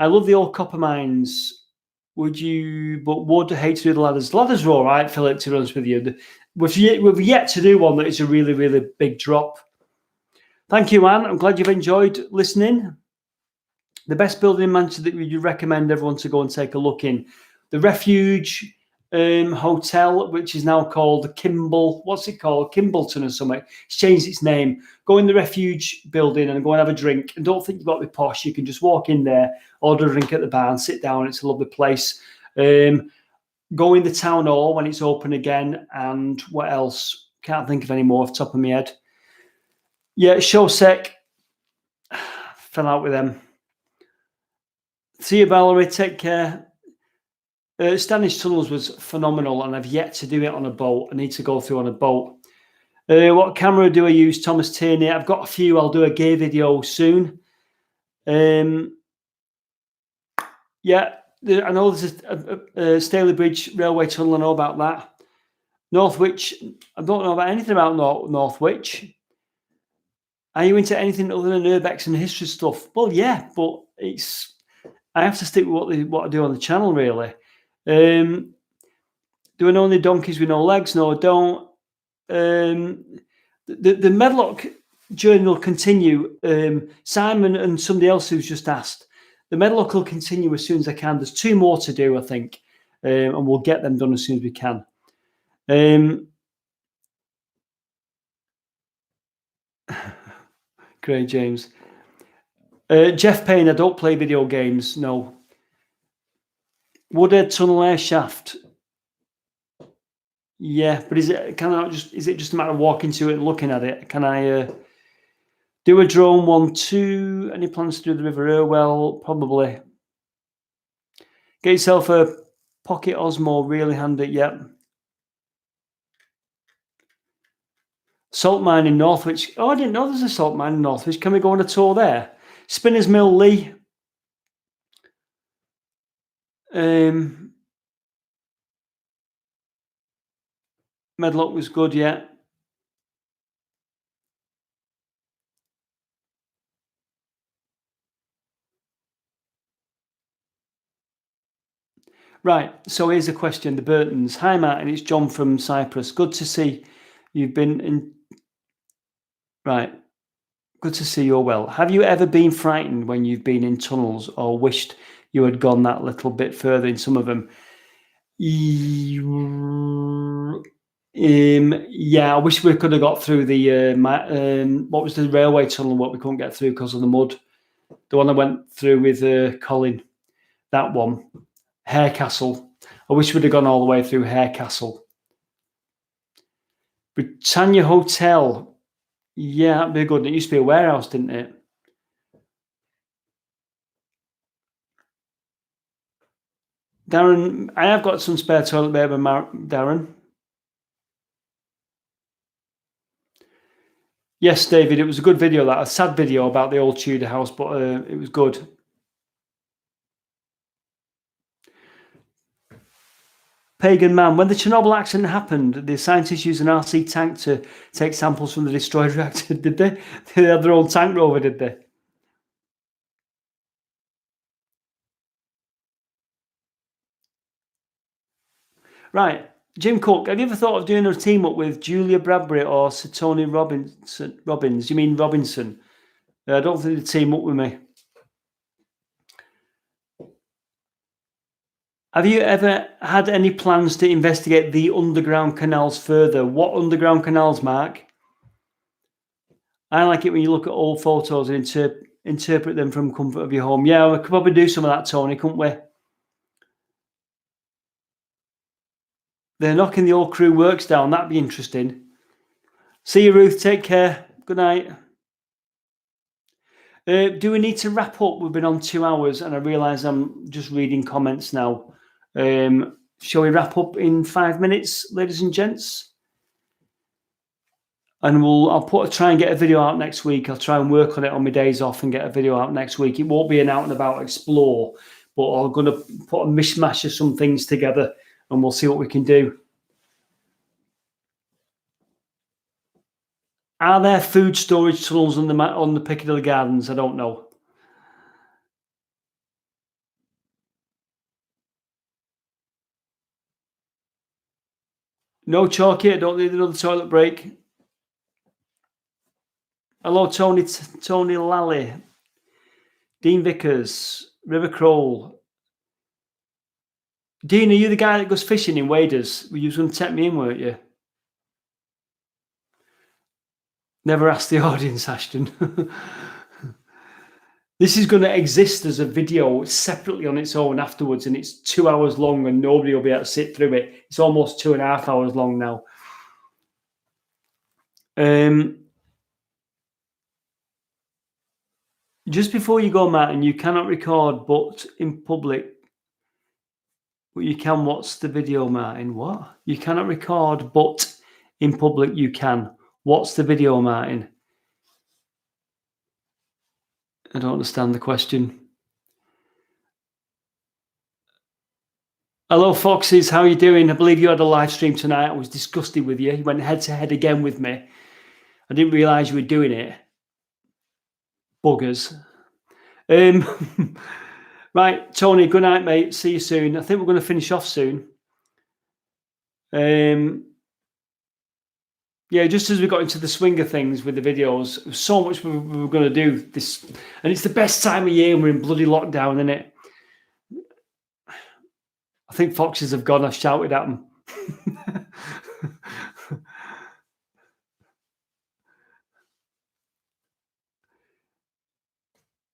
love the old copper mines. Would hate to do the ladders. Ladders are all right, Philip, to be honest with you. We've yet to do one that is a really, really big drop. Thank you, Anne. I'm glad you've enjoyed listening. The best building in Manchester that you recommend everyone to go and take a look in. The Refuge Hotel, which is now called Kimble. What's it called? Kimbleton or something. It's changed its name. Go in the Refuge building and go and have a drink. And don't think you've got to be posh. You can just walk in there, order a drink at the bar and sit down. It's a lovely place. Go in the town hall when it's open again. And what else? Can't think of any more off the top of my head. Yeah, Showsec. Fell out with them. See you, Valerie. Take care. Standish Tunnels was phenomenal, and I've yet to do it on a boat. I need to go through on a boat. What camera do I use? Thomas Tierney. I've got a few. I'll do a gear video soon. Yeah, I know there's a Staley Bridge Railway Tunnel. I know about that. Northwich. I don't know about anything about Northwich. Are you into anything other than urbex and history stuff? Well, yeah, but I have to stick with what I do on the channel, really. Do I know any donkeys with no legs? No, I don't. The Medlock journey will continue. Simon and somebody else who's just asked. The Medlock will continue as soon as I can. There's 2 more to do, I think, and we'll get them done as soon as we can. Great, James. Jeff Payne, I don't play video games, no. Woodhead Tunnel Air Shaft. Yeah, but is it just a matter of walking to it and looking at it? Can I Do a drone 1, 2. Any plans to do the River Irwell? Probably. Get yourself a Pocket Osmo, really handy. Yep. Salt mine in Northwich. Oh, I didn't know there's a salt mine in Northwich. Can we go on a tour there? Spinners Mill, Lee. Medlock was good, yeah. Right, so here's a question. The Burtons. Hi, Martin. It's John from Cyprus. Good to see you've been in. Right. Good to see you're well. Have you ever been frightened when you've been in tunnels or wished you had gone that little bit further in some of them? Yeah, I wish we could have got through the what was the railway tunnel? What we couldn't get through because of the mud. The one I went through with Colin. That one, Harecastle. I wish we'd have gone all the way through Harecastle. Britannia Hotel. Yeah, that'd be good. It used to be a warehouse, didn't it? Darren, I have got some spare toilet paper, Darren. Yes, David, it was a good video, that a sad video about the old Tudor house, but it was good. Pagan Man, when the Chernobyl accident happened, the scientists used an RC tank to take samples from the destroyed reactor, did they? They had their own tank rover, did they? Right, Jim Cook, have you ever thought of doing a team up with Julia Bradbury or Sir Tony Robbins? You mean Robinson? I don't think they'd team up with me. Have you ever had any plans to investigate the underground canals further? What underground canals, Mark? I like it when you look at old photos and interpret them from comfort of your home. Yeah, we could probably do some of that, Tony, couldn't we? They're knocking the old crew works down. That'd be interesting. See you, Ruth. Take care. Good night. Do we need to wrap up? We've been on 2 hours and I realise I'm just reading comments now. Shall we wrap up in 5 minutes, ladies and gents? And I'll try and get a video out next week. I'll try and work on it on my days off and get a video out next week. It won't be an out and about explore, but I'm going to put a mishmash of some things together and we'll see what we can do. Are there food storage tunnels on the Piccadilly Gardens? I don't know. No, Chalky, I don't need another toilet break. Hello, Tony Lally, Dean Vickers, River Kroll. Dean, are you the guy that goes fishing in waders? You was going to take me in, weren't you? Never asked the audience, Ashton. This is going to exist as a video separately on its own afterwards, and it's 2 hours long and nobody will be able to sit through it. It's almost 2.5 hours long now. Just before you go, Martin, you cannot record but in public. But you can watch the video, Martin. What? You cannot record but in public you can. What's the video, Martin? I don't understand the question. Hello, Foxes. How are you doing? I believe you had a live stream tonight. I was disgusted with you. You went head-to-head again with me. I didn't realise you were doing it. Buggers. Right, Tony, good night, mate. See you soon. I think we're going to finish off soon. Yeah, just as we got into the swing of things with the videos, so much we were going to do this. And it's the best time of year and we're in bloody lockdown, isn't it? I think foxes have gone. I shouted at them.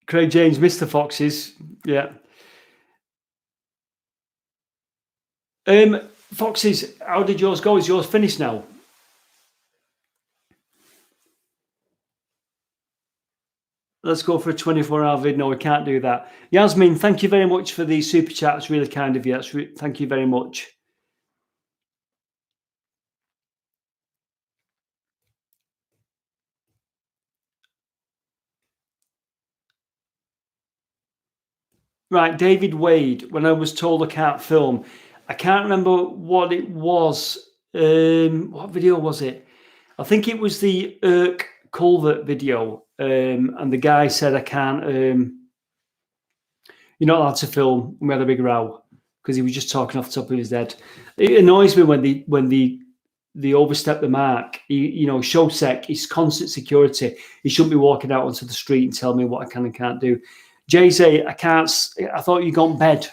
Craig James, Mr. Foxes. Yeah. Foxes, how did yours go? Is yours finished now? Let's go for a 24-hour vid. No, we can't do that. Yasmin, thank you very much for the super chat. It's really kind of you. Thank you very much. Right, David Wade, when I was told I can't film, I can't remember what it was. What video was it? I think it was the Earth Culvert video. And the guy said, I can't, you're not allowed to film. We had a big row because he was just talking off the top of his head. It annoys me when they overstep the mark. Showsec is constant security. He shouldn't be walking out onto the street and telling me what I can and can't do. Jay-Z, I can't. I thought you got in bed.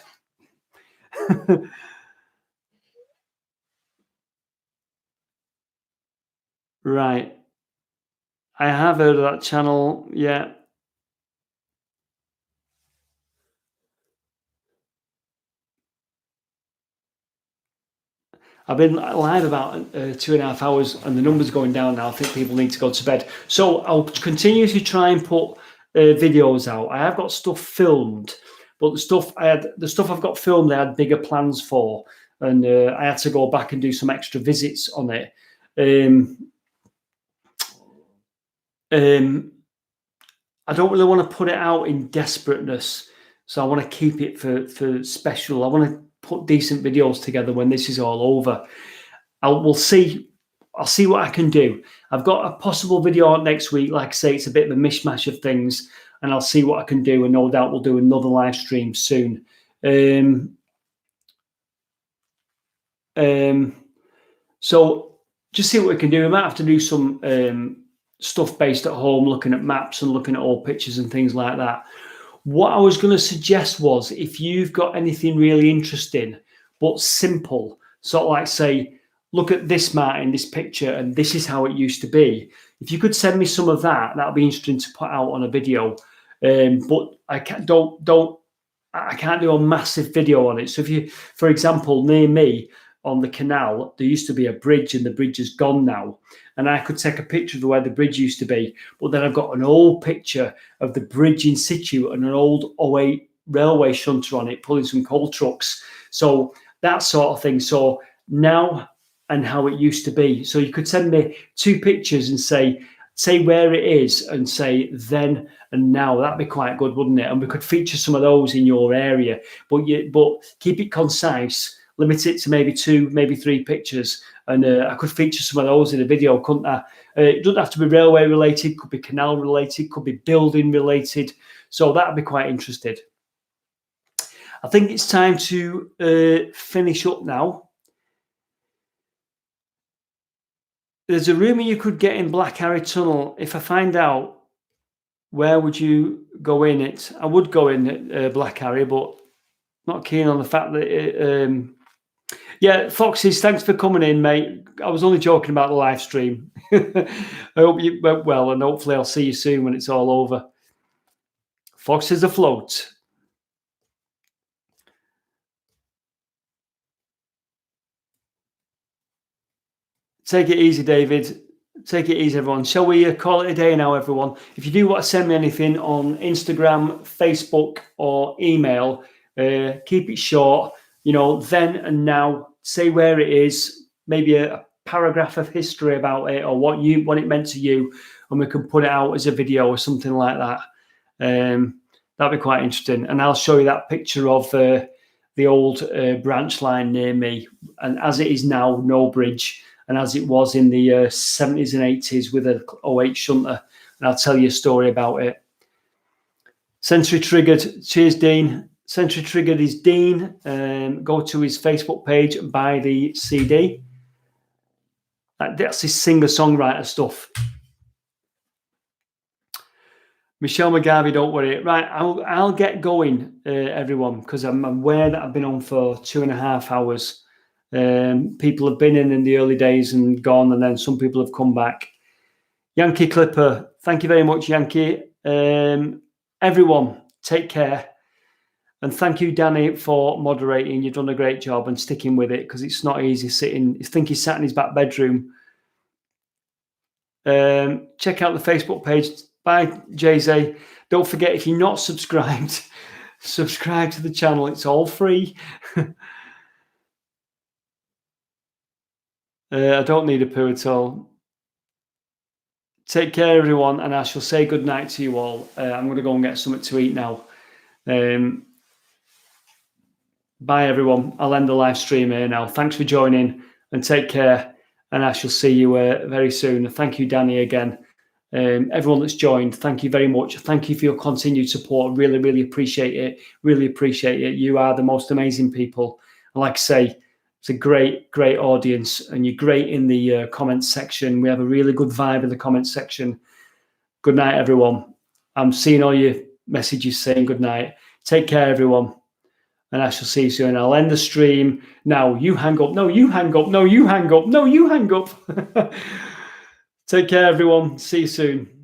Right. I have heard of that channel. Yeah. I've been live about 2.5 hours and the numbers going down now. I think people need to go to bed. So I'll continue to try and put videos out. I have got stuff filmed, but the stuff I've got filmed, I had bigger plans for, and I had to go back and do some extra visits on it. I don't really want to put it out in desperateness, so I want to keep it for special. I want to put decent videos together when this is all over. I'll see what I can do. I've got a possible video out next week. Like I say, it's a bit of a mishmash of things, and I'll see what I can do. And no doubt we'll do another live stream soon. So just see what we can do. We might have to do some stuff based at home, looking at maps and looking at old pictures and things like that. What I was going to suggest was, if you've got anything really interesting but simple, sort of like, say, look at this mountain, this picture, and this is how it used to be. If you could send me some of that, that'd be interesting to put out on a video. But I can't do a massive video on it. So if you, for example, near me on the canal, there used to be a bridge, and the bridge is gone now. And I could take a picture of where the bridge used to be, but then I've got an old picture of the bridge in situ and an old 08 railway shunter on it, pulling some coal trucks. So that sort of thing. So now and how it used to be. So you could send me 2 pictures and say where it is and say then and now. That'd be quite good, wouldn't it? And we could feature some of those in your area, but keep it concise. Limit it to maybe 2, maybe 3 pictures, and I could feature some of those in a video, couldn't I? It doesn't have to be railway related, could be canal related, could be building related. So that'd be quite interesting. I think it's time to finish up now. There's a rumour you could get in Black Harry Tunnel. If I find out, where would you go in it? I would go in Black Harry, but not keen on the fact that yeah, Foxes, thanks for coming in, mate. I was only joking about the live stream. I hope you went well, and hopefully I'll see you soon when it's all over. Foxes afloat. Take it easy, David. Take it easy, everyone. Shall we call it a day now, everyone? If you do want to send me anything on Instagram, Facebook, or email, keep it short. Then and now. Say where it is, maybe a paragraph of history about it, or what it meant to you, and we can put it out as a video or something like that. That'd be quite interesting. And I'll show you that picture of the old branch line near me, and as it is now, no bridge, and as it was in the 70s and 80s with a 08 shunter. And I'll tell you a story about it. Century Triggered. Cheers, Dean. Century Triggered is Dean. Go to his Facebook page and buy the CD. That's his singer-songwriter stuff. Michelle McGarvey, don't worry. Right, I'll get going, everyone, because I'm aware that I've been on for 2.5 hours. People have been in the early days and gone, and then some people have come back. Yankee Clipper, thank you very much, Yankee. Everyone, take care. And thank you, Danny, for moderating. You've done a great job and sticking with it, because it's not easy sitting. I think he sat in his back bedroom. Check out the Facebook page. Bye, Jay-Z. Don't forget, if you're not subscribed, subscribe to the channel. It's all free. I don't need a poo at all. Take care, everyone, and I shall say good night to you all. I'm going to go and get something to eat now. Bye, everyone. I'll end the live stream here now. Thanks for joining, and take care, and I shall see you very soon. Thank you, Danny, again. Everyone that's joined, thank you very much. Thank you for your continued support. Really, really appreciate it. Really appreciate it. You are the most amazing people. And like I say, it's a great, great audience, and you're great in the comments section. We have a really good vibe in the comments section. Good night, everyone. I'm seeing all your messages saying good night. Take care, everyone, and I shall see you soon. I'll end the stream now. You hang up. No, you hang up. No, you hang up. No, you hang up. Take care, everyone. See you soon.